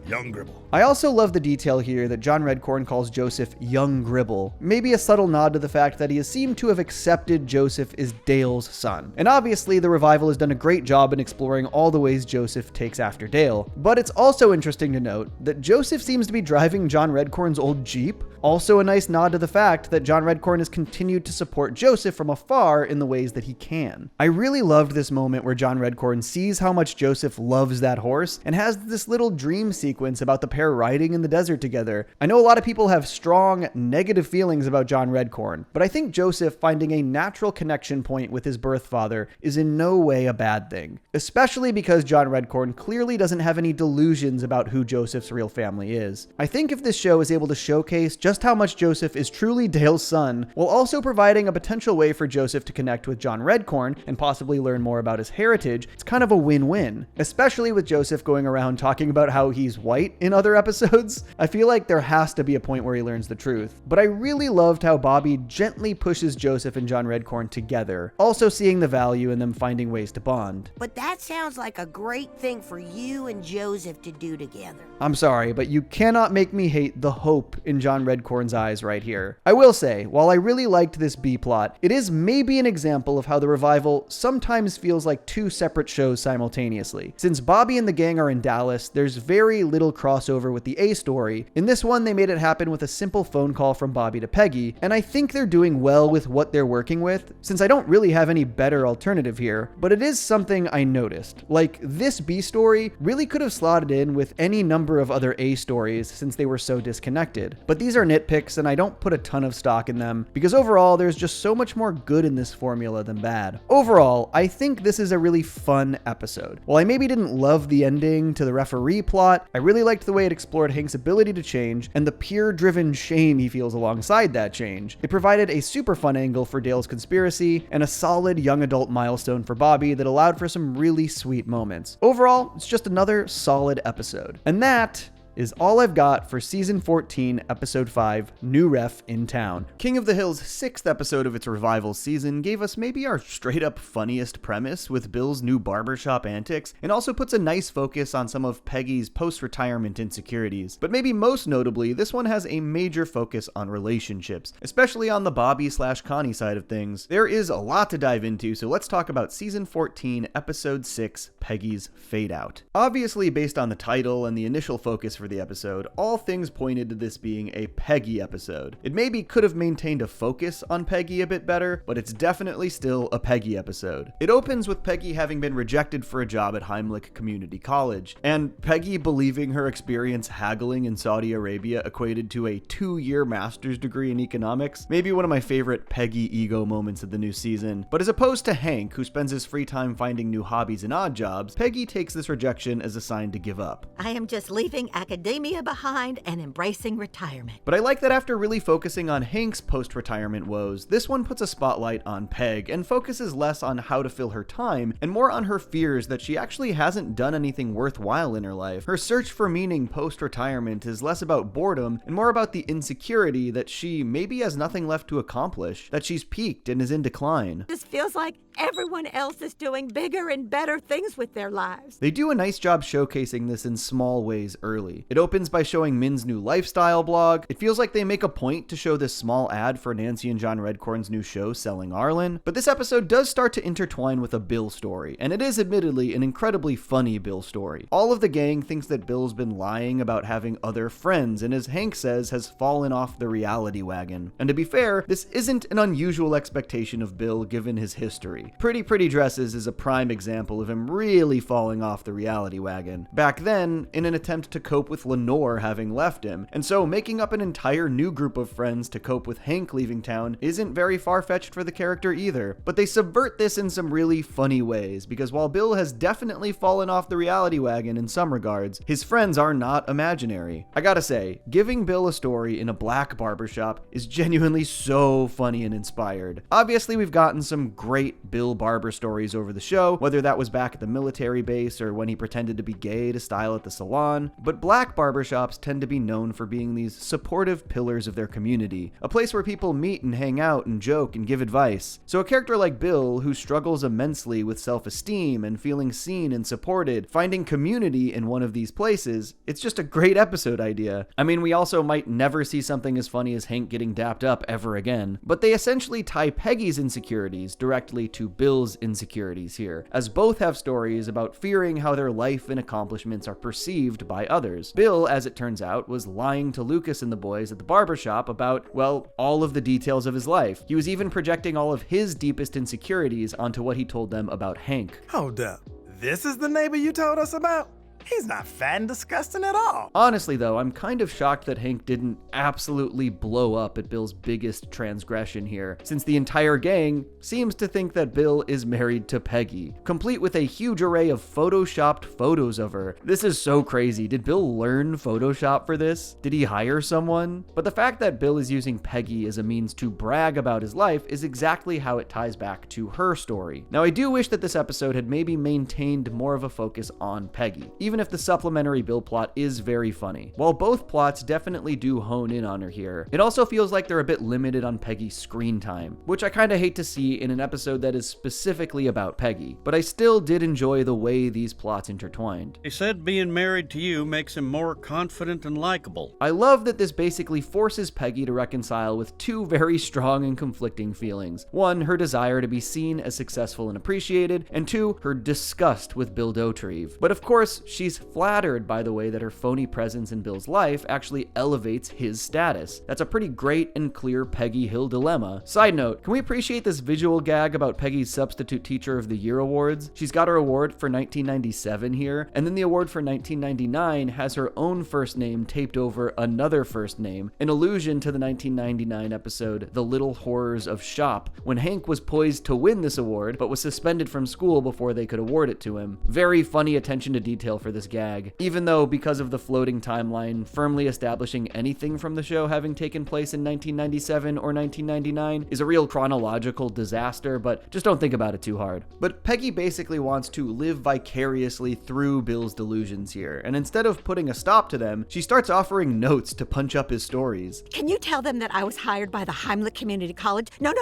Young Gribble. I also love the detail here that John Redcorn calls Joseph Young Gribble, maybe a subtle nod to the fact that he has seemed to have accepted Joseph as Dale's son. And obviously the revival has done a great job in exploring all the ways Joseph takes after Dale, but it's also interesting to note that Joseph seems to be driving John Redcorn's old Jeep, also a nice nod to the fact that John Redcorn has continued to support Joseph from afar in the ways that he can. I really loved this moment where John Redcorn sees how much Joseph loves that horse and has this little dream sequence about the pair riding in the desert together. I know a lot of people have strong negative feelings about John Redcorn, but I think Joseph finding a natural connection point with his birth father is in no way a bad thing, especially because John Redcorn clearly doesn't have any delusions about who Joseph's real family is. I think if this show is able to showcase just how much Joseph is truly Dale's son, while also providing a potential way for Joseph to connect with John Redcorn and possibly learn more about his heritage, it's kind of a win-win, especially with Joseph going around talking about how he's white in other episodes. I feel like there has to be a point where he learns the truth. But I really loved how Bobby gently pushes Joseph and John Redcorn together, also seeing the value in them finding ways to bond. But that sounds like a great thing for you and Joseph to do together. I'm sorry, but you cannot make me hate the hope in John Redcorn's eyes right here. I will say, while I really liked this B-plot, it is maybe an example of how the revival sometimes feels like two separate shows simultaneously. Since Bobby and the gang are in Dallas, there's very little crossover with the A story. In this one, they made it happen with a simple phone call from Bobby to Peggy, and I think they're doing well with what they're working with, since I don't really have any better alternative here, but it is something I noticed. Like, this B story really could have slotted in with any number of other A stories since they were so disconnected. But these are nitpicks, and I don't put a ton of stock in them, because overall, there's just so much more good in this formula than bad. Overall, I think this is a really fun episode. While I maybe didn't love the ending to the referee plot, I really liked the way it explored Hank's ability to change and the peer-driven shame he feels alongside that change. It provided a super fun angle for Dale's conspiracy and a solid young adult milestone for Bobby that allowed for some really sweet moments. Overall, it's just another solid episode. And that is all I've got for Season 14, Episode 5, New Ref in Town. King of the Hill's 6th episode of its revival season gave us maybe our straight-up funniest premise with Bill's new barbershop antics, and also puts a nice focus on some of Peggy's post-retirement insecurities. But maybe most notably, this one has a major focus on relationships, especially on the Bobby/Connie side of things. There is a lot to dive into, so let's talk about Season 14, Episode 6, Peggy's Fade Out. Obviously, based on the title and the initial focus for the episode, all things pointed to this being a Peggy episode. It maybe could have maintained a focus on Peggy a bit better, but it's definitely still a Peggy episode. It opens with Peggy having been rejected for a job at Heimlich Community College, and Peggy believing her experience haggling in Saudi Arabia equated to a 2-year master's degree in economics. Maybe one of my favorite Peggy ego moments of the new season. But as opposed to Hank, who spends his free time finding new hobbies and odd jobs, Peggy takes this rejection as a sign to give up. I am just leaving academia behind and embracing retirement. But I like that after really focusing on Hank's post-retirement woes, this one puts a spotlight on Peg and focuses less on how to fill her time and more on her fears that she actually hasn't done anything worthwhile in her life. Her search for meaning post-retirement is less about boredom and more about the insecurity that she maybe has nothing left to accomplish, that she's peaked and is in decline. This feels like everyone else is doing bigger and better things with their lives. They do a nice job showcasing this in small ways early. It opens by showing Min's new lifestyle blog. It feels like they make a point to show this small ad for Nancy and John Redcorn's new show, Selling Arlen. But this episode does start to intertwine with a Bill story, and it is admittedly an incredibly funny Bill story. All of the gang thinks that Bill's been lying about having other friends, and as Hank says, has fallen off the reality wagon. And to be fair, this isn't an unusual expectation of Bill given his history. Pretty Dresses is a prime example of him really falling off the reality wagon. Back then, in an attempt to cope with with Lenore having left him, and so making up an entire new group of friends to cope with Hank leaving town isn't very far-fetched for the character either. But they subvert this in some really funny ways, because while Bill has definitely fallen off the reality wagon in some regards, his friends are not imaginary. I gotta say, giving Bill a story in a black barbershop is genuinely so funny and inspired. Obviously, we've gotten some great Bill Barber stories over the show, whether that was back at the military base or when he pretended to be gay to style at the salon, but black barbershops tend to be known for being these supportive pillars of their community, a place where people meet and hang out and joke and give advice. So a character like Bill, who struggles immensely with self-esteem and feeling seen and supported, finding community in one of these places, it's just a great episode idea. I mean, we also might never see something as funny as Hank getting dapped up ever again, but they essentially tie Peggy's insecurities directly to Bill's insecurities here, as both have stories about fearing how their life and accomplishments are perceived by others. Bill, as it turns out, was lying to Lucas and the boys at the barbershop about, well, all of the details of his life. He was even projecting all of his deepest insecurities onto what he told them about Hank. Hold up. This is the neighbor you told us about? He's not fat and disgusting at all. Honestly, though, I'm kind of shocked that Hank didn't absolutely blow up at Bill's biggest transgression here, since the entire gang seems to think that Bill is married to Peggy, complete with a huge array of photoshopped photos of her. This is so crazy. Did Bill learn Photoshop for this? Did he hire someone? But the fact that Bill is using Peggy as a means to brag about his life is exactly how it ties back to her story. Now, I do wish that this episode had maybe maintained more of a focus on Peggy, even if the supplementary Bill plot is very funny. While both plots definitely do hone in on her here, it also feels like they're a bit limited on Peggy's screen time, which I kinda hate to see in an episode that is specifically about Peggy, but I still did enjoy the way these plots intertwined. He said being married to you makes him more confident and likable. I love that this basically forces Peggy to reconcile with two very strong and conflicting feelings. One, her desire to be seen as successful and appreciated, and two, her disgust with Bill Dauterive. But of course, she's flattered by the way that her phony presence in Bill's life actually elevates his status. That's a pretty great and clear Peggy Hill dilemma. Side note, can we appreciate this visual gag about Peggy's Substitute Teacher of the Year awards? She's got her award for 1997 here, and then the award for 1999 has her own first name taped over another first name, an allusion to the 1999 episode The Little Horrors of Shop, when Hank was poised to win this award, but was suspended from school before they could award it to him. Very funny attention to detail for this gag, even though because of the floating timeline firmly establishing anything from the show having taken place in 1997 or 1999 is a real chronological disaster, but just don't think about it too hard. But Peggy basically wants to live vicariously through Bill's delusions here, and instead of putting a stop to them, she starts offering notes to punch up his stories. Can you tell them that I was hired by the Heimlich Community College? No,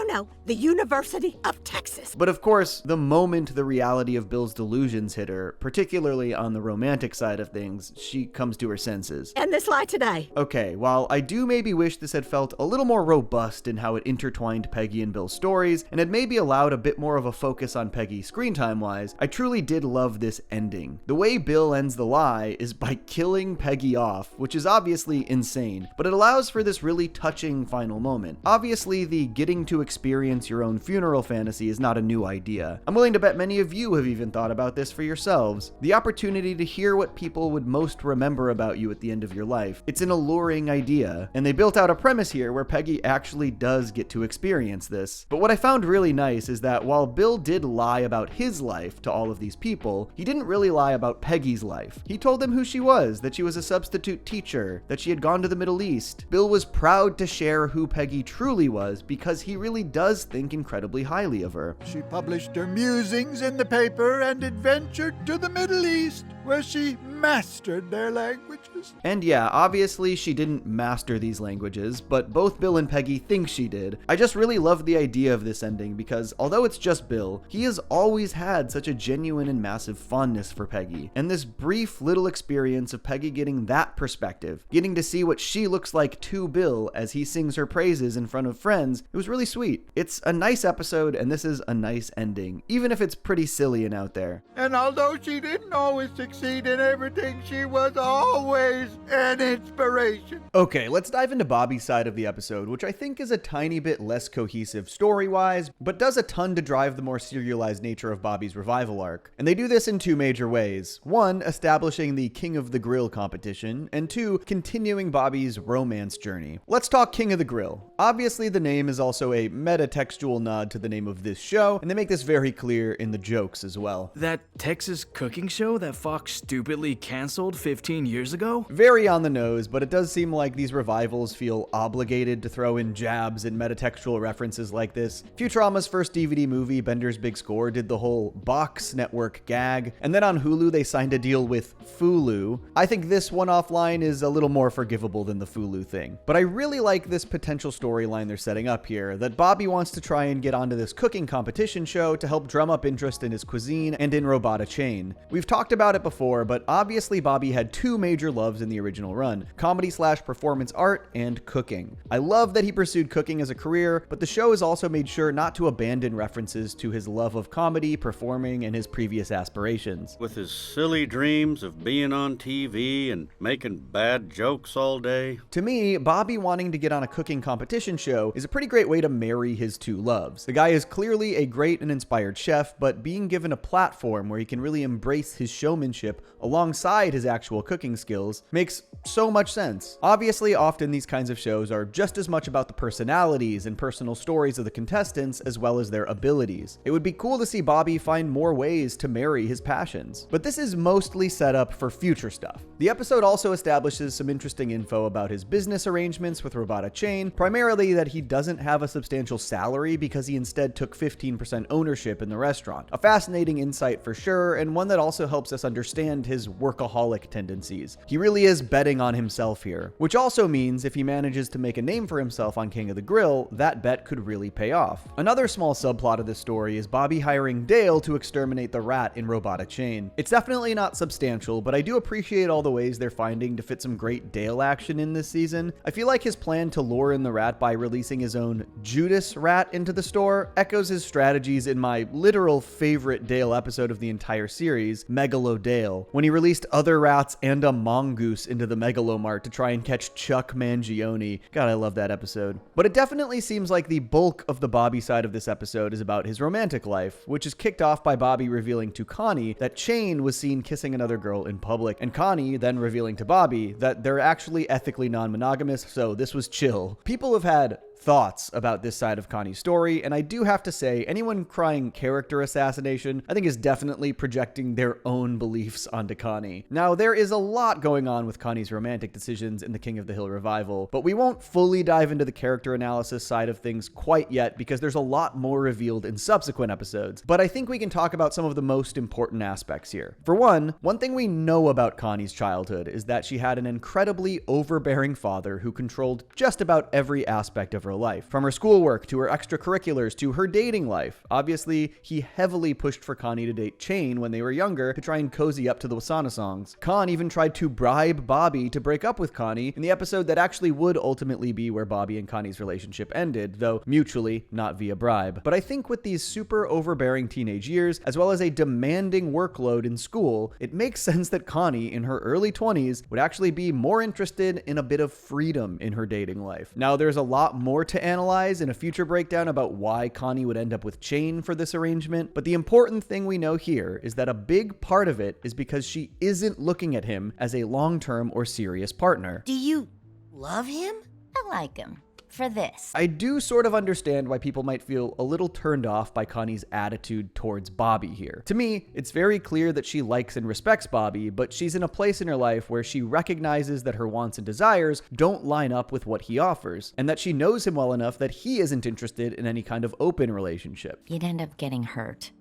the University of Texas. But of course, the moment the reality of Bill's delusions hit her, particularly on the romantic side of things, she comes to her senses. And this lie today. Okay, while I do maybe wish this had felt a little more robust in how it intertwined Peggy and Bill's stories, and had maybe allowed a bit more of a focus on Peggy screen time wise, I truly did love this ending. The way Bill ends the lie is by killing Peggy off, which is obviously insane, but it allows for this really touching final moment. Obviously, the getting to experience your own funeral fantasy is not a new idea. I'm willing to bet many of you have even thought about this for yourselves. The opportunity to hear what people would most remember about you at the end of your life. It's an alluring idea, and they built out a premise here where Peggy actually does get to experience this. But what I found really nice is that while Bill did lie about his life to all of these people, he didn't really lie about Peggy's life. He told them who she was, that she was a substitute teacher, that she had gone to the Middle East. Bill was proud to share who Peggy truly was because he really does think incredibly highly of her. She published her musings in the paper and adventured to the Middle East, where she mastered their languages. And yeah, obviously she didn't master these languages, but both Bill and Peggy think she did. I just really love the idea of this ending because although it's just Bill, he has always had such a genuine and massive fondness for Peggy. And this brief little experience of Peggy getting that perspective, getting to see what she looks like to Bill as he sings her praises in front of friends, it was really sweet. It's a nice episode and this is a nice ending, even if it's pretty silly and out there. And although she didn't always succeed in everything, she was always always an inspiration. Okay, let's dive into Bobby's side of the episode, which I think is a tiny bit less cohesive story-wise, but does a ton to drive the more serialized nature of Bobby's revival arc. And they do this in two major ways. One, establishing the King of the Grill competition, and two, continuing Bobby's romance journey. Let's talk King of the Grill. Obviously, the name is also a meta-textual nod to the name of this show, and they make this very clear in the jokes as well. That Texas cooking show that Fox stupidly canceled 15 years ago? Very on the nose, but it does seem like these revivals feel obligated to throw in jabs and metatextual references like this. Futurama's first DVD movie, Bender's Big Score, did the whole Box Network gag, and then on Hulu they signed a deal with Fulu. I think this one-off line is a little more forgivable than the Fulu thing. But I really like this potential storyline they're setting up here, that Bobby wants to try and get onto this cooking competition show to help drum up interest in his cuisine and in Robota Chain. We've talked about it before, but obviously Bobby had two major loves in the original run: comedy/performance art and cooking. I love that he pursued cooking as a career, but the show has also made sure not to abandon references to his love of comedy, performing, and his previous aspirations. With his silly dreams of being on TV and making bad jokes all day. To me, Bobby wanting to get on a cooking competition show is a pretty great way to marry his two loves. The guy is clearly a great and inspired chef, but being given a platform where he can really embrace his showmanship alongside his actual cooking skills makes so much sense. Obviously, often these kinds of shows are just as much about the personalities and personal stories of the contestants as well as their abilities. It would be cool to see Bobby find more ways to marry his passions. But this is mostly set up for future stuff. The episode also establishes some interesting info about his business arrangements with Robota Chain, primarily that he doesn't have a substantial salary because he instead took 15% ownership in the restaurant. A fascinating insight for sure, and one that also helps us understand his workaholic tendencies. He really is betting on himself here, which also means if he manages to make a name for himself on King of the Grill, that bet could really pay off. Another small subplot of this story is Bobby hiring Dale to exterminate the rat in Robota Chain. It's definitely not substantial, but I do appreciate all the ways they're finding to fit some great Dale action in this season. I feel like his plan to lure in the rat by releasing his own Judas rat into the store echoes his strategies in my literal favorite Dale episode of the entire series, Megalo Dale, when he released other rats and a mongoose into the Megalomart to try and catch Chuck Mangione. God, I love that episode. But it definitely seems like the bulk of the Bobby side of this episode is about his romantic life, which is kicked off by Bobby revealing to Connie that Chain was seen kissing another girl in public, and Connie then revealing to Bobby that they're actually ethically non-monogamous, so this was chill. People have had thoughts about this side of Connie's story, and I do have to say, anyone crying character assassination, I think is definitely projecting their own beliefs onto Connie. Now, there is a lot going on with Connie's romantic decisions in the King of the Hill revival, but we won't fully dive into the character analysis side of things quite yet because there's a lot more revealed in subsequent episodes, but I think we can talk about some of the most important aspects here. For one thing we know about Connie's childhood is that she had an incredibly overbearing father who controlled just about every aspect of her life, from her schoolwork to her extracurriculars to her dating life. Obviously, he heavily pushed for Connie to date Chain when they were younger to try and cozy up to the Wasana songs. Con even tried to bribe Bobby to break up with Connie in the episode that actually would ultimately be where Bobby and Connie's relationship ended, though mutually, not via bribe. But I think with these super overbearing teenage years, as well as a demanding workload in school, it makes sense that Connie, in her early 20s, would actually be more interested in a bit of freedom in her dating life. Now, there's a lot more to analyze in a future breakdown about why Connie would end up with Chain for this arrangement, but the important thing we know here is that a big part of it is because she isn't looking at him as a long-term or serious partner. Do you love him? I like him. For this. I do sort of understand why people might feel a little turned off by Connie's attitude towards Bobby here. To me, it's very clear that she likes and respects Bobby, but she's in a place in her life where she recognizes that her wants and desires don't line up with what he offers, and that she knows him well enough that he isn't interested in any kind of open relationship. You'd end up getting hurt.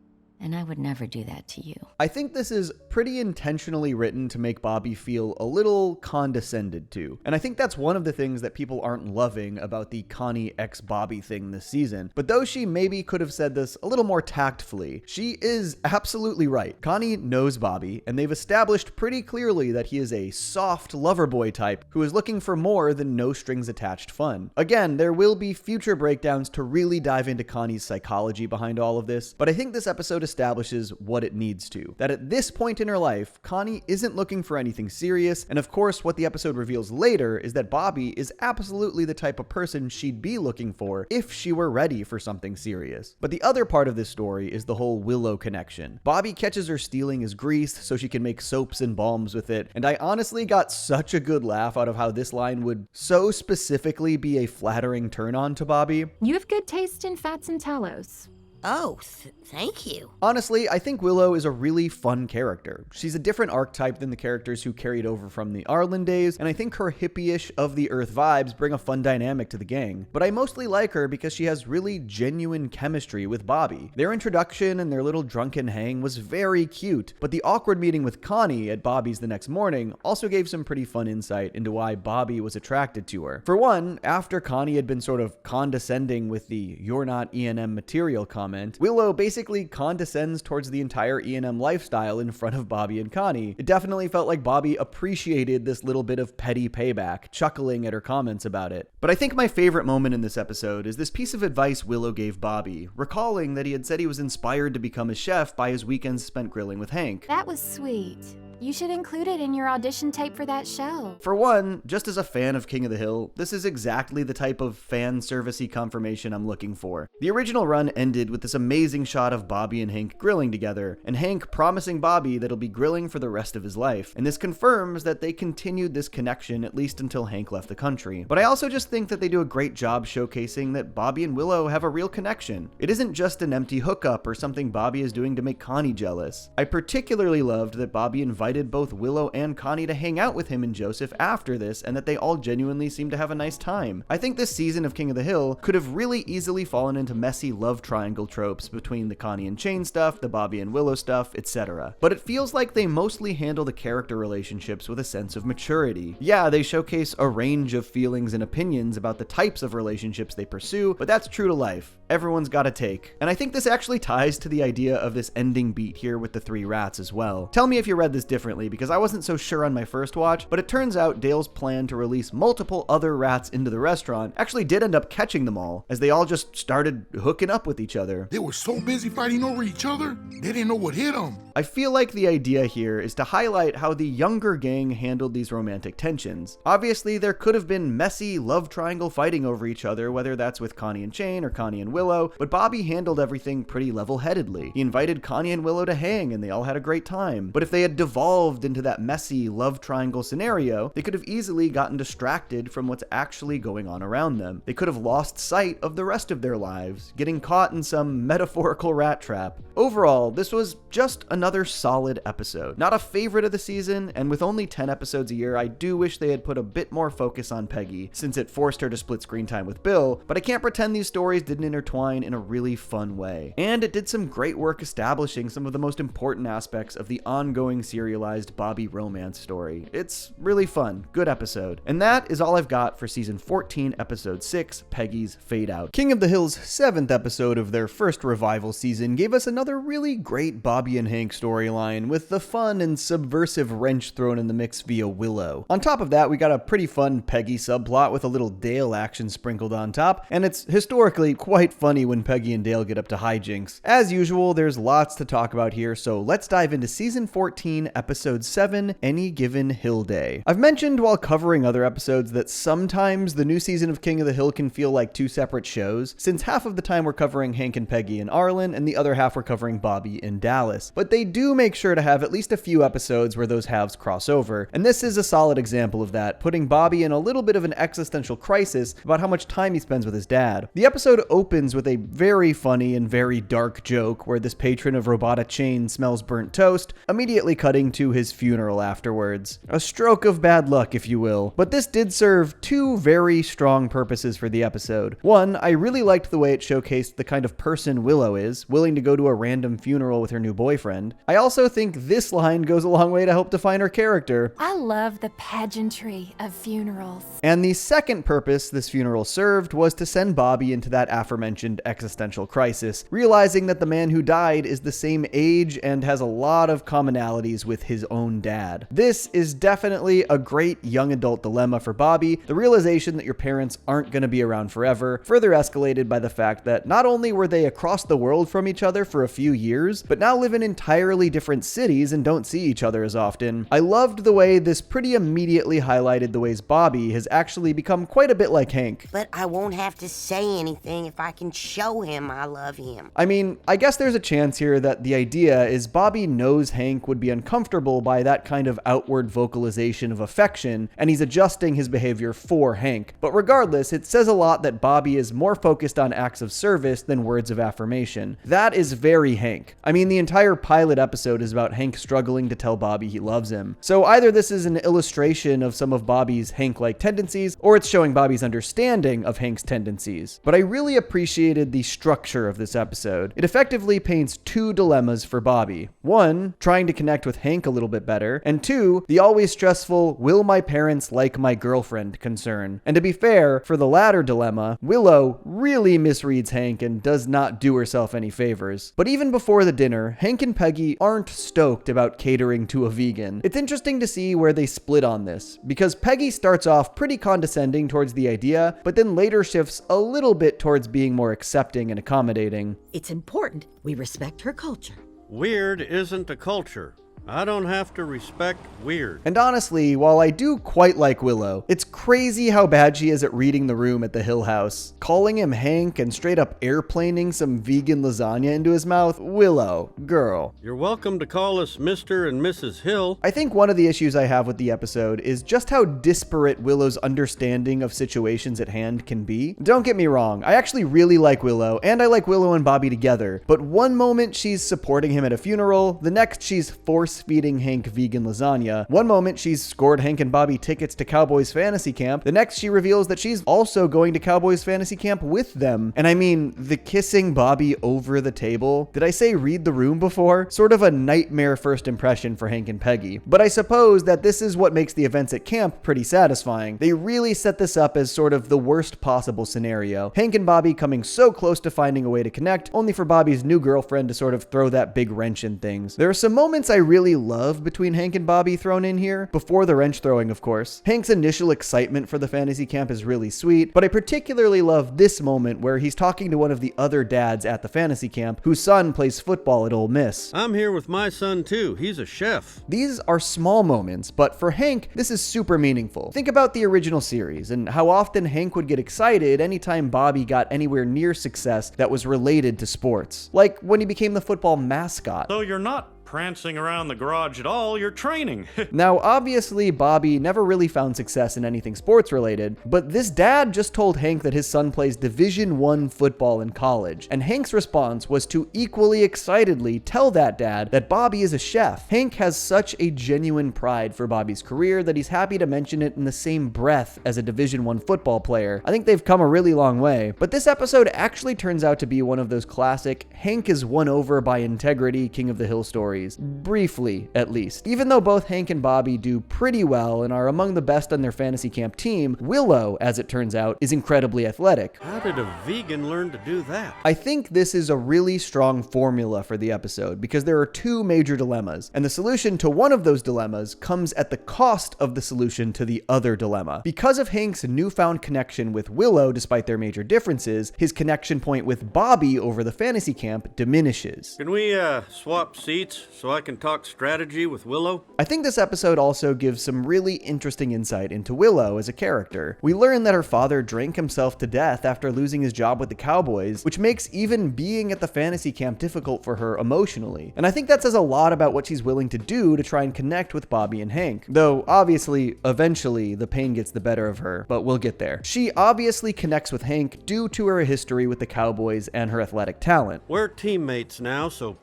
And I would never do that to you. I think this is pretty intentionally written to make Bobby feel a little condescended to. And I think that's one of the things that people aren't loving about the Connie x Bobby thing this season. But though she maybe could have said this a little more tactfully, she is absolutely right. Connie knows Bobby, and they've established pretty clearly that he is a soft lover boy type who is looking for more than no strings attached fun. Again, there will be future breakdowns to really dive into Connie's psychology behind all of this, but I think this episode establishes what it needs to. That at this point in her life, Connie isn't looking for anything serious, and of course what the episode reveals later is that Bobby is absolutely the type of person she'd be looking for if she were ready for something serious. But the other part of this story is the whole Willow connection. Bobby catches her stealing his grease so she can make soaps and balms with it, and I honestly got such a good laugh out of how this line would so specifically be a flattering turn on to Bobby. You have good taste in fats and tallows. Oh, thank you. Honestly, I think Willow is a really fun character. She's a different archetype than the characters who carried over from the Arlen days, and I think her hippie-ish of the earth vibes bring a fun dynamic to the gang. But I mostly like her because she has really genuine chemistry with Bobby. Their introduction and their little drunken hang was very cute, but the awkward meeting with Connie at Bobby's the next morning also gave some pretty fun insight into why Bobby was attracted to her. For one, after Connie had been sort of condescending with the "you're not E&M material" comment, Willow basically condescends towards the entire E&M lifestyle in front of Bobby and Connie. It definitely felt like Bobby appreciated this little bit of petty payback, chuckling at her comments about it. But I think my favorite moment in this episode is this piece of advice Willow gave Bobby, recalling that he had said he was inspired to become a chef by his weekends spent grilling with Hank. That was sweet. You should include it in your audition tape for that show. For one, just as a fan of King of the Hill, this is exactly the type of fan servicey confirmation I'm looking for. The original run ended with this amazing shot of Bobby and Hank grilling together, and Hank promising Bobby that he'll be grilling for the rest of his life. And this confirms that they continued this connection at least until Hank left the country. But I also just think that they do a great job showcasing that Bobby and Willow have a real connection. It isn't just an empty hookup or something Bobby is doing to make Connie jealous. I particularly loved that Bobby invited both Willow and Connie to hang out with him and Joseph after this, and that they all genuinely seem to have a nice time. I think this season of King of the Hill could have really easily fallen into messy love triangle tropes between the Connie and Shane stuff, the Bobby and Willow stuff, etc. But it feels like they mostly handle the character relationships with a sense of maturity. Yeah, they showcase a range of feelings and opinions about the types of relationships they pursue, but that's true to life. Everyone's got a take. And I think this actually ties to the idea of this ending beat here with the three rats as well. Tell me if you read this differently, because I wasn't so sure on my first watch, but it turns out Dale's plan to release multiple other rats into the restaurant actually did end up catching them all, as they all just started hooking up with each other. They were so busy fighting over each other, they didn't know what hit them. I feel like the idea here is to highlight how the younger gang handled these romantic tensions. Obviously, there could have been messy love triangle fighting over each other, whether that's with Connie and Shane or Connie and Willow, but Bobby handled everything pretty level-headedly. He invited Connie and Willow to hang, and they all had a great time. But if they had devolved into that messy love triangle scenario, they could have easily gotten distracted from what's actually going on around them. They could have lost sight of the rest of their lives, getting caught in some metaphorical rat trap. Overall, this was just another solid episode. Not a favorite of the season, and with only 10 episodes a year, I do wish they had put a bit more focus on Peggy, since it forced her to split screen time with Bill, but I can't pretend these stories didn't intertwine in a really fun way. And it did some great work establishing some of the most important aspects of the ongoing serialized Bobby romance story. It's really fun. Good episode. And that is all I've got for season 14, episode 6, Peggy's Fade Out. King of the Hill's 7th episode of their first revival season gave us another really great Bobby and Hank storyline, with the fun and subversive wrench thrown in the mix via Willow. On top of that, we got a pretty fun Peggy subplot with a little Dale action sprinkled on top, and it's historically quite funny when Peggy and Dale get up to hijinks. As usual, there's lots to talk about here, so let's dive into season 14, episode 7, Any Given Hill Day. I've mentioned while covering other episodes that sometimes the new season of King of the Hill can feel like two separate shows, since half of the time we're covering Hank and Peggy and Arlen, and the other half we're covering Bobby and Dallas. But they do make sure to have at least a few episodes where those halves cross over, and this is a solid example of that, putting Bobby in a little bit of an existential crisis about how much time he spends with his dad. The episode opens with a very funny and very dark joke where this patron of Robata Chain smells burnt toast, immediately cutting to his funeral afterwards. A stroke of bad luck, if you will. But this did serve two very strong purposes for the episode. One, I really liked the way it showcased the kind of person Willow is, willing to go to a random funeral with her new boyfriend. I also think this line goes a long way to help define her character. I love the pageantry of funerals. And the second purpose this funeral served was to send Bobby into that aforementioned existential crisis, realizing that the man who died is the same age and has a lot of commonalities with his own dad. This is definitely a great young adult dilemma for Bobby, the realization that your parents aren't going to be around forever, further escalated by the fact that not only were they across the world from each other for a few years, but now live in entirely different cities and don't see each other as often. I loved the way this pretty immediately highlighted the ways Bobby has actually become quite a bit like Hank. But I won't have to say anything if I can show him I love him. I mean, I guess there's a chance here that the idea is Bobby knows Hank would be uncomfortable by that kind of outward vocalization of affection, and he's adjusting his behavior for Hank. But regardless, it says a lot that Bobby is more focused on acts of service than words of affirmation. That is very Hank. I mean, the entire pilot episode is about Hank struggling to tell Bobby he loves him. So either this is an illustration of some of Bobby's Hank-like tendencies, or it's showing Bobby's understanding of Hank's tendencies. But I really appreciated the structure of this episode. It effectively paints two dilemmas for Bobby. One, trying to connect with Hank a little bit better, and two, the always stressful, will my parents like my girlfriend concern. And to be fair, for the latter dilemma, Willow really misreads Hank and does not do herself any favors. But even before the dinner, Hank and Peggy aren't stoked about catering to a vegan. It's interesting to see where they split on this, because Peggy starts off pretty condescending towards the idea, but then later shifts a little bit towards being more accepting and accommodating. It's important we respect her culture. Weird isn't a culture. I don't have to respect weird. And honestly, while I do quite like Willow, it's crazy how bad she is at reading the room at the Hill house. Calling him Hank and straight up airplaning some vegan lasagna into his mouth. Willow, girl. You're welcome to call us Mr. and Mrs. Hill. I think one of the issues I have with the episode is just how disparate Willow's understanding of situations at hand can be. Don't get me wrong, I actually really like Willow, and I like Willow and Bobby together, but one moment she's supporting him at a funeral, the next she's force-feeding Hank vegan lasagna. One moment she's scored Hank and Bobby tickets to Cowboys Fantasy Camp, the next she reveals that she's also going to Cowboys Fantasy Camp with them. And I mean, the kissing Bobby over the table, did I say read the room before? Sort of a nightmare first impression for Hank and Peggy. But I suppose that this is what makes the events at camp pretty satisfying. They really set this up as sort of the worst possible scenario. Hank and Bobby coming so close to finding a way to connect, only for Bobby's new girlfriend to sort of throw that big wrench in things. There are some moments I really love between Hank and Bobby thrown in here, before the wrench throwing of course. Hank's initial excitement for the fantasy camp is really sweet, but I particularly love this moment where he's talking to one of the other dads at the fantasy camp whose son plays football at Ole Miss. I'm here with my son too, he's a chef. These are small moments, but for Hank, this is super meaningful. Think about the original series and how often Hank would get excited anytime Bobby got anywhere near success that was related to sports. Like when he became the football mascot. So you're not prancing around the garage at all, you're training. Now, obviously, Bobby never really found success in anything sports related, but this dad just told Hank that his son plays Division I football in college, and Hank's response was to equally excitedly tell that dad that Bobby is a chef. Hank has such a genuine pride for Bobby's career that he's happy to mention it in the same breath as a Division I football player. I think they've come a really long way, but this episode actually turns out to be one of those classic Hank is won over by integrity King of the Hill stories. Briefly, at least. Even though both Hank and Bobby do pretty well and are among the best on their fantasy camp team, Willow, as it turns out, is incredibly athletic. How did a vegan learn to do that? I think this is a really strong formula for the episode because there are two major dilemmas, and the solution to one of those dilemmas comes at the cost of the solution to the other dilemma. Because of Hank's newfound connection with Willow despite their major differences, his connection point with Bobby over the fantasy camp diminishes. Can we swap seats so I can talk strategy with Willow? I think this episode also gives some really interesting insight into Willow as a character. We learn that her father drank himself to death after losing his job with the Cowboys, which makes even being at the fantasy camp difficult for her emotionally. And I think that says a lot about what she's willing to do to try and connect with Bobby and Hank. Though, obviously, eventually, the pain gets the better of her, but we'll get there. She obviously connects with Hank due to her history with the Cowboys and her athletic talent. We're teammates now, so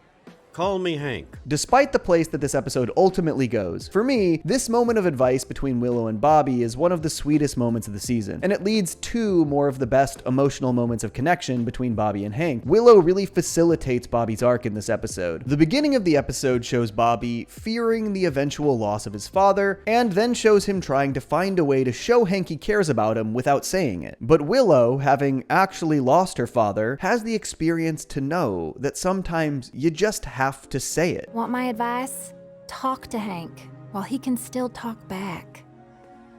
call me Hank. Despite the place that this episode ultimately goes, for me, this moment of advice between Willow and Bobby is one of the sweetest moments of the season, and it leads to more of the best emotional moments of connection between Bobby and Hank. Willow really facilitates Bobby's arc in this episode. The beginning of the episode shows Bobby fearing the eventual loss of his father, and then shows him trying to find a way to show Hank he cares about him without saying it. But Willow, having actually lost her father, has the experience to know that sometimes you just have to say it. Want my advice? Talk to Hank while he can still talk back.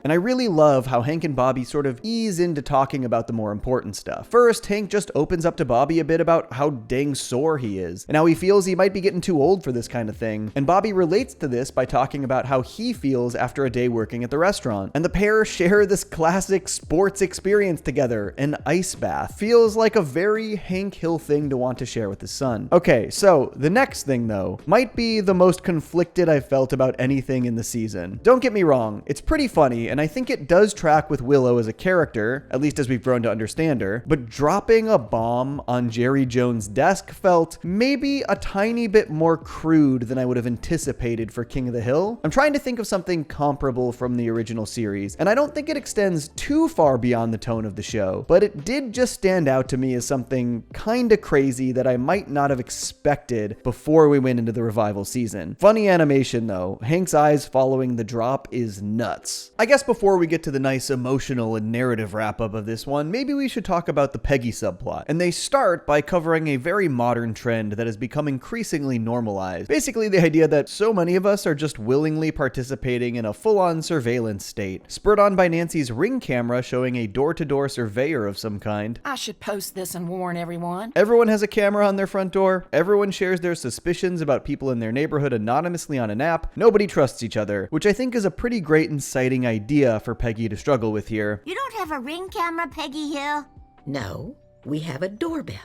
And I really love how Hank and Bobby sort of ease into talking about the more important stuff. First, Hank just opens up to Bobby a bit about how dang sore he is, and how he feels he might be getting too old for this kind of thing. And Bobby relates to this by talking about how he feels after a day working at the restaurant. And the pair share this classic sports experience together, an ice bath. Feels like a very Hank Hill thing to want to share with his son. Okay, so the next thing though, might be the most conflicted I've felt about anything in the season. Don't get me wrong, it's pretty funny, and I think it does track with Willow as a character, at least as we've grown to understand her, but dropping a bomb on Jerry Jones' desk felt maybe a tiny bit more crude than I would have anticipated for King of the Hill. I'm trying to think of something comparable from the original series, and I don't think it extends too far beyond the tone of the show, but it did just stand out to me as something kinda crazy that I might not have expected before we went into the revival season. Funny animation though, Hank's eyes following the drop is nuts. I guess before we get to the nice emotional and narrative wrap up of this one, maybe we should talk about the Peggy subplot. And they start by covering a very modern trend that has become increasingly normalized. Basically the idea that so many of us are just willingly participating in a full-on surveillance state, spurred on by Nancy's Ring camera showing a door-to-door surveyor of some kind. I should post this and warn everyone. Everyone has a camera on their front door. Everyone shares their suspicions about people in their neighborhood anonymously on an app. Nobody trusts each other, which I think is a pretty great inciting idea for Peggy to struggle with here. You don't have a Ring camera, Peggy Hill? No, we have a doorbell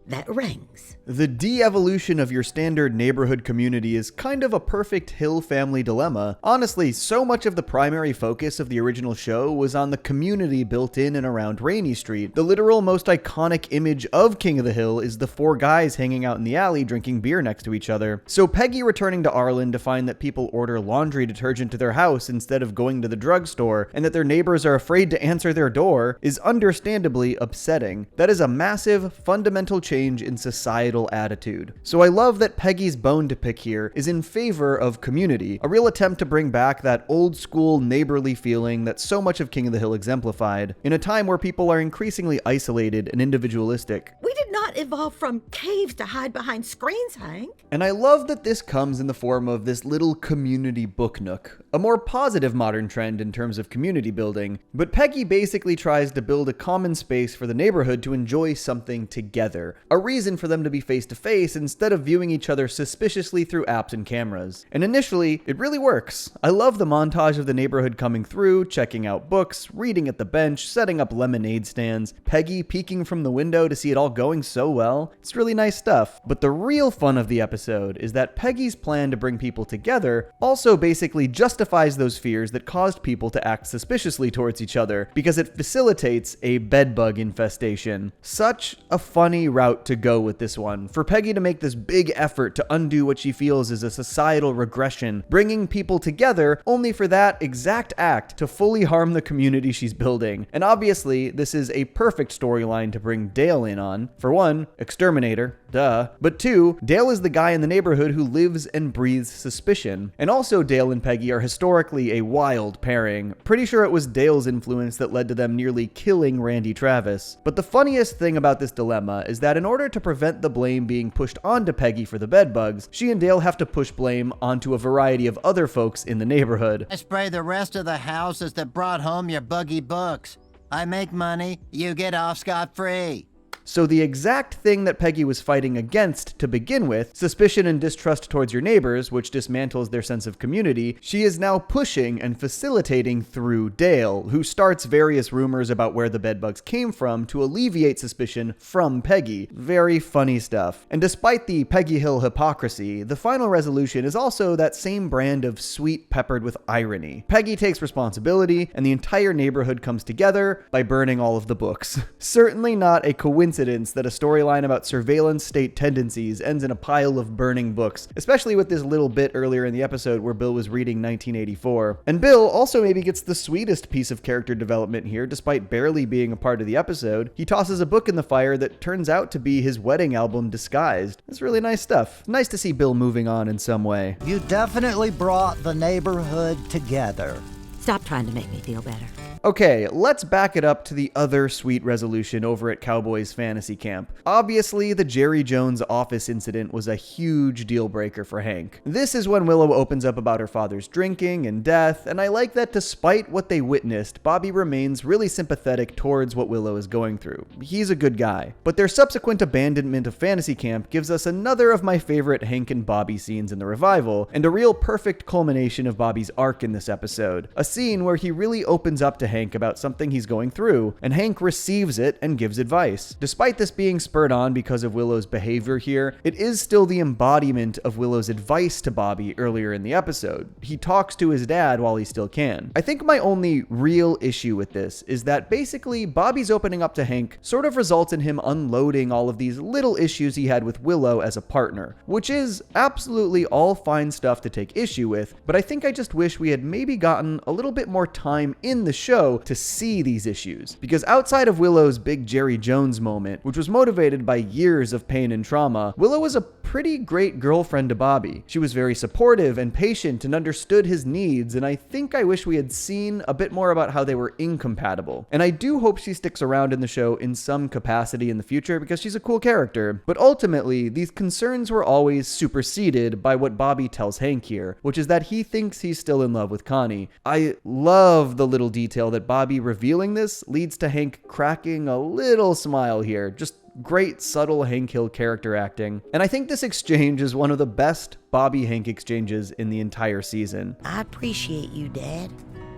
that rings. The de-evolution of your standard neighborhood community is kind of a perfect Hill family dilemma. Honestly, so much of the primary focus of the original show was on the community built in and around Rainy Street. The literal most iconic image of King of the Hill is the four guys hanging out in the alley drinking beer next to each other. So Peggy returning to Arlen to find that people order laundry detergent to their house instead of going to the drugstore, and that their neighbors are afraid to answer their door, is understandably upsetting. That is a massive, fundamental change in societal attitude. So I love that Peggy's bone to pick here is in favor of community, a real attempt to bring back that old school neighborly feeling that so much of King of the Hill exemplified, in a time where people are increasingly isolated and individualistic. We did not evolve from caves to hide behind screens, Hank. And I love that this comes in the form of this little community book nook, a more positive modern trend in terms of community building, but Peggy basically tries to build a common space for the neighborhood to enjoy something together, a reason for them to be face to face instead of viewing each other suspiciously through apps and cameras. And initially, it really works. I love the montage of the neighborhood coming through, checking out books, reading at the bench, setting up lemonade stands, Peggy peeking from the window to see it all going so well. It's really nice stuff. But the real fun of the episode is that Peggy's plan to bring people together also basically justifies those fears that caused people to act suspiciously towards each other, because it facilitates a bedbug infestation. Such a funny route to go with this one, for Peggy to make this big effort to undo what she feels is a societal regression, bringing people together only for that exact act to fully harm the community she's building. And obviously, this is a perfect storyline to bring Dale in on. For one, exterminator, duh. But two, Dale is the guy in the neighborhood who lives and breathes suspicion. And also Dale and Peggy are historically a wild pairing. Pretty sure it was Dale's influence that led to them nearly killing Randy Travis. But the funniest thing about this dilemma is that in order to prevent the blame being pushed onto Peggy for the bedbugs, she and Dale have to push blame onto a variety of other folks in the neighborhood. I spray the rest of the houses that brought home your buggy books. I make money, you get off scot-free. So the exact thing that Peggy was fighting against to begin with, suspicion and distrust towards your neighbors, which dismantles their sense of community, she is now pushing and facilitating through Dale, who starts various rumors about where the bedbugs came from to alleviate suspicion from Peggy. Very funny stuff. And despite the Peggy Hill hypocrisy, the final resolution is also that same brand of sweet peppered with irony. Peggy takes responsibility, and the entire neighborhood comes together by burning all of the books. Certainly not a coincidence that a storyline about surveillance state tendencies ends in a pile of burning books, especially with this little bit earlier in the episode where Bill was reading 1984. And Bill also maybe gets the sweetest piece of character development here, despite barely being a part of the episode. He tosses a book in the fire that turns out to be his wedding album disguised. It's really nice stuff. Nice to see Bill moving on in some way. You definitely brought the neighborhood together. Stop trying to make me feel better. Okay, let's back it up to the other sweet resolution over at Cowboys Fantasy Camp. Obviously, the Jerry Jones office incident was a huge deal breaker for Hank. This is when Willow opens up about her father's drinking and death, and I like that despite what they witnessed, Bobby remains really sympathetic towards what Willow is going through. He's a good guy. But their subsequent abandonment of Fantasy Camp gives us another of my favorite Hank and Bobby scenes in the revival, and a real perfect culmination of Bobby's arc in this episode. A scene where he really opens up to Hank about something he's going through, and Hank receives it and gives advice. Despite this being spurred on because of Willow's behavior here, it is still the embodiment of Willow's advice to Bobby earlier in the episode. He talks to his dad while he still can. I think my only real issue with this is that basically Bobby's opening up to Hank sort of results in him unloading all of these little issues he had with Willow as a partner, which is absolutely all fine stuff to take issue with, but I think I just wish we had maybe gotten a little bit more time in the show to see these issues. Because outside of Willow's big Jerry Jones moment, which was motivated by years of pain and trauma, Willow was a pretty great girlfriend to Bobby. She was very supportive and patient and understood his needs, and I think I wish we had seen a bit more about how they were incompatible. And I do hope she sticks around in the show in some capacity in the future because she's a cool character. But ultimately, these concerns were always superseded by what Bobby tells Hank here, which is that he thinks he's still in love with Connie. I love the little detail that Bobby revealing this leads to Hank cracking a little smile here. Just great subtle Hank Hill character acting. And I think this exchange is one of the best Bobby-Hank exchanges in the entire season. I appreciate you, Dad.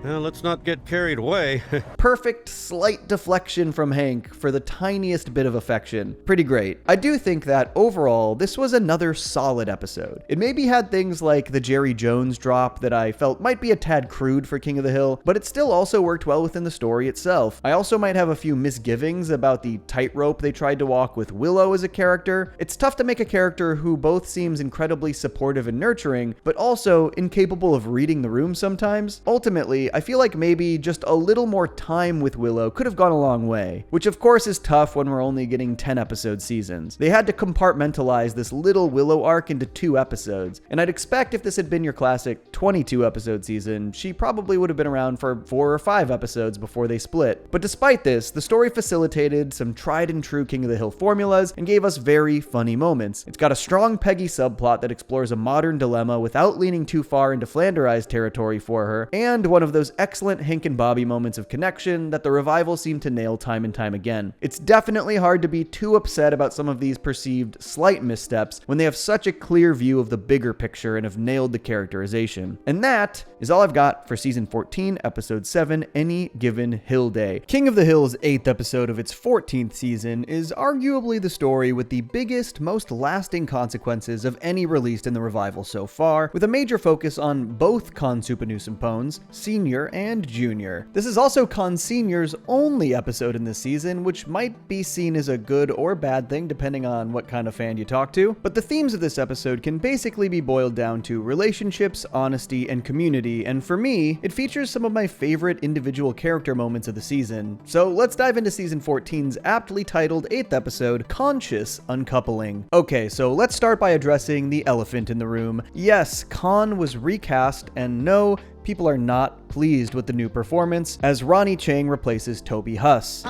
Well, let's not get carried away. Perfect slight deflection from Hank for the tiniest bit of affection. Pretty great. I do think that overall, this was another solid episode. It maybe had things like the Jerry Jones drop that I felt might be a tad crude for King of the Hill, but it still also worked well within the story itself. I also might have a few misgivings about the tightrope they tried to walk with Willow as a character. It's tough to make a character who both seems incredibly supportive and nurturing, but also incapable of reading the room sometimes. Ultimately, I feel like maybe just a little more time with Willow could have gone a long way, which of course is tough when we're only getting 10 episode seasons. They had to compartmentalize this little Willow arc into 2 episodes, and I'd expect if this had been your classic 22 episode season, she probably would have been around for 4 or 5 episodes before they split. But despite this, the story facilitated some tried and true King of the Hill formulas and gave us very funny moments. It's got a strong Peggy subplot that explores a modern dilemma without leaning too far into Flanderized territory for her, and one of those excellent Hank and Bobby moments of connection that the revival seemed to nail time and time again. It's definitely hard to be too upset about some of these perceived slight missteps when they have such a clear view of the bigger picture and have nailed the characterization. And that is all I've got for season 14, episode 7, Any Given Hill Day. King of the Hill's 8th episode of its 14th season is arguably the story with the biggest, most lasting consequences of any released in the revival so far, with a major focus on both Con Supernusumpones, Senior and Junior. This is also Con Senior's only episode in this season, which might be seen as a good or bad thing depending on what kind of fan you talk to, but the themes of this episode can basically be boiled down to relationships, honesty, and community, and for me, it features some of my favorite individual character moments of the season. So let's dive into season 14's aptly titled 8th episode, Conscious Uncoupling. Okay, so let's start by addressing the elephant in the room. Yes, Con was recast, and no, people are not pleased with the new performance as Ronnie Chang replaces Toby Huss.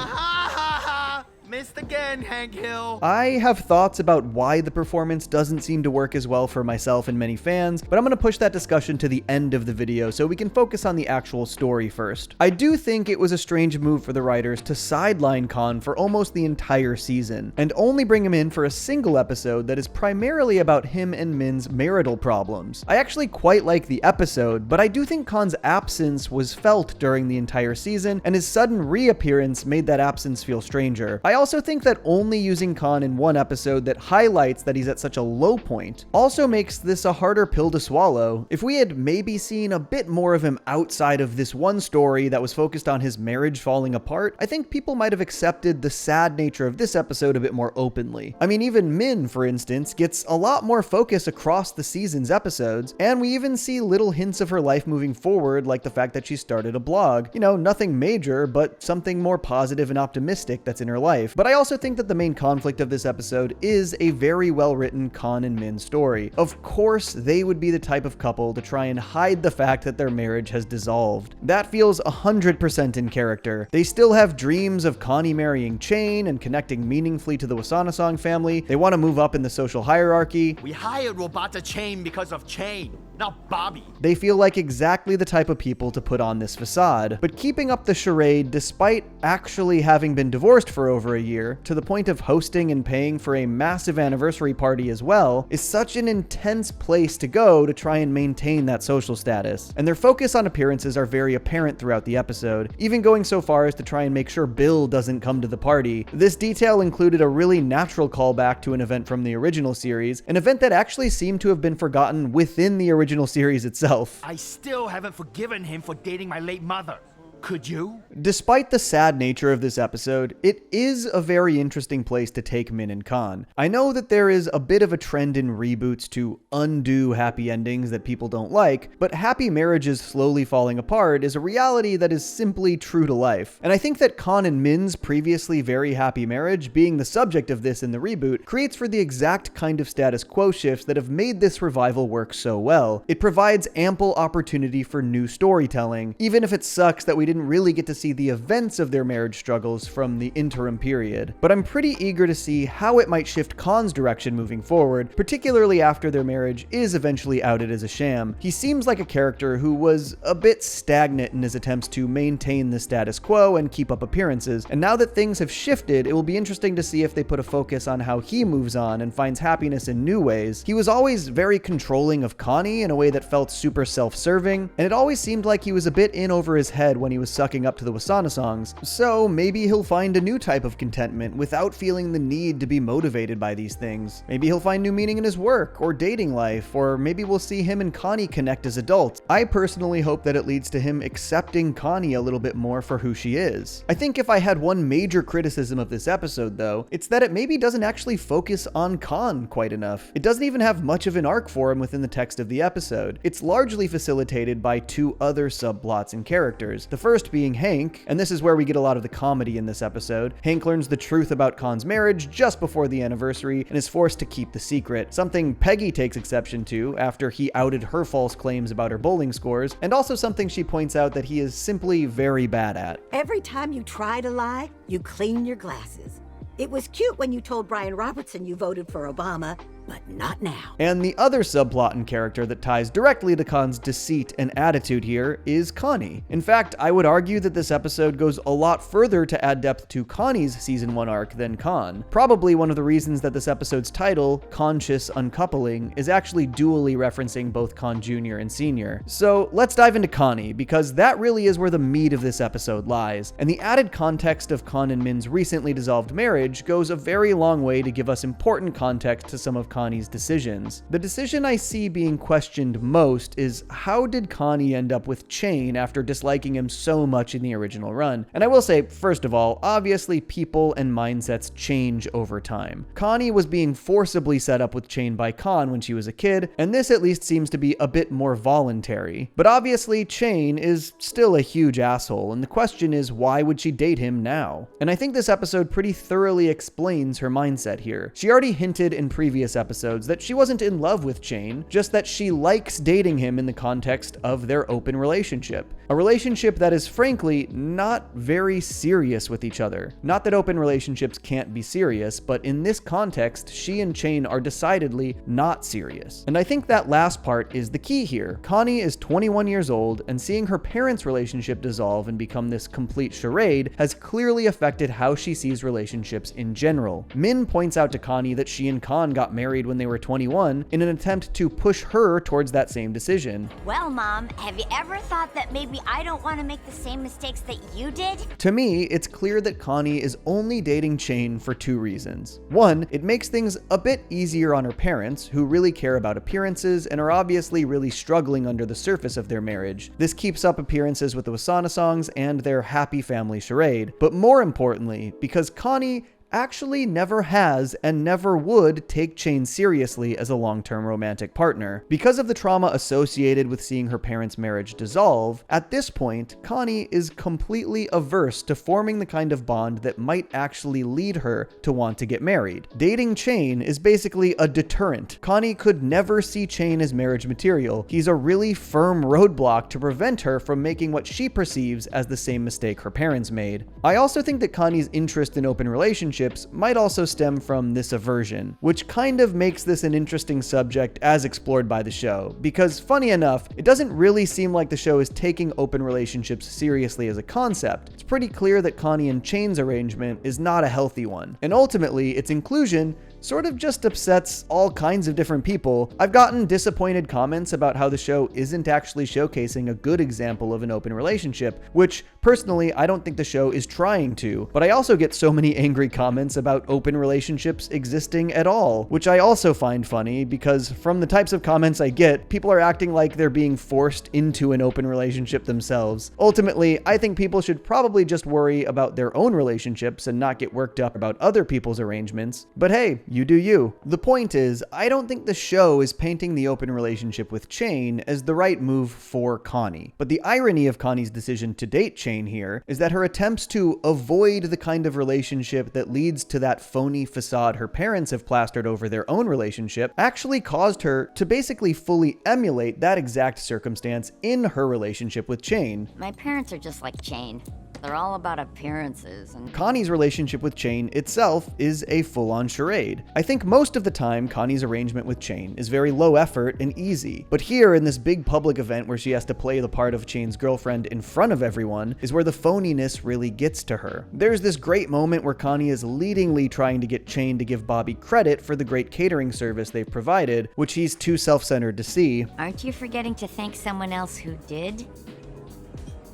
Missed again, Hank Hill. I have thoughts about why the performance doesn't seem to work as well for myself and many fans, but I'm going to push that discussion to the end of the video so we can focus on the actual story first. I do think it was a strange move for the writers to sideline Con for almost the entire season, and only bring him in for a single episode that is primarily about him and Min's marital problems. I actually quite like the episode, but I do think Con's absence was felt during the entire season, and his sudden reappearance made that absence feel stranger. I also think that only using Con in one episode that highlights that he's at such a low point also makes this a harder pill to swallow. If we had maybe seen a bit more of him outside of this one story that was focused on his marriage falling apart, I think people might have accepted the sad nature of this episode a bit more openly. I mean, even Min, for instance, gets a lot more focus across the season's episodes, and we even see little hints of her life moving forward, like the fact that she started a blog. You know, nothing major, but something more positive and optimistic that's in her life. But But I also think that the main conflict of this episode is a very well-written Con and Min story. Of course, they would be the type of couple to try and hide the fact that their marriage has dissolved. That feels 100% in character. They still have dreams of Connie marrying Chane and connecting meaningfully to the Wasanasong family. They want to move up in the social hierarchy. We hired Robata Chane because of Chane, not Bobby. They feel like exactly the type of people to put on this facade, but keeping up the charade despite actually having been divorced for over a year, to the point of hosting and paying for a massive anniversary party as well, is such an intense place to go to try and maintain that social status. And their focus on appearances are very apparent throughout the episode, even going so far as to try and make sure Bill doesn't come to the party. This detail included a really natural callback to an event from the original series, an event that actually seemed to have been forgotten within the original series itself. I still haven't forgiven him for dating my late mother. Could you? Despite the sad nature of this episode, it is a very interesting place to take Min and Con. I know that there is a bit of a trend in reboots to undo happy endings that people don't like, but happy marriages slowly falling apart is a reality that is simply true to life. And I think that Con and Min's previously very happy marriage, being the subject of this in the reboot, creates for the exact kind of status quo shifts that have made this revival work so well. It provides ample opportunity for new storytelling, even if it sucks that we didn't really get to see the events of their marriage struggles from the interim period. But I'm pretty eager to see how it might shift Con's direction moving forward, particularly after their marriage is eventually outed as a sham. He seems like a character who was a bit stagnant in his attempts to maintain the status quo and keep up appearances, and now that things have shifted, it will be interesting to see if they put a focus on how he moves on and finds happiness in new ways. He was always very controlling of Connie in a way that felt super self-serving, and it always seemed like he was a bit in over his head when he was sucking up to the Wasanasongs, so maybe he'll find a new type of contentment without feeling the need to be motivated by these things. Maybe he'll find new meaning in his work or dating life, or maybe we'll see him and Connie connect as adults. I personally hope that it leads to him accepting Connie a little bit more for who she is. I think if I had one major criticism of this episode though, it's that it maybe doesn't actually focus on Con quite enough. It doesn't even have much of an arc for him within the text of the episode. It's largely facilitated by two other subplots and characters. The first being Hank, and this is where we get a lot of the comedy in this episode. Hank learns the truth about Con's marriage just before the anniversary and is forced to keep the secret, something Peggy takes exception to after he outed her false claims about her bowling scores, and also something she points out that he is simply very bad at. Every time you try to lie, you clean your glasses. It was cute when you told Brian Robertson you voted for Obama, but not now. And the other subplot and character that ties directly to Con's deceit and attitude here is Connie. In fact, I would argue that this episode goes a lot further to add depth to Connie's season 1 arc than Con. Probably one of the reasons that this episode's title, Conscious Uncoupling, is actually dually referencing both Con Jr. and Sr. So let's dive into Connie, because that really is where the meat of this episode lies. And the added context of Con and Min's recently dissolved marriage goes a very long way to give us important context to some of Connie's decisions. The decision I see being questioned most is how did Connie end up with Chane after disliking him so much in the original run? And I will say, first of all, obviously people and mindsets change over time. Connie was being forcibly set up with Chane by Con when she was a kid, and this at least seems to be a bit more voluntary. But obviously Chane is still a huge asshole, and the question is, why would she date him now? And I think this episode pretty thoroughly explains her mindset here. She already hinted in previous episodes that she wasn't in love with Chane, just that she likes dating him in the context of their open relationship. A relationship that is frankly not very serious with each other. Not that open relationships can't be serious, but in this context, she and Chane are decidedly not serious. And I think that last part is the key here. Connie is 21 years old, and seeing her parents' relationship dissolve and become this complete charade has clearly affected how she sees relationships in general. Min points out to Connie that she and Con got married when they were 21 in an attempt to push her towards that same decision. Well, Mom, have you ever thought that maybe I don't want to make the same mistakes that you did? To me, it's clear that Connie is only dating Chane for two reasons. One, it makes things a bit easier on her parents, who really care about appearances and are obviously really struggling under the surface of their marriage. This keeps up appearances with the Wasanasongs and their happy family charade. But more importantly, because Connie actually never has and never would take Chain seriously as a long-term romantic partner. Because of the trauma associated with seeing her parents' marriage dissolve, at this point, Connie is completely averse to forming the kind of bond that might actually lead her to want to get married. Dating Chain is basically a deterrent. Connie could never see Chain as marriage material. He's a really firm roadblock to prevent her from making what she perceives as the same mistake her parents made. I also think that Connie's interest in open relationships might also stem from this aversion, which kind of makes this an interesting subject as explored by the show, because funny enough, it doesn't really seem like the show is taking open relationships seriously as a concept. It's pretty clear that Connie and Chain's arrangement is not a healthy one, and ultimately its inclusion sort of just upsets all kinds of different people. I've gotten disappointed comments about how the show isn't actually showcasing a good example of an open relationship, which personally I don't think the show is trying to, but I also get so many angry comments about open relationships existing at all, which I also find funny because from the types of comments I get, people are acting like they're being forced into an open relationship themselves. Ultimately, I think people should probably just worry about their own relationships and not get worked up about other people's arrangements, but hey, you do you. The point is, I don't think the show is painting the open relationship with Chain as the right move for Connie. But the irony of Connie's decision to date Chain here is that her attempts to avoid the kind of relationship that leads to that phony facade her parents have plastered over their own relationship actually caused her to basically fully emulate that exact circumstance in her relationship with Chain. My parents are just like Chain. They're all about appearances and... Connie's relationship with Chain itself is a full-on charade. I think most of the time Connie's arrangement with Chain is very low effort and easy, but here in this big public event where she has to play the part of Chain's girlfriend in front of everyone is where the phoniness really gets to her. There's this great moment where Connie is leadingly trying to get Chain to give Bobby credit for the great catering service they've provided, which he's too self-centered to see. Aren't you forgetting to thank someone else who did?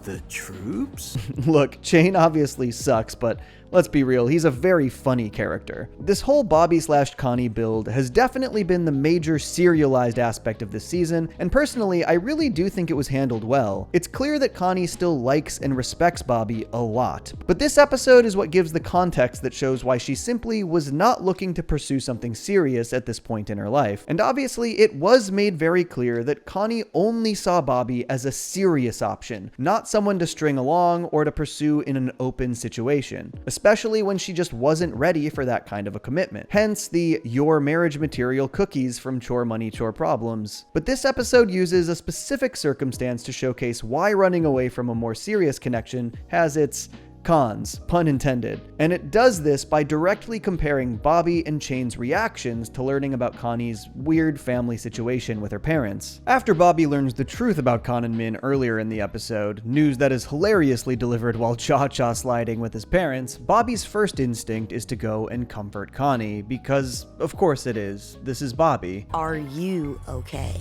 The troops? Look, Chain obviously sucks, but let's be real, he's a very funny character. This whole Bobby/Connie build has definitely been the major serialized aspect of this season, and personally, I really do think it was handled well. It's clear that Connie still likes and respects Bobby a lot, but this episode is what gives the context that shows why she simply was not looking to pursue something serious at this point in her life. And obviously, it was made very clear that Connie only saw Bobby as a serious option, not someone to string along or to pursue in an open situation, especially when she just wasn't ready for that kind of a commitment. Hence the "your marriage material" cookies from Chore Money, Chore Problems. But this episode uses a specific circumstance to showcase why running away from a more serious connection has its cons, pun intended. And it does this by directly comparing Bobby and Chain's reactions to learning about Connie's weird family situation with her parents. After Bobby learns the truth about Con and Min earlier in the episode, news that is hilariously delivered while cha-cha sliding with his parents, Bobby's first instinct is to go and comfort Connie, because of course it is. This is Bobby. Are you okay?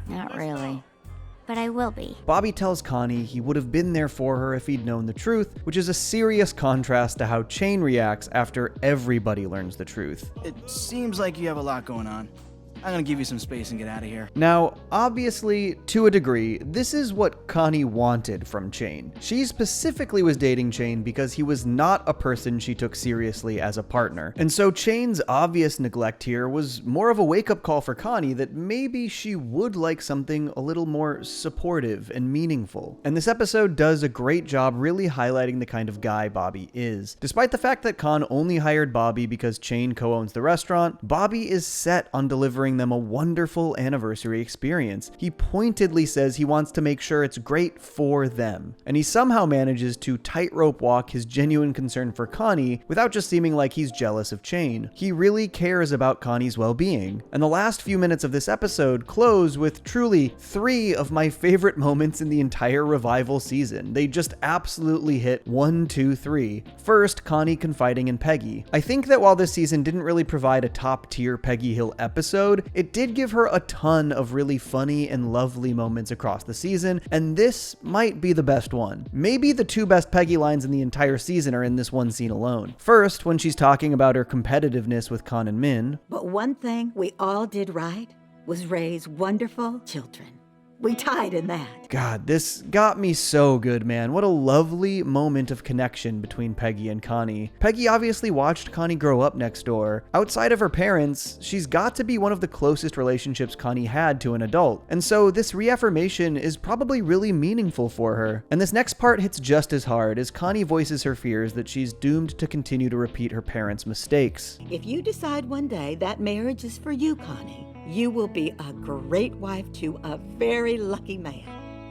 Not really. But I will be. Bobby tells Connie he would have been there for her if he'd known the truth, which is a serious contrast to how Chain reacts after everybody learns the truth. It seems like you have a lot going on. I'm gonna give you some space and get out of here. Now, obviously, to a degree, this is what Connie wanted from Chain. She specifically was dating Chain because he was not a person she took seriously as a partner. And so Chain's obvious neglect here was more of a wake-up call for Connie that maybe she would like something a little more supportive and meaningful. And this episode does a great job really highlighting the kind of guy Bobby is. Despite the fact that Con only hired Bobby because Chain co-owns the restaurant, Bobby is set on delivering them a wonderful anniversary experience. He pointedly says he wants to make sure it's great for them, and he somehow manages to tightrope walk his genuine concern for Connie without just seeming like he's jealous of Chain. He really cares about Connie's well-being, and the last few minutes of this episode close with truly 3 of my favorite moments in the entire Revival season. They just absolutely hit 1, 2, 3. First, Connie confiding in Peggy. I think that while this season didn't really provide a top-tier Peggy Hill episode, it did give her a ton of really funny and lovely moments across the season, and this might be the best one. Maybe the 2 best Peggy lines in the entire season are in this one scene alone. First, when she's talking about her competitiveness with Con and Min. But one thing we all did right was raise wonderful children. We tied in that. God, this got me so good, man. What a lovely moment of connection between Peggy and Connie. Peggy obviously watched Connie grow up next door. Outside of her parents, she's got to be one of the closest relationships Connie had to an adult. And so this reaffirmation is probably really meaningful for her. And this next part hits just as hard as Connie voices her fears that she's doomed to continue to repeat her parents' mistakes. If you decide one day that marriage is for you, Connie, you will be a great wife to a very lucky man.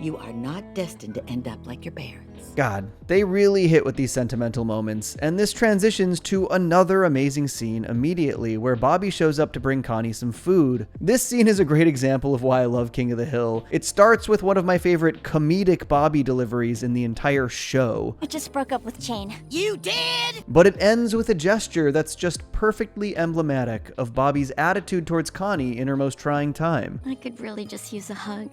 You are not destined to end up like your parents. God, they really hit with these sentimental moments, and this transitions to another amazing scene immediately where Bobby shows up to bring Connie some food. This scene is a great example of why I love King of the Hill. It starts with one of my favorite comedic Bobby deliveries in the entire show. I just broke up with Jane. You did? But it ends with a gesture that's just perfectly emblematic of Bobby's attitude towards Connie in her most trying time. I could really just use a hug.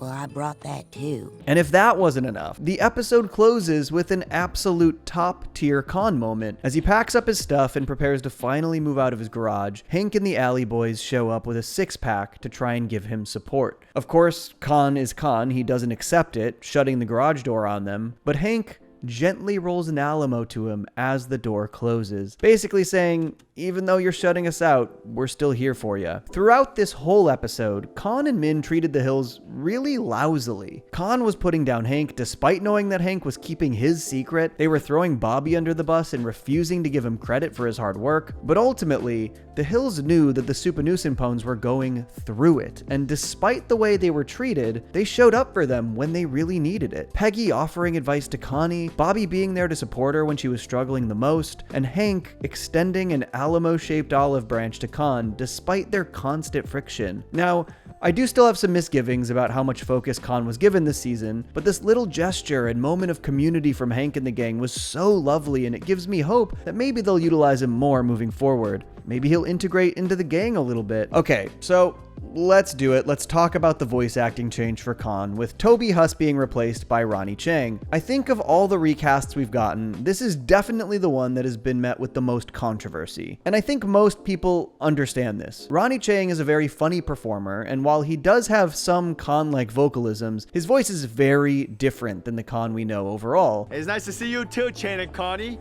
Well, I brought that too. And if that wasn't enough, the episode closes with an absolute top-tier Con moment. As he packs up his stuff and prepares to finally move out of his garage, Hank and the Alley Boys show up with a six-pack to try and give him support. Of course, Con is Con, he doesn't accept it, shutting the garage door on them, but Hank gently rolls an Alamo to him as the door closes, basically saying, even though you're shutting us out, we're still here for you. Throughout this whole episode, Con and Min treated the Hills really lousily. Con was putting down Hank despite knowing that Hank was keeping his secret. They were throwing Bobby under the bus and refusing to give him credit for his hard work. But ultimately, the Hills knew that the Suppanusimpones were going through it, and despite the way they were treated, they showed up for them when they really needed it. Peggy offering advice to Connie, Bobby being there to support her when she was struggling the most, and Hank extending an Alamo-shaped olive branch to Con despite their constant friction. Now, I do still have some misgivings about how much focus Con was given this season, but this little gesture and moment of community from Hank and the gang was so lovely, and it gives me hope that maybe they'll utilize him more moving forward. Maybe he'll integrate into the gang a little bit. Okay, so let's do it. Let's talk about the voice acting change for Con, with Toby Huss being replaced by Ronnie Chang. I think of all the recasts we've gotten, this is definitely the one that has been met with the most controversy. And I think most people understand this. Ronnie Chang is a very funny performer, and while he does have some Con-like vocalisms, his voice is very different than the Con we know overall. It's nice to see you too, Chain and Connie.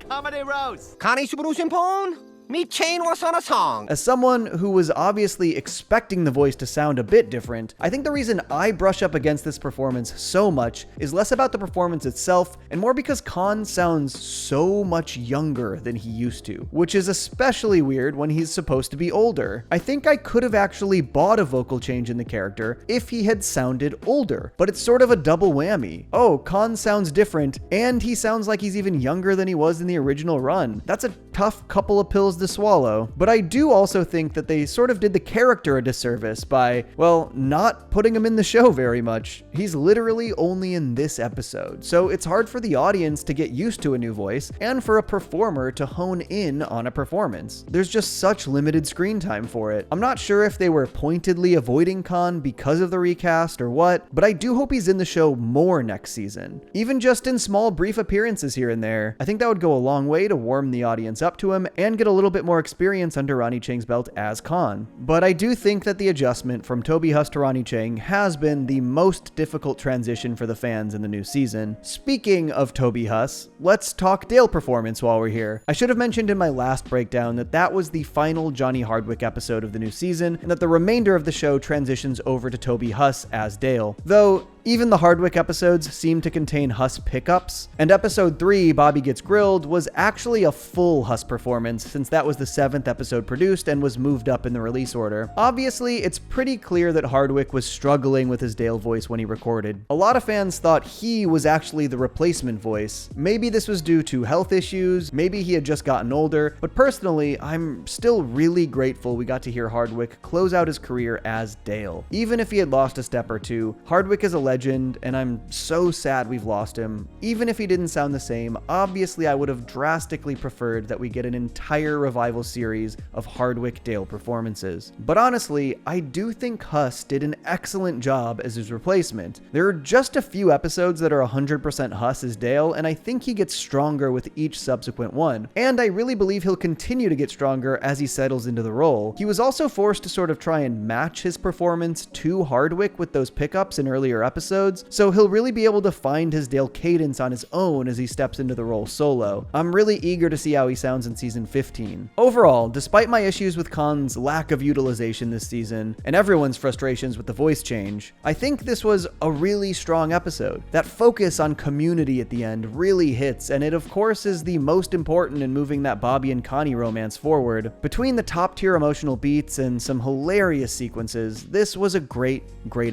Comedy roast. Connie Suppanusimpone? Me Chain was on a song. As someone who was obviously expecting the voice to sound a bit different, I think the reason I brush up against this performance so much is less about the performance itself and more because Con sounds so much younger than he used to, which is especially weird when he's supposed to be older. I think I could have actually bought a vocal change in the character if he had sounded older, but it's sort of a double whammy. Oh, Con sounds different, and he sounds like he's even younger than he was in the original run. That's a tough couple of pills to swallow, but I do also think that they sort of did the character a disservice by, well, not putting him in the show very much. He's literally only in this episode, so it's hard for the audience to get used to a new voice and for a performer to hone in on a performance. There's just such limited screen time for it. I'm not sure if they were pointedly avoiding Con because of the recast or what, but I do hope he's in the show more next season. Even just in small brief appearances here and there, I think that would go a long way to warm the audience up to him and get a little bit more experience under Ronnie Chang's belt as Con. But I do think that the adjustment from Toby Huss to Ronnie Chang has been the most difficult transition for the fans in the new season. Speaking of Toby Huss, let's talk Dale performance while we're here. I should have mentioned in my last breakdown that that was the final Johnny Hardwick episode of the new season, and that the remainder of the show transitions over to Toby Huss as Dale. Though, even the Hardwick episodes seem to contain Huss pickups, and episode 3, Bobby Gets Grilled, was actually a full Huss performance since that was the 7th episode produced and was moved up in the release order. Obviously, it's pretty clear that Hardwick was struggling with his Dale voice when he recorded. A lot of fans thought he was actually the replacement voice. Maybe this was due to health issues, maybe he had just gotten older, but personally, I'm still really grateful we got to hear Hardwick close out his career as Dale. Even if he had lost a step or two, Hardwick is a legend, and I'm so sad we've lost him. Even if he didn't sound the same, obviously I would have drastically preferred that we get an entire revival series of Hardwick Dale performances. But honestly, I do think Huss did an excellent job as his replacement. There are just a few episodes that are 100% Huss as Dale, and I think he gets stronger with each subsequent one. And I really believe he'll continue to get stronger as he settles into the role. He was also forced to sort of try and match his performance to Hardwick with those pickups in earlier episodes, so he'll really be able to find his Dale cadence on his own as he steps into the role solo. I'm really eager to see how he sounds in season 15. Overall, despite my issues with Khan's lack of utilization this season, and everyone's frustrations with the voice change, I think this was a really strong episode. That focus on community at the end really hits, and it of course is the most important in moving that Bobby and Connie romance forward. Between the top tier emotional beats and some hilarious sequences, this was a great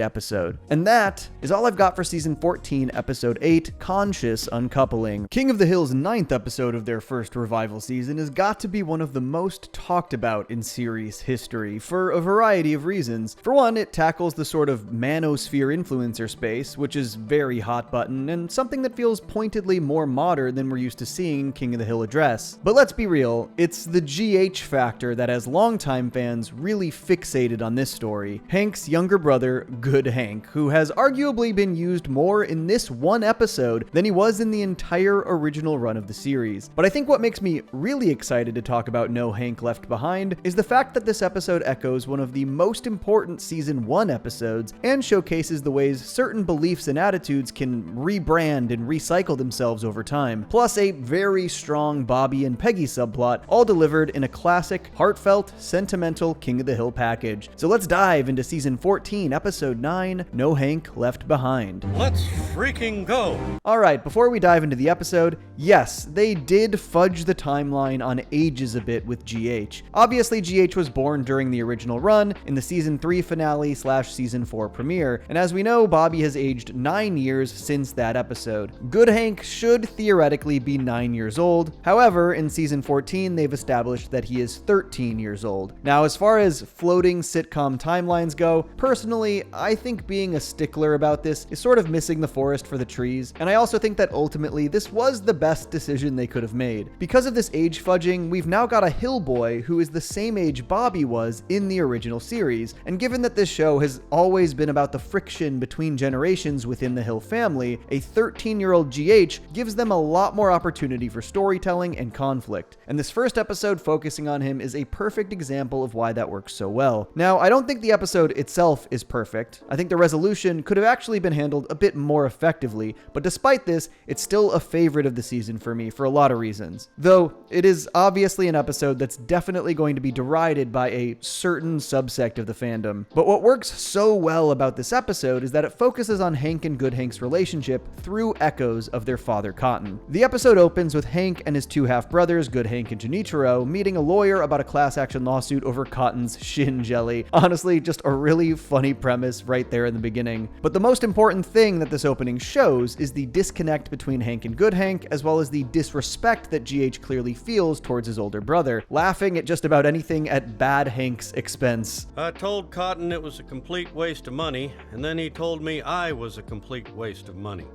episode. And that is all I've got for season 14, episode 8, Conscious Uncoupling. King of the Hill's 9th episode of their first revival season has got to be one of the most talked about in series history for a variety of reasons. For one, it tackles the sort of manosphere influencer space, which is very hot button and something that feels pointedly more modern than we're used to seeing King of the Hill address. But let's be real, it's the GH factor that has longtime fans really fixated on this story. Hank's younger brother, Good Hank, who has arguably been used more in this one episode than he was in the entire original run of the series. But I think what makes me really excited to talk about No Hank Left Behind is the fact that this episode echoes one of the most important season 1 episodes and showcases the ways certain beliefs and attitudes can rebrand and recycle themselves over time, plus a very strong Bobby and Peggy subplot, all delivered in a classic, heartfelt, sentimental King of the Hill package. So let's dive into season 14, episode 9, No Hank Left Behind. Let's freaking go! Alright, before we dive into the episode, yes, they did fudge the timeline on ages a bit with GH. Obviously, GH was born during the original run, in the season 3 finale / season 4 premiere, and as we know, Bobby has aged 9 years since that episode. Good Hank should theoretically be 9 years old. However, in season 14, they've established that he is 13 years old. Now, as far as floating sitcom timelines go, personally, I think being a stickler about this is sort of missing the forest for the trees, and I also think that ultimately this was the best decision they could have made. Because of this age fudging, we've now got a Hill boy who is the same age Bobby was in the original series, and given that this show has always been about the friction between generations within the Hill family, a 13-year-old GH gives them a lot more opportunity for storytelling and conflict, and this first episode focusing on him is a perfect example of why that works so well. Now, I don't think the episode itself is perfect. I think the resolution could have actually been handled a bit more effectively, but despite this, it's still a favorite of the season for me for a lot of reasons. Though, it is obviously an episode that's definitely going to be derided by a certain subsect of the fandom. But what works so well about this episode is that it focuses on Hank and Good Hank's relationship through echoes of their father Cotton. The episode opens with Hank and his two half-brothers, Good Hank and Junichiro, meeting a lawyer about a class action lawsuit over Cotton's shin jelly. Honestly, just a really funny premise right there in the beginning. But the most important thing that this opening shows is the disconnect between Hank and Good Hank, as well as the disrespect that GH clearly feels towards his older brother, laughing at just about anything at Bad Hank's expense. I told Cotton it was a complete waste of money, and then he told me I was a complete waste of money.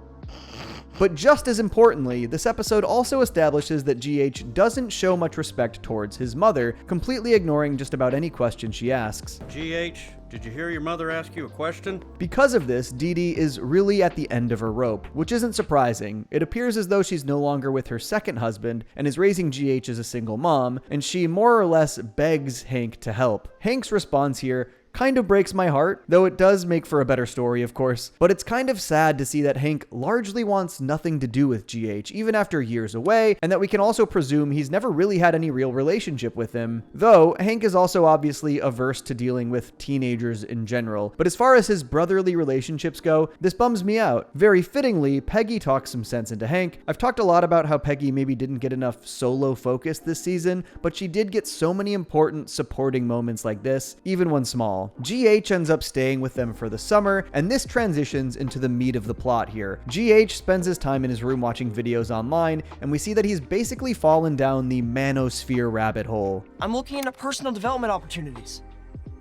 But just as importantly, this episode also establishes that GH doesn't show much respect towards his mother, completely ignoring just about any question she asks. GH, did you hear your mother ask you a question? Because of this, Dee Dee is really at the end of her rope, which isn't surprising. It appears as though she's no longer with her second husband and is raising GH as a single mom, and she more or less begs Hank to help. Hank's response here kind of breaks my heart, though it does make for a better story, of course. But it's kind of sad to see that Hank largely wants nothing to do with GH, even after years away, and that we can also presume he's never really had any real relationship with him. Though, Hank is also obviously averse to dealing with teenagers in general. But as far as his brotherly relationships go, this bums me out. Very fittingly, Peggy talks some sense into Hank. I've talked a lot about how Peggy maybe didn't get enough solo focus this season, but she did get so many important supporting moments like this, even when small. GH ends up staying with them for the summer, and this transitions into the meat of the plot here. GH spends his time in his room watching videos online, and we see that he's basically fallen down the manosphere rabbit hole. I'm looking into personal development opportunities.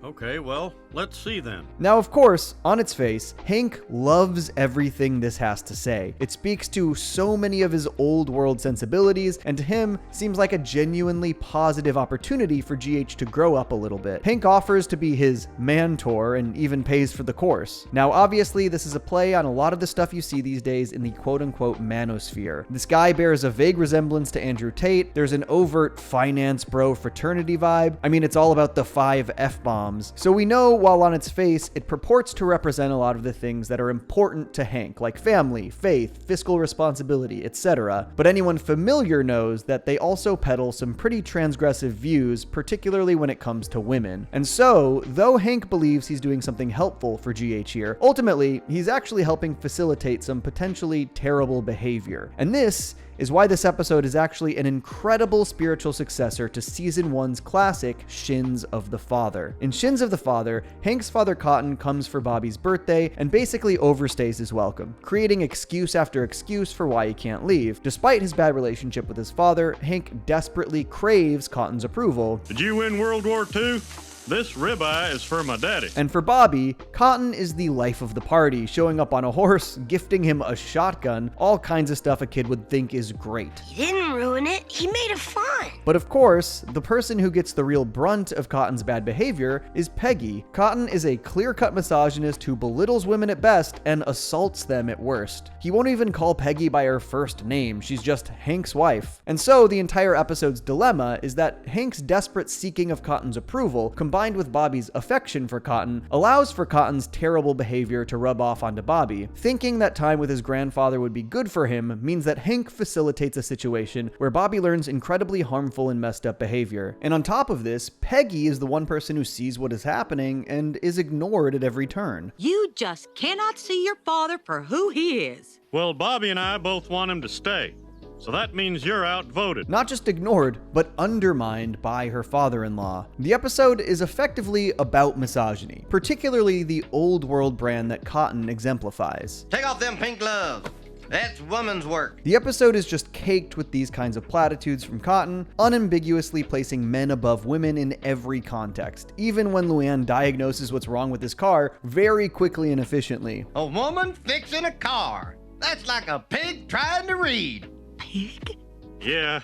Okay, well, let's see then. Now, of course, on its face, Hank loves everything this has to say. It speaks to so many of his old world sensibilities, and to him, seems like a genuinely positive opportunity for GH to grow up a little bit. Hank offers to be his mentor and even pays for the course. Now, obviously, this is a play on a lot of the stuff you see these days in the quote-unquote manosphere. This guy bears a vague resemblance to Andrew Tate. There's an overt finance bro fraternity vibe. I mean, it's all about the 5 F-bombs. So we know, while on its face, it purports to represent a lot of the things that are important to Hank, like family, faith, fiscal responsibility, etc. But anyone familiar knows that they also peddle some pretty transgressive views, particularly when it comes to women. And so, though Hank believes he's doing something helpful for GH here, ultimately, he's actually helping facilitate some potentially terrible behavior. And this is why this episode is actually an incredible spiritual successor to Season 1's classic, Shins of the Father. In Shins of the Father, Hank's father Cotton comes for Bobby's birthday and basically overstays his welcome, creating excuse after excuse for why he can't leave. Despite his bad relationship with his father, Hank desperately craves Cotton's approval. Did you win World War II? This ribeye is for my daddy. And for Bobby, Cotton is the life of the party, showing up on a horse, gifting him a shotgun, all kinds of stuff a kid would think is great. He didn't ruin it. He made it fun. But of course, the person who gets the real brunt of Cotton's bad behavior is Peggy. Cotton is a clear-cut misogynist who belittles women at best and assaults them at worst. He won't even call Peggy by her first name. She's just Hank's wife. And so the entire episode's dilemma is that Hank's desperate seeking of Cotton's approval, combined with Bobby's affection for Cotton, allows for Cotton's terrible behavior to rub off onto Bobby. Thinking that time with his grandfather would be good for him means that Hank facilitates a situation where Bobby learns incredibly harmful and messed up behavior. And on top of this, Peggy is the one person who sees what is happening and is ignored at every turn. You just cannot see your father for who he is. Well, Bobby and I both want him to stay. So that means you're outvoted. Not just ignored, but undermined by her father-in-law. The episode is effectively about misogyny, particularly the old world brand that Cotton exemplifies. Take off them pink gloves. That's woman's work. The episode is just caked with these kinds of platitudes from Cotton, unambiguously placing men above women in every context, even when Luann diagnoses what's wrong with his car very quickly and efficiently. A woman fixing a car. That's like a pig trying to read. Pig? Yeah.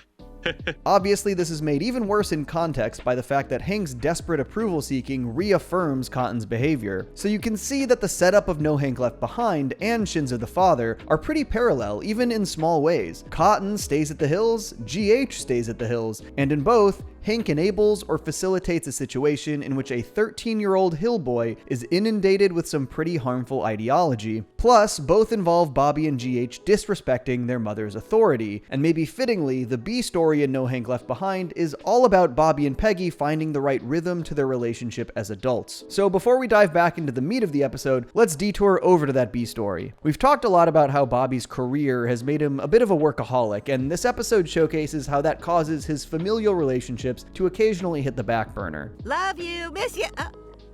Obviously, this is made even worse in context by the fact that Hank's desperate approval seeking reaffirms Cotton's behavior. So you can see that the setup of No Hank Left Behind and Shins of the Father are pretty parallel, even in small ways. Cotton stays at the hills, GH stays at the hills, and in both, Hank enables or facilitates a situation in which a 13-year-old hill boy is inundated with some pretty harmful ideology. Plus, both involve Bobby and GH disrespecting their mother's authority, and maybe fittingly, the B story in No Hank Left Behind is all about Bobby and Peggy finding the right rhythm to their relationship as adults. So before we dive back into the meat of the episode, let's detour over to that B story. We've talked a lot about how Bobby's career has made him a bit of a workaholic, and this episode showcases how that causes his familial relationships to occasionally hit the back burner. Love you, miss you.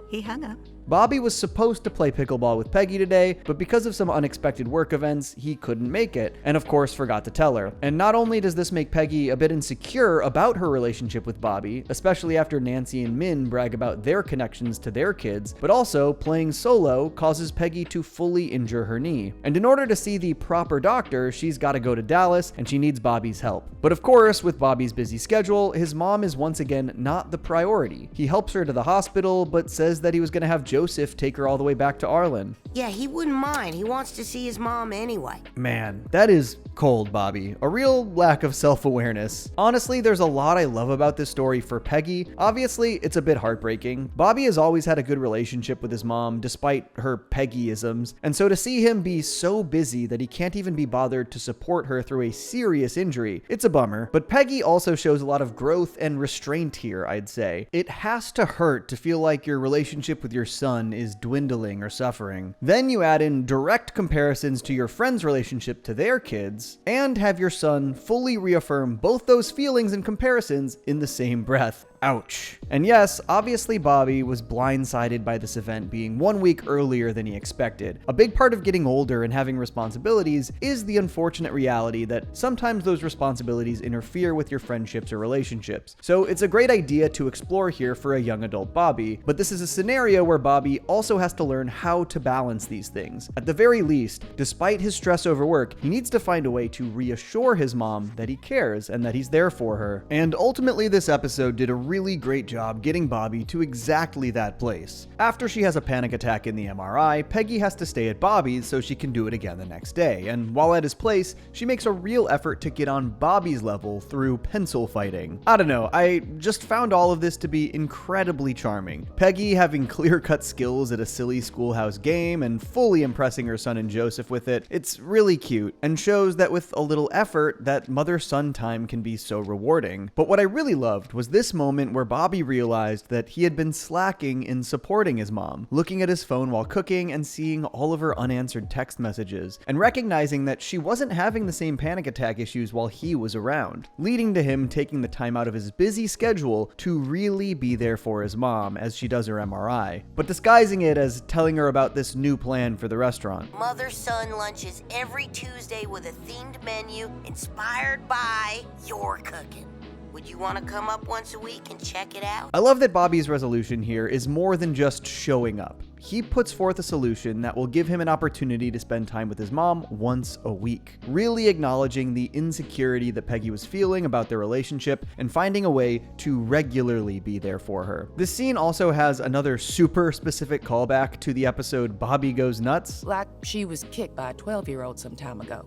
He hung up. Bobby was supposed to play pickleball with Peggy today, but because of some unexpected work events, he couldn't make it, and of course forgot to tell her. And not only does this make Peggy a bit insecure about her relationship with Bobby, especially after Nancy and Min brag about their connections to their kids, but also playing solo causes Peggy to fully injure her knee. And in order to see the proper doctor, she's got to go to Dallas, and she needs Bobby's help. But of course, with Bobby's busy schedule, his mom is once again not the priority. He helps her to the hospital, but says that he was going to have Joseph take her all the way back to Arlen. Yeah, he wouldn't mind. He wants to see his mom anyway. Man, that is cold, Bobby. A real lack of self-awareness. Honestly, there's a lot I love about this story for Peggy. Obviously, it's a bit heartbreaking. Bobby has always had a good relationship with his mom, despite her Peggyisms, and so to see him be so busy that he can't even be bothered to support her through a serious injury, it's a bummer. But Peggy also shows a lot of growth and restraint here, I'd say. It has to hurt to feel like your relationship with your son is dwindling or suffering. Then you add in direct comparisons to your friend's relationship to their kids, and have your son fully reaffirm both those feelings and comparisons in the same breath. Ouch. And yes, obviously Bobby was blindsided by this event being 1 week earlier than he expected. A big part of getting older and having responsibilities is the unfortunate reality that sometimes those responsibilities interfere with your friendships or relationships. So it's a great idea to explore here for a young adult Bobby, but this is a scenario where Bobby also has to learn how to balance these things. At the very least, despite his stress over work, he needs to find a way to reassure his mom that he cares and that he's there for her. And ultimately, this episode did a really great job getting Bobby to exactly that place. After she has a panic attack in the MRI, Peggy has to stay at Bobby's so she can do it again the next day, and while at his place, she makes a real effort to get on Bobby's level through pencil fighting. I don't know, I just found all of this to be incredibly charming. Peggy having clear-cut skills at a silly schoolhouse game and fully impressing her son and Joseph with it, it's really cute and shows that with a little effort that mother-son time can be so rewarding. But what I really loved was this moment where Bobby realized that he had been slacking in supporting his mom, looking at his phone while cooking and seeing all of her unanswered text messages, and recognizing that she wasn't having the same panic attack issues while he was around, leading to him taking the time out of his busy schedule to really be there for his mom as she does her MRI, but disguising it as telling her about this new plan for the restaurant. Mother-son lunches every Tuesday with a themed menu inspired by your cooking. Would you want to come up once a week and check it out? I love that Bobby's resolution here is more than just showing up. He puts forth a solution that will give him an opportunity to spend time with his mom once a week, really acknowledging the insecurity that Peggy was feeling about their relationship and finding a way to regularly be there for her. This scene also has another super specific callback to the episode Bobby Goes Nuts. Like she was kicked by a 12-year-old some time ago.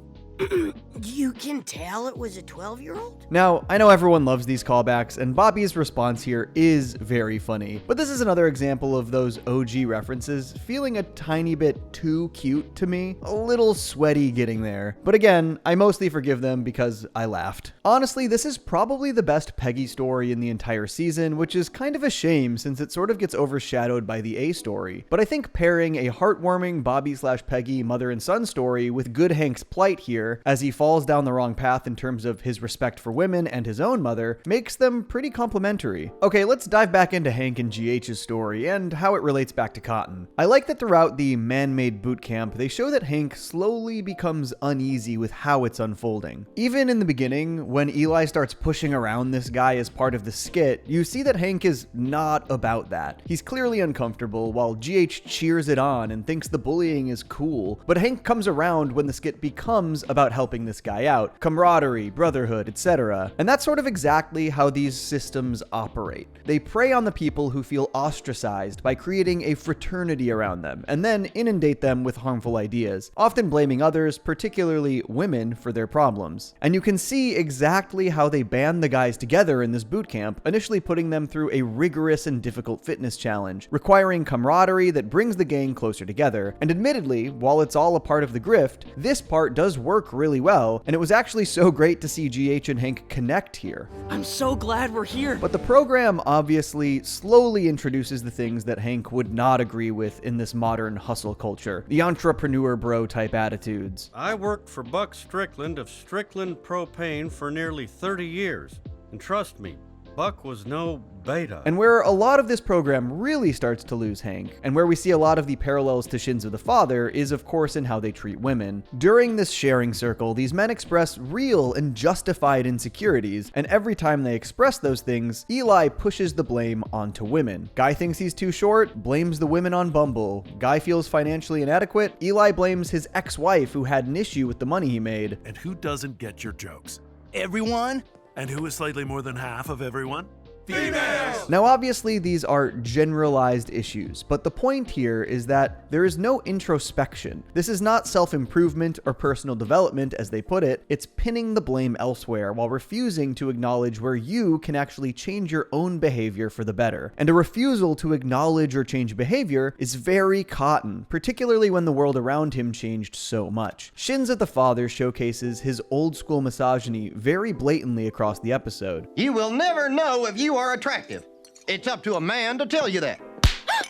You can tell it was a 12-year-old? Now, I know everyone loves these callbacks, and Bobby's response here is very funny, but this is another example of those OG references feeling a tiny bit too cute to me, a little sweaty getting there. But again, I mostly forgive them because I laughed. Honestly, this is probably the best Peggy story in the entire season, which is kind of a shame since it sort of gets overshadowed by the A story. But I think pairing a heartwarming Bobby/Peggy mother and son story with good Hank's plight here, as he falls down the wrong path in terms of his respect for women and his own mother, makes them pretty complementary. Okay, let's dive back into Hank and GH's story and how it relates back to Cotton. I like that throughout the man-made boot camp, they show that Hank slowly becomes uneasy with how it's unfolding. Even in the beginning, when Eli starts pushing around this guy as part of the skit, you see that Hank is not about that. He's clearly uncomfortable while GH cheers it on and thinks the bullying is cool, but Hank comes around when the skit becomes about helping this guy out, camaraderie, brotherhood, etc. And that's sort of exactly how these systems operate. They prey on the people who feel ostracized by creating a fraternity around them, and then inundate them with harmful ideas, often blaming others, particularly women, for their problems. And you can see exactly how they band the guys together in this boot camp, initially putting them through a rigorous and difficult fitness challenge, requiring camaraderie that brings the gang closer together. And admittedly, while it's all a part of the grift, this part does work really well, and it was actually so great to see GH and Hank connect here. I'm so glad we're here. But the program obviously slowly introduces the things that Hank would not agree with in this modern hustle culture, the entrepreneur bro type attitudes. I worked for Buck Strickland of Strickland Propane for nearly 30 years, and trust me, Buck was no beta. And where a lot of this program really starts to lose Hank, and where we see a lot of the parallels to Shins of the Father, is of course in how they treat women. During this sharing circle, these men express real and justified insecurities, and every time they express those things, Eli pushes the blame onto women. Guy thinks he's too short, blames the women on Bumble. Guy feels financially inadequate, Eli blames his ex-wife who had an issue with the money he made. And who doesn't get your jokes? Everyone? And who is slightly more than half of everyone? Females! Now obviously these are generalized issues, but the point here is that there is no introspection. This is not self-improvement or personal development as they put it, it's pinning the blame elsewhere while refusing to acknowledge where you can actually change your own behavior for the better. And a refusal to acknowledge or change behavior is very Cotton, particularly when the world around him changed so much. Shins of the Father showcases his old school misogyny very blatantly across the episode. You will never know if you are attractive. It's up to a man to tell you that.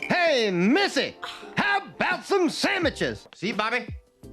Hey, Missy, how about some sandwiches? See, Bobby?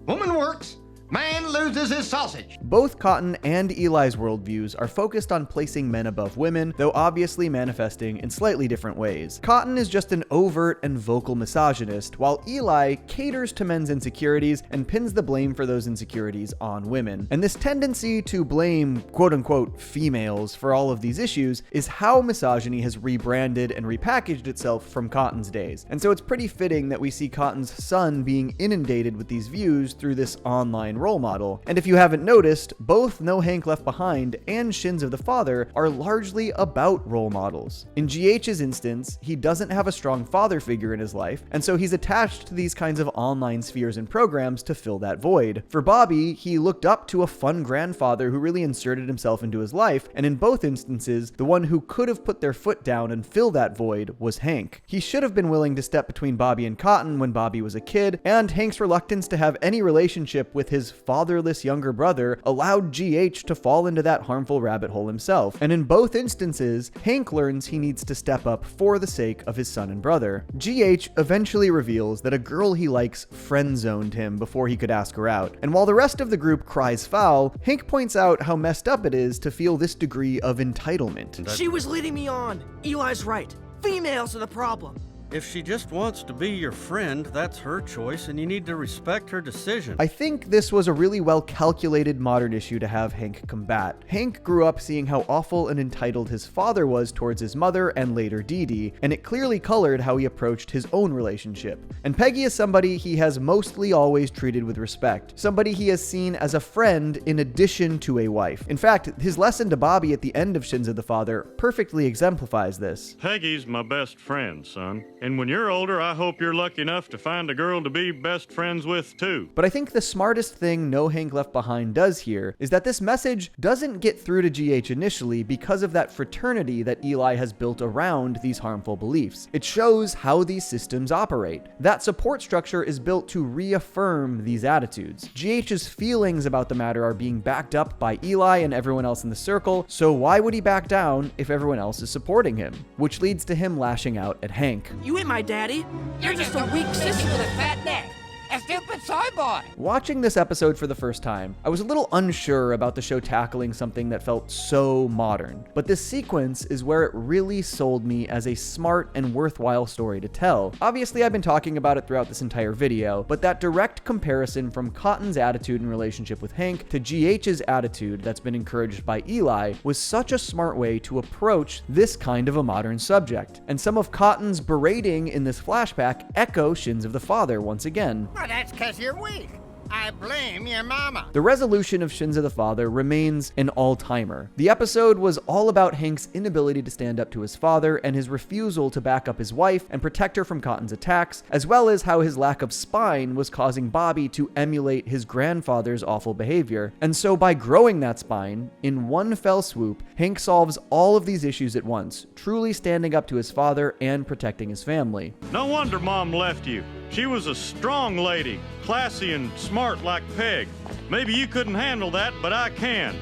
Woman works, man loses his sausage. Both Cotton and Eli's worldviews are focused on placing men above women, though obviously manifesting in slightly different ways. Cotton is just an overt and vocal misogynist, while Eli caters to men's insecurities and pins the blame for those insecurities on women. And this tendency to blame quote-unquote females for all of these issues is how misogyny has rebranded and repackaged itself from Cotton's days. And so it's pretty fitting that we see Cotton's son being inundated with these views through this online role model. And if you haven't noticed, both No Hank Left Behind and Shins of the Father are largely about role models. In GH's instance, he doesn't have a strong father figure in his life, and so he's attached to these kinds of online spheres and programs to fill that void. For Bobby, he looked up to a fun grandfather who really inserted himself into his life, and in both instances, the one who could have put their foot down and fill that void was Hank. He should have been willing to step between Bobby and Cotton when Bobby was a kid, and Hank's reluctance to have any relationship with his fatherless younger brother allowed GH to fall into that harmful rabbit hole himself. And in both instances, Hank learns he needs to step up for the sake of his son and brother. GH eventually reveals that a girl he likes friend-zoned him before he could ask her out. And while the rest of the group cries foul, Hank points out how messed up it is to feel this degree of entitlement. She was leading me on. Eli's right. Females are the problem. If she just wants to be your friend, that's her choice, and you need to respect her decision. I think this was a really well-calculated modern issue to have Hank combat. Hank grew up seeing how awful and entitled his father was towards his mother and later Dee Dee, and it clearly colored how he approached his own relationship. And Peggy is somebody he has mostly always treated with respect, somebody he has seen as a friend in addition to a wife. In fact, his lesson to Bobby at the end of Shins of the Father perfectly exemplifies this. Peggy's my best friend, son. And when you're older, I hope you're lucky enough to find a girl to be best friends with, too. But I think the smartest thing No Hank Left Behind does here is that this message doesn't get through to GH initially because of that fraternity that Eli has built around these harmful beliefs. It shows how these systems operate. That support structure is built to reaffirm these attitudes. GH's feelings about the matter are being backed up by Eli and everyone else in the circle, so why would he back down if everyone else is supporting him? Which leads to him lashing out at Hank. You ain't my daddy. You're just a weak sissy with a fat neck. A stupid soy boy. Watching this episode for the first time, I was a little unsure about the show tackling something that felt so modern. But this sequence is where it really sold me as a smart and worthwhile story to tell. Obviously, I've been talking about it throughout this entire video, but that direct comparison from Cotton's attitude and relationship with Hank to GH's attitude that's been encouraged by Eli was such a smart way to approach this kind of a modern subject. And some of Cotton's berating in this flashback echo Shins of the Father once again. Well, that's 'cause you're weak. I blame your mama. The resolution of Shins of the Father remains an all-timer. The episode was all about Hank's inability to stand up to his father and his refusal to back up his wife and protect her from Cotton's attacks, as well as how his lack of spine was causing Bobby to emulate his grandfather's awful behavior. And so by growing that spine, in one fell swoop, Hank solves all of these issues at once, truly standing up to his father and protecting his family. No wonder Mom left you. She was a strong lady, classy and smart like Peg. Maybe you couldn't handle that, but I can.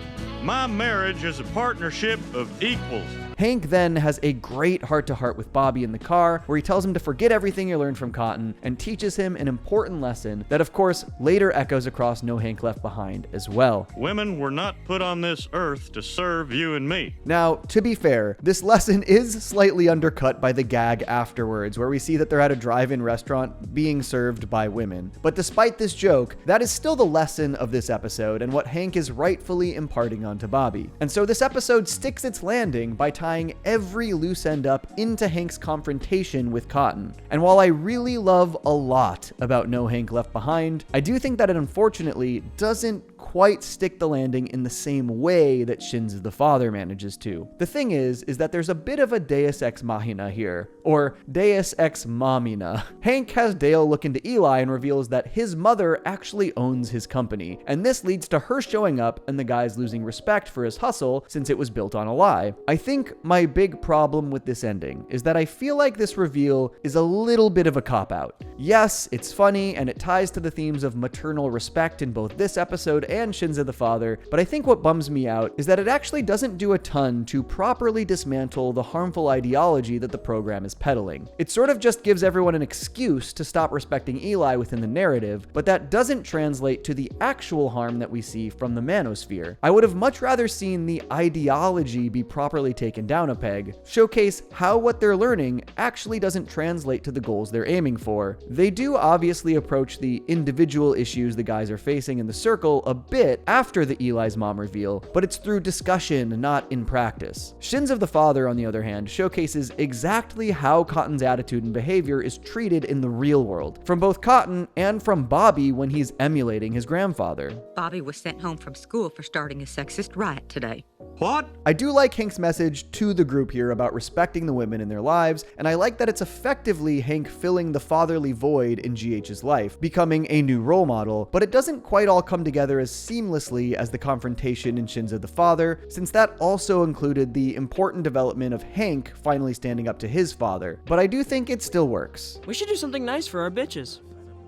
My marriage is a partnership of equals. Hank then has a great heart-to-heart with Bobby in the car, where he tells him to forget everything he learned from Cotton and teaches him an important lesson that, of course, later echoes across No Hank Left Behind as well. Women were not put on this earth to serve you and me. Now, to be fair, this lesson is slightly undercut by the gag afterwards, where we see that they're at a drive-in restaurant being served by women. But despite this joke, that is still the lesson of this episode and what Hank is rightfully imparting onto Bobby. And so this episode sticks its landing by tying every loose end up into Hank's confrontation with Cotton. And while I really love a lot about No Hank Left Behind, I do think that it unfortunately doesn't quite stick the landing in the same way that Shins of the Father manages to. The thing is that there's a bit of a deus ex machina here, or deus ex mamina. Hank has Dale look into Eli and reveals that his mother actually owns his company, and this leads to her showing up and the guys losing respect for his hustle since it was built on a lie. I think my big problem with this ending is that I feel like this reveal is a little bit of a cop-out. Yes, it's funny, and it ties to the themes of maternal respect in both this episode and Shins of the Father, but I think what bums me out is that it actually doesn't do a ton to properly dismantle the harmful ideology that the program is peddling. It sort of just gives everyone an excuse to stop respecting Eli within the narrative, but that doesn't translate to the actual harm that we see from the manosphere. I would have much rather seen the ideology be properly taken down a peg, showcase how what they're learning actually doesn't translate to the goals they're aiming for. They do obviously approach the individual issues the guys are facing in the circle a bit after the Eli's mom reveal, but it's through discussion, not in practice. Shins of the Father, on the other hand, showcases exactly how Cotton's attitude and behavior is treated in the real world, from both Cotton and from Bobby when he's emulating his grandfather. Bobby was sent home from school for starting a sexist riot today. What? I do like Hank's message to the group here about respecting the women in their lives, and I like that it's effectively Hank filling the fatherly void in GH's life, becoming a new role model, but it doesn't quite all come together as seamlessly as the confrontation in Shins of the Father, since that also included the important development of Hank finally standing up to his father. But I do think it still works. We should do something nice for our bitches.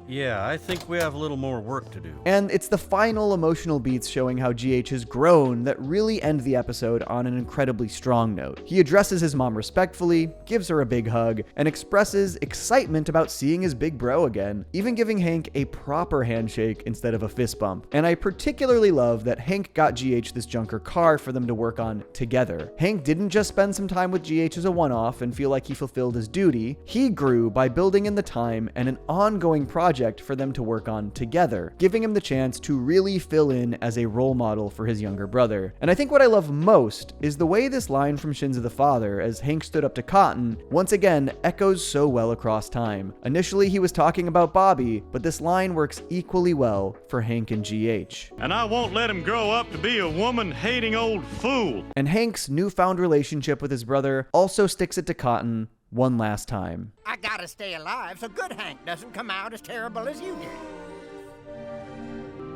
Yeah, I think we have a little more work to do. And it's the final emotional beats showing how GH has grown that really end the episode on an incredibly strong note. He addresses his mom respectfully, gives her a big hug, and expresses excitement about seeing his big bro again, even giving Hank a proper handshake instead of a fist bump. And I particularly love that Hank got GH this junker car for them to work on together. Hank didn't just spend some time with GH as a one-off and feel like he fulfilled his duty. He grew by building in the time and an ongoing project for them to work on together, giving him the chance to really fill in as a role model for his younger brother. And I think what I love most is the way this line from Shins of the Father, as Hank stood up to Cotton, once again echoes so well across time. Initially he was talking about Bobby, but this line works equally well for Hank and GH. And I won't let him grow up to be a woman-hating old fool. And Hank's newfound relationship with his brother also sticks it to Cotton one last time. I gotta stay alive so Good Hank doesn't come out as terrible as you did.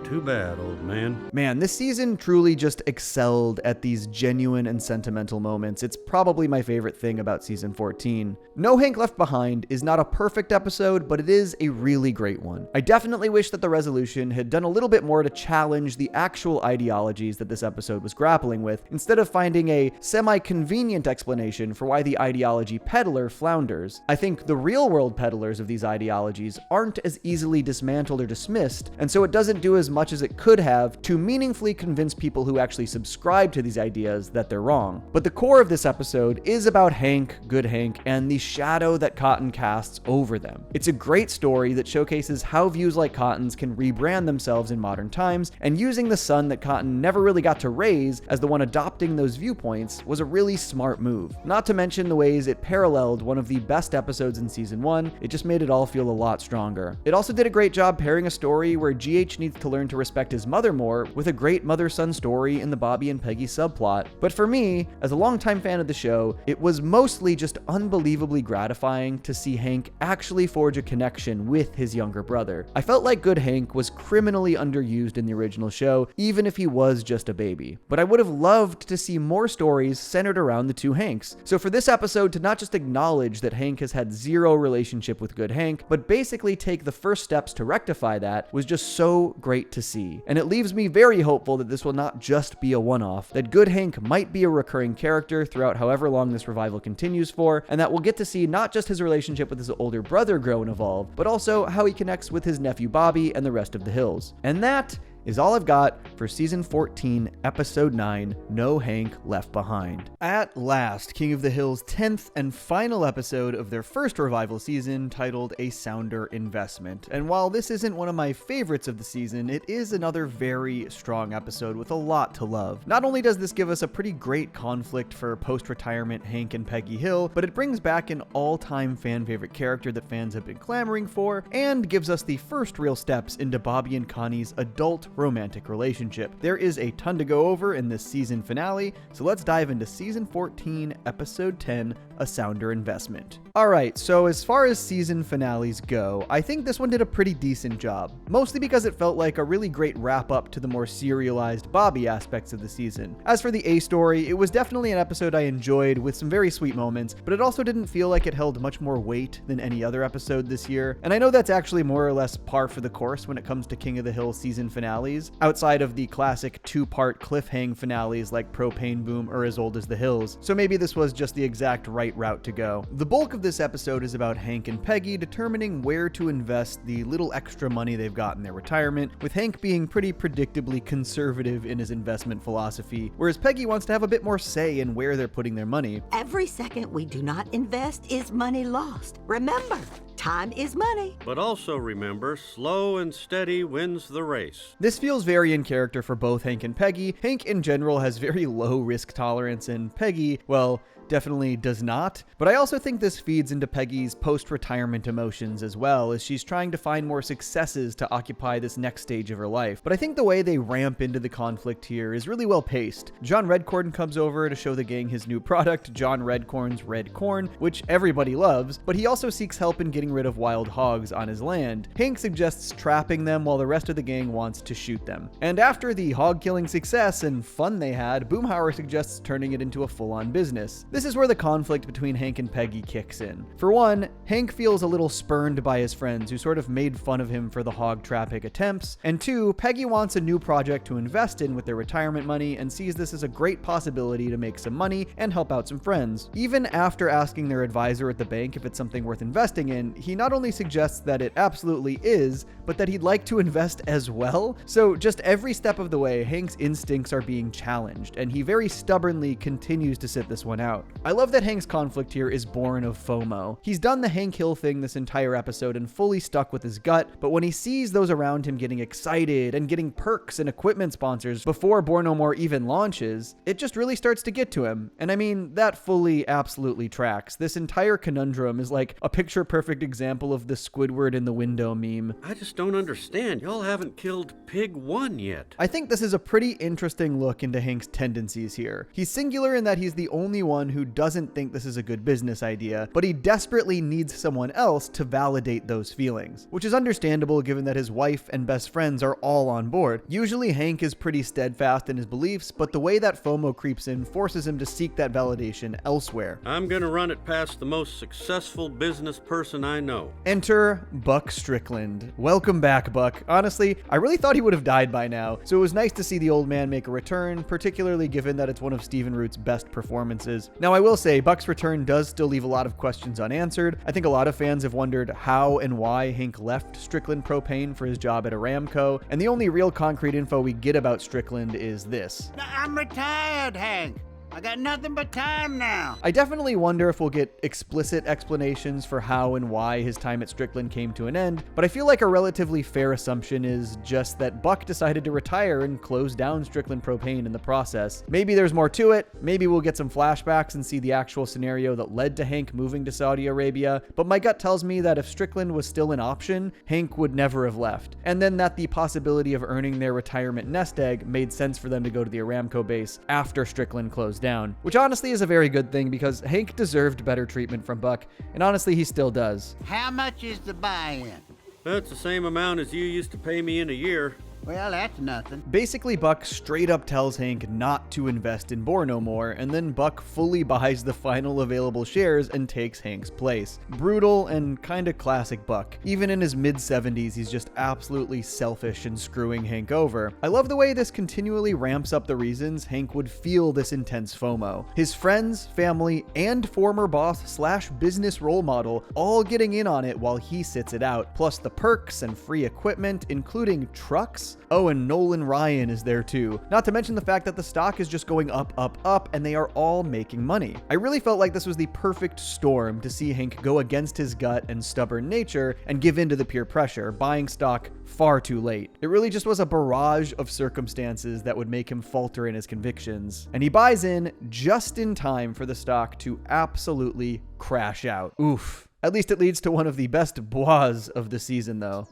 Too bad, old man. Man, this season truly just excelled at these genuine and sentimental moments. It's probably my favorite thing about season 14. No Hank Left Behind is not a perfect episode, but it is a really great one. I definitely wish that the resolution had done a little bit more to challenge the actual ideologies that this episode was grappling with, instead of finding a semi-convenient explanation for why the ideology peddler flounders. I think the real-world peddlers of these ideologies aren't as easily dismantled or dismissed, and so it doesn't do as much as it could have to meaningfully convince people who actually subscribe to these ideas that they're wrong. But the core of this episode is about Hank, Good Hank, and the shadow that Cotton casts over them. It's a great story that showcases how views like Cotton's can rebrand themselves in modern times, and using the son that Cotton never really got to raise as the one adopting those viewpoints was a really smart move. Not to mention the ways it paralleled one of the best episodes in season 1, it just made it all feel a lot stronger. It also did a great job pairing a story where GH needs to learn to respect his mother more with a great mother-son story in the Bobby and Peggy subplot. But for me, as a longtime fan of the show, it was mostly just unbelievably gratifying to see Hank actually forge a connection with his younger brother. I felt like Good Hank was criminally underused in the original show, even if he was just a baby. But I would have loved to see more stories centered around the two Hanks. So for this episode to not just acknowledge that Hank has had zero relationship with Good Hank, but basically take the first steps to rectify that was just so great to see. And it leaves me very hopeful that this will not just be a one-off, that Good Hank might be a recurring character throughout however long this revival continues for, and that we'll get to see not just his relationship with his older brother grow and evolve, but also how he connects with his nephew Bobby and the rest of the Hills. And that is all I've got for season 14, episode 9, No Hank Left Behind. At last, King of the Hill's 10th and final episode of their first revival season, titled A Sounder Investment. And while this isn't one of my favorites of the season, it is another very strong episode with a lot to love. Not only does this give us a pretty great conflict for post-retirement Hank and Peggy Hill, but it brings back an all-time fan favorite character that fans have been clamoring for, and gives us the first real steps into Bobby and Connie's adult romantic relationship. There is a ton to go over in this season finale, so let's dive into season 14, episode 10, A Sounder Investment. Alright, so as far as season finales go, I think this one did a pretty decent job, mostly because it felt like a really great wrap up to the more serialized Bobby aspects of the season. As for the A story, it was definitely an episode I enjoyed with some very sweet moments, but it also didn't feel like it held much more weight than any other episode this year, and I know that's actually more or less par for the course when it comes to King of the Hill season finales, outside of the classic two-part cliffhang finales like Propane Boom or As Old as the Hills, so maybe this was just the exact right route to go. The bulk of this episode is about Hank and Peggy determining where to invest the little extra money they've got in their retirement, with Hank being pretty predictably conservative in his investment philosophy, whereas Peggy wants to have a bit more say in where they're putting their money. Every second we do not invest is money lost. Remember, time is money. But also remember, slow and steady wins the race. This feels very in character for both Hank and Peggy. Hank in general has very low risk tolerance, and Peggy, well, definitely does not. But I also think this feeds into Peggy's post-retirement emotions as well, as she's trying to find more successes to occupy this next stage of her life. But I think the way they ramp into the conflict here is really well paced. John Redcorn comes over to show the gang his new product, John Redcorn's Red Corn, which everybody loves, but he also seeks help in getting rid of wild hogs on his land. Hank suggests trapping them while the rest of the gang wants to shoot them. And after the hog killing success and fun they had, Boomhauer suggests turning it into a full-on business. This is where the conflict between Hank and Peggy kicks in. For one, Hank feels a little spurned by his friends who sort of made fun of him for the hog trapping attempts, and two, Peggy wants a new project to invest in with their retirement money and sees this as a great possibility to make some money and help out some friends. Even after asking their advisor at the bank if it's something worth investing in, he not only suggests that it absolutely is, but that he'd like to invest as well. So just every step of the way, Hank's instincts are being challenged, and he very stubbornly continues to sit this one out. I love that Hank's conflict here is born of FOMO. He's done the Hank Hill thing this entire episode and fully stuck with his gut, but when he sees those around him getting excited and getting perks and equipment sponsors before Born No More even launches, it just really starts to get to him. And I mean, that fully absolutely tracks. This entire conundrum is like a picture-perfect example of the Squidward in the window meme. I just don't understand. Y'all haven't killed Pig 1 yet. I think this is a pretty interesting look into Hank's tendencies here. He's singular in that he's the only one who doesn't think this is a good business idea, but he desperately needs someone else to validate those feelings, which is understandable given that his wife and best friends are all on board. Usually Hank is pretty steadfast in his beliefs, but the way that FOMO creeps in forces him to seek that validation elsewhere. I'm gonna run it past the most successful business person I know. Enter Buck Strickland. Welcome back, Buck. Honestly, I really thought he would have died by now, so it was nice to see the old man make a return, particularly given that it's one of Stephen Root's best performances. Now, I will say, Buck's return does still leave a lot of questions unanswered. I think a lot of fans have wondered how and why Hank left Strickland Propane for his job at Aramco, and the only real concrete info we get about Strickland is this. I'm retired, Hank. I got nothing but time now. I definitely wonder if we'll get explicit explanations for how and why his time at Strickland came to an end, but I feel like a relatively fair assumption is just that Buck decided to retire and close down Strickland Propane in the process. Maybe there's more to it, maybe we'll get some flashbacks and see the actual scenario that led to Hank moving to Saudi Arabia, but my gut tells me that if Strickland was still an option, Hank would never have left, and then that the possibility of earning their retirement nest egg made sense for them to go to the Aramco base after Strickland closed down, which honestly is a very good thing because Hank deserved better treatment from Buck, and honestly he still does. How much is the buy-in? That's the same amount as you used to pay me in a year. Well, that's nothing. Basically, Buck straight up tells Hank not to invest in Born No More, and then Buck fully buys the final available shares and takes Hank's place. Brutal and kinda classic Buck. Even in his mid-70s, he's just absolutely selfish and screwing Hank over. I love the way this continually ramps up the reasons Hank would feel this intense FOMO. His friends, family, and former boss/business role model all getting in on it while he sits it out, plus the perks and free equipment, including trucks. Oh, and Nolan Ryan is there too. Not to mention the fact that the stock is just going up, up, up, and they are all making money. I really felt like this was the perfect storm to see Hank go against his gut and stubborn nature and give in to the peer pressure, buying stock far too late. It really just was a barrage of circumstances that would make him falter in his convictions. And he buys in just in time for the stock to absolutely crash out. Oof. At least it leads to one of the best bois of the season, though.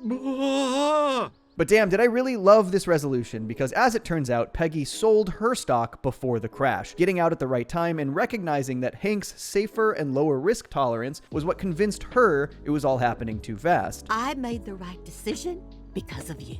But damn, did I really love this resolution, because as it turns out, Peggy sold her stock before the crash, getting out at the right time and recognizing that Hank's safer and lower risk tolerance was what convinced her it was all happening too fast. I made the right decision because of you.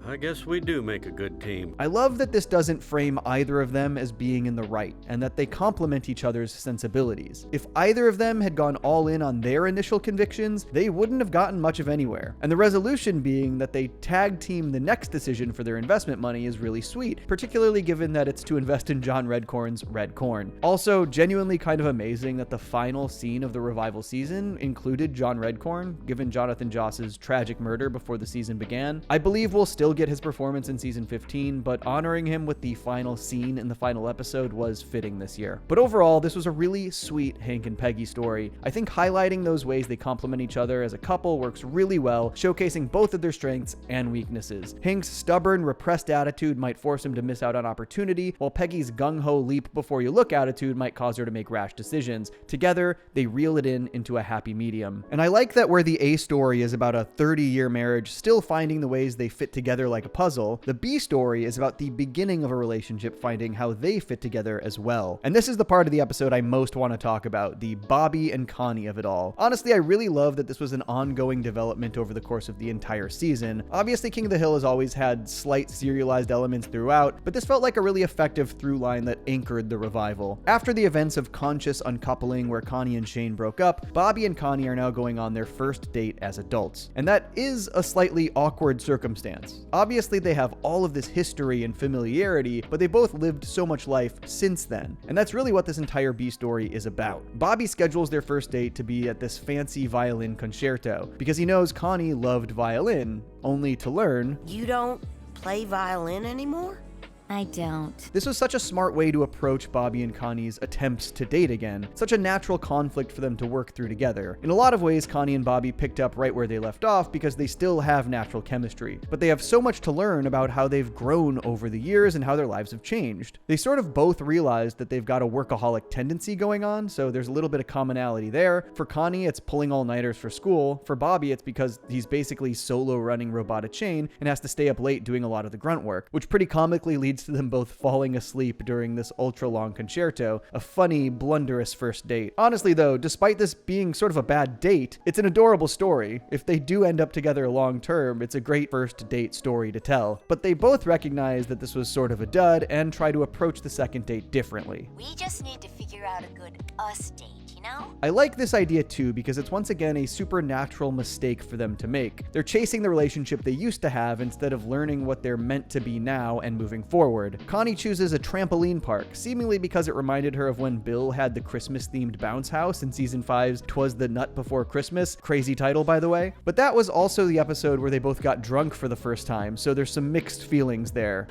I guess we do make a good team. I love that this doesn't frame either of them as being in the right, and that they complement each other's sensibilities. If either of them had gone all in on their initial convictions, they wouldn't have gotten much of anywhere. And the resolution being that they tag team the next decision for their investment money is really sweet, particularly given that it's to invest in John Redcorn's Red Corn. Also, genuinely kind of amazing that the final scene of the revival season included John Redcorn, given Jonathan Joss's tragic murder before the season began. I believe we'll still get his performance in season 15, but honoring him with the final scene in the final episode was fitting this year. But overall, this was a really sweet Hank and Peggy story. I think highlighting those ways they complement each other as a couple works really well, showcasing both of their strengths and weaknesses. Hank's stubborn, repressed attitude might force him to miss out on opportunity, while Peggy's gung-ho leap before you look attitude might cause her to make rash decisions. Together, they reel it into a happy medium. And I like that where the A story is about a 30-year marriage still finding the ways they fit together like a puzzle, the B story is about the beginning of a relationship finding how they fit together as well. And this is the part of the episode I most want to talk about, the Bobby and Connie of it all. Honestly, I really love that this was an ongoing development over the course of the entire season. Obviously, King of the Hill has always had slight serialized elements throughout, but this felt like a really effective through line that anchored the revival. After the events of conscious uncoupling where Connie and Shane broke up, Bobby and Connie are now going on their first date as adults. And that is a slightly awkward circumstance. Obviously, they have all of this history and familiarity, but they both lived so much life since then. And that's really what this entire B story is about. Bobby schedules their first date to be at this fancy violin concerto, because he knows Connie loved violin, only to learn, You don't play violin anymore? I don't. This was such a smart way to approach Bobby and Connie's attempts to date again, such a natural conflict for them to work through together. In a lot of ways, Connie and Bobby picked up right where they left off because they still have natural chemistry, but they have so much to learn about how they've grown over the years and how their lives have changed. They sort of both realized that they've got a workaholic tendency going on, so there's a little bit of commonality there. For Connie, it's pulling all-nighters for school. For Bobby, it's because he's basically solo running Robota Chain and has to stay up late doing a lot of the grunt work, which pretty comically leads to them both falling asleep during this ultra-long concerto, a funny, blunderous first date. Honestly though, despite this being sort of a bad date, it's an adorable story. If they do end up together long-term, it's a great first date story to tell. But they both recognize that this was sort of a dud and try to approach the second date differently. We just need to figure out a good us date, you know? I like this idea too because it's once again a supernatural mistake for them to make. They're chasing the relationship they used to have instead of learning what they're meant to be now and moving forward. Connie chooses a trampoline park, seemingly because it reminded her of when Bill had the Christmas-themed bounce house in season 5's 'Twas the Nut Before Christmas. Crazy title, by the way. But that was also the episode where they both got drunk for the first time, so there's some mixed feelings there.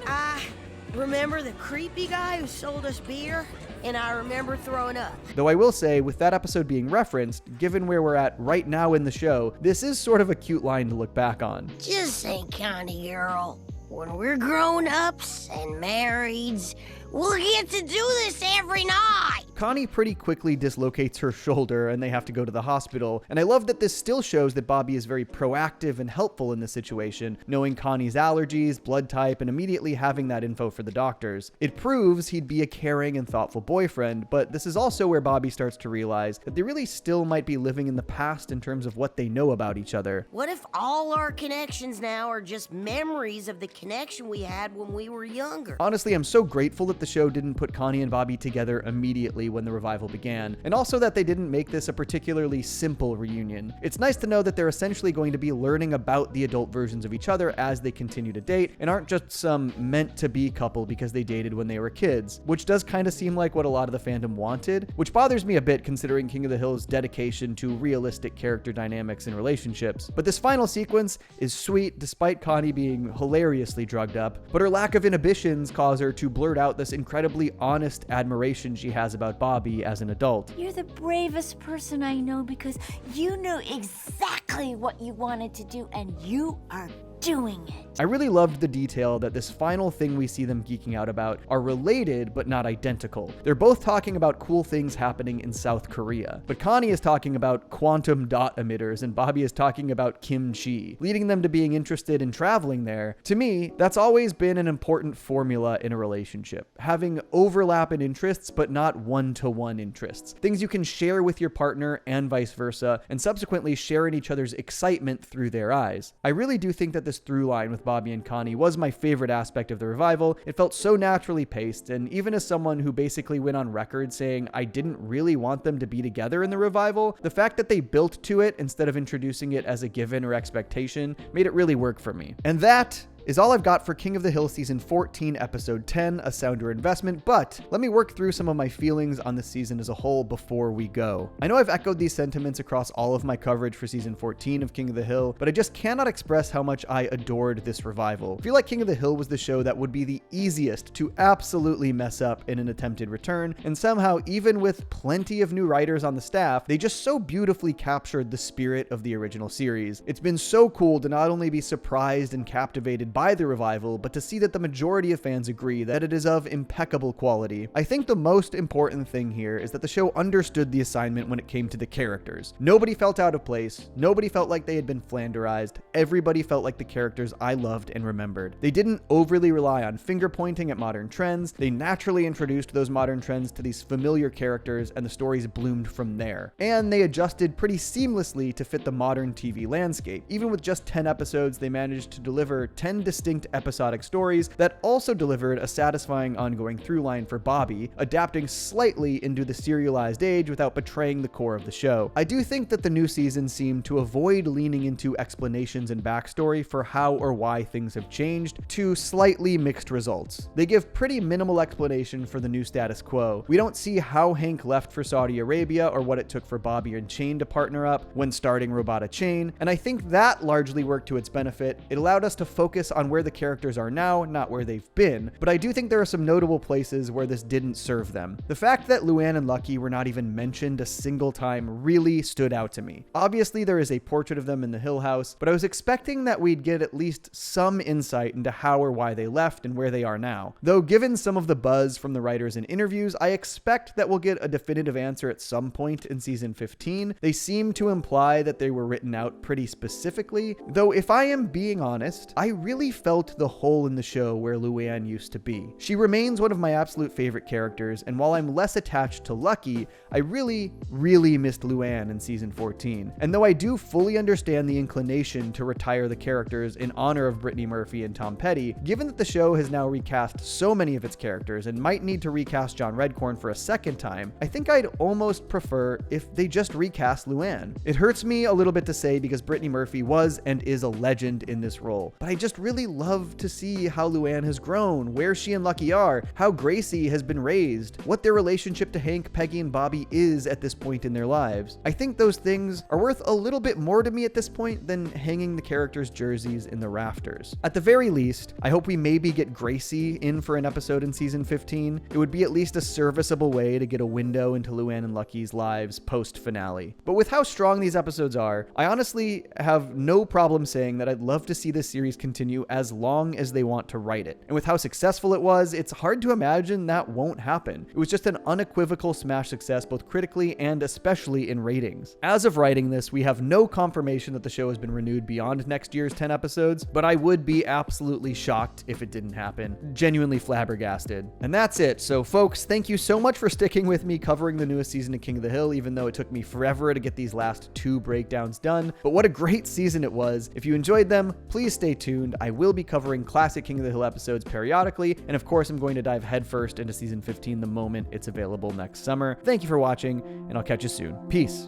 Remember the creepy guy who sold us beer? And I remember throwing up. Though I will say, with that episode being referenced, given where we're at right now in the show, this is sort of a cute line to look back on. Just think, Connie girl, when we're grown-ups and marrieds, we'll get to do this every night. Connie pretty quickly dislocates her shoulder and they have to go to the hospital, and I love that this still shows that Bobby is very proactive and helpful in this situation, knowing Connie's allergies, blood type, and immediately having that info for the doctors. It proves he'd be a caring and thoughtful boyfriend, but this is also where Bobby starts to realize that they really still might be living in the past in terms of what they know about each other. What if all our connections now are just memories of the connection we had when we were younger? Honestly, I'm so grateful that the show didn't put Connie and Bobby together immediately when the revival began, and also that they didn't make this a particularly simple reunion. It's nice to know that they're essentially going to be learning about the adult versions of each other as they continue to date, and aren't just some meant-to-be couple because they dated when they were kids, which does kind of seem like what a lot of the fandom wanted, which bothers me a bit considering King of the Hill's dedication to realistic character dynamics and relationships. But this final sequence is sweet despite Connie being hilariously drugged up, but her lack of inhibitions cause her to blurt out this incredibly honest admiration she has about Bobby as an adult. You're the bravest person I know because you knew exactly what you wanted to do and you are doing it. I really loved the detail that this final thing we see them geeking out about are related but not identical. They're both talking about cool things happening in South Korea, but Connie is talking about quantum dot emitters and Bobby is talking about kimchi, leading them to being interested in traveling there. To me, that's always been an important formula in a relationship, having overlap in interests but not one-to-one interests, things you can share with your partner and vice versa, and subsequently share in each other's excitement through their eyes. I really do think that this through line with Bobby and Connie was my favorite aspect of the revival. It felt so naturally paced, and even as someone who basically went on record saying I didn't really want them to be together in the revival, the fact that they built to it instead of introducing it as a given or expectation made it really work for me. And that is all I've got for King of the Hill Season 14, Episode 10, A Sounder Investment, but let me work through some of my feelings on the season as a whole before we go. I know I've echoed these sentiments across all of my coverage for Season 14 of King of the Hill, but I just cannot express how much I adored this revival. I feel like King of the Hill was the show that would be the easiest to absolutely mess up in an attempted return, and somehow, even with plenty of new writers on the staff, they just so beautifully captured the spirit of the original series. It's been so cool to not only be surprised and captivated by the revival, but to see that the majority of fans agree that it is of impeccable quality. I think the most important thing here is that the show understood the assignment when it came to the characters. Nobody felt out of place. Nobody felt like they had been flanderized. Everybody felt like the characters I loved and remembered. They didn't overly rely on finger pointing at modern trends. They naturally introduced those modern trends to these familiar characters, and the stories bloomed from there. And they adjusted pretty seamlessly to fit the modern TV landscape. Even with just 10 episodes, they managed to deliver 10 distinct episodic stories that also delivered a satisfying ongoing through line for Bobby, adapting slightly into the serialized age without betraying the core of the show. I do think that the new season seemed to avoid leaning into explanations and backstory for how or why things have changed, to slightly mixed results. They give pretty minimal explanation for the new status quo. We don't see how Hank left for Saudi Arabia or what it took for Bobby and Chain to partner up when starting Robota Chain, and I think that largely worked to its benefit. It allowed us to focus on where the characters are now, not where they've been, but I do think there are some notable places where this didn't serve them. The fact that Luann and Lucky were not even mentioned a single time really stood out to me. Obviously, there is a portrait of them in the Hill House, but I was expecting that we'd get at least some insight into how or why they left and where they are now. Though given some of the buzz from the writers in interviews, I expect that we'll get a definitive answer at some point in Season 15. They seem to imply that they were written out pretty specifically, though if I am being honest, I really felt the hole in the show where Luann used to be. She remains one of my absolute favorite characters, and while I'm less attached to Lucky, I really missed Luann in Season 14. And though I do fully understand the inclination to retire the characters in honor of Brittany Murphy and Tom Petty, given that the show has now recast so many of its characters and might need to recast John Redcorn for a second time, I think I'd almost prefer if they just recast Luann. It hurts me a little bit to say because Brittany Murphy was and is a legend in this role, but I just really love to see how Luann has grown, where she and Lucky are, how Gracie has been raised, what their relationship to Hank, Peggy, and Bobby is at this point in their lives. I think those things are worth a little bit more to me at this point than hanging the characters' jerseys in the rafters. At the very least, I hope we maybe get Gracie in for an episode in Season 15. It would be at least a serviceable way to get a window into Luann and Lucky's lives post-finale. But with how strong these episodes are, I honestly have no problem saying that I'd love to see this series continue as long as they want to write it. And with how successful it was, it's hard to imagine that won't happen. It was just an unequivocal smash success both critically and especially in ratings. As of writing this, we have no confirmation that the show has been renewed beyond next year's 10 episodes, but I would be absolutely shocked if it didn't happen. Genuinely flabbergasted. And that's it. So folks, thank you so much for sticking with me covering the newest season of King of the Hill, even though it took me forever to get these last 2 breakdowns done. But what a great season it was. If you enjoyed them, please stay tuned. I will be covering classic King of the Hill episodes periodically, and of course I'm going to dive headfirst into Season 15 the moment it's available next summer. Thank you for watching, and I'll catch you soon. Peace.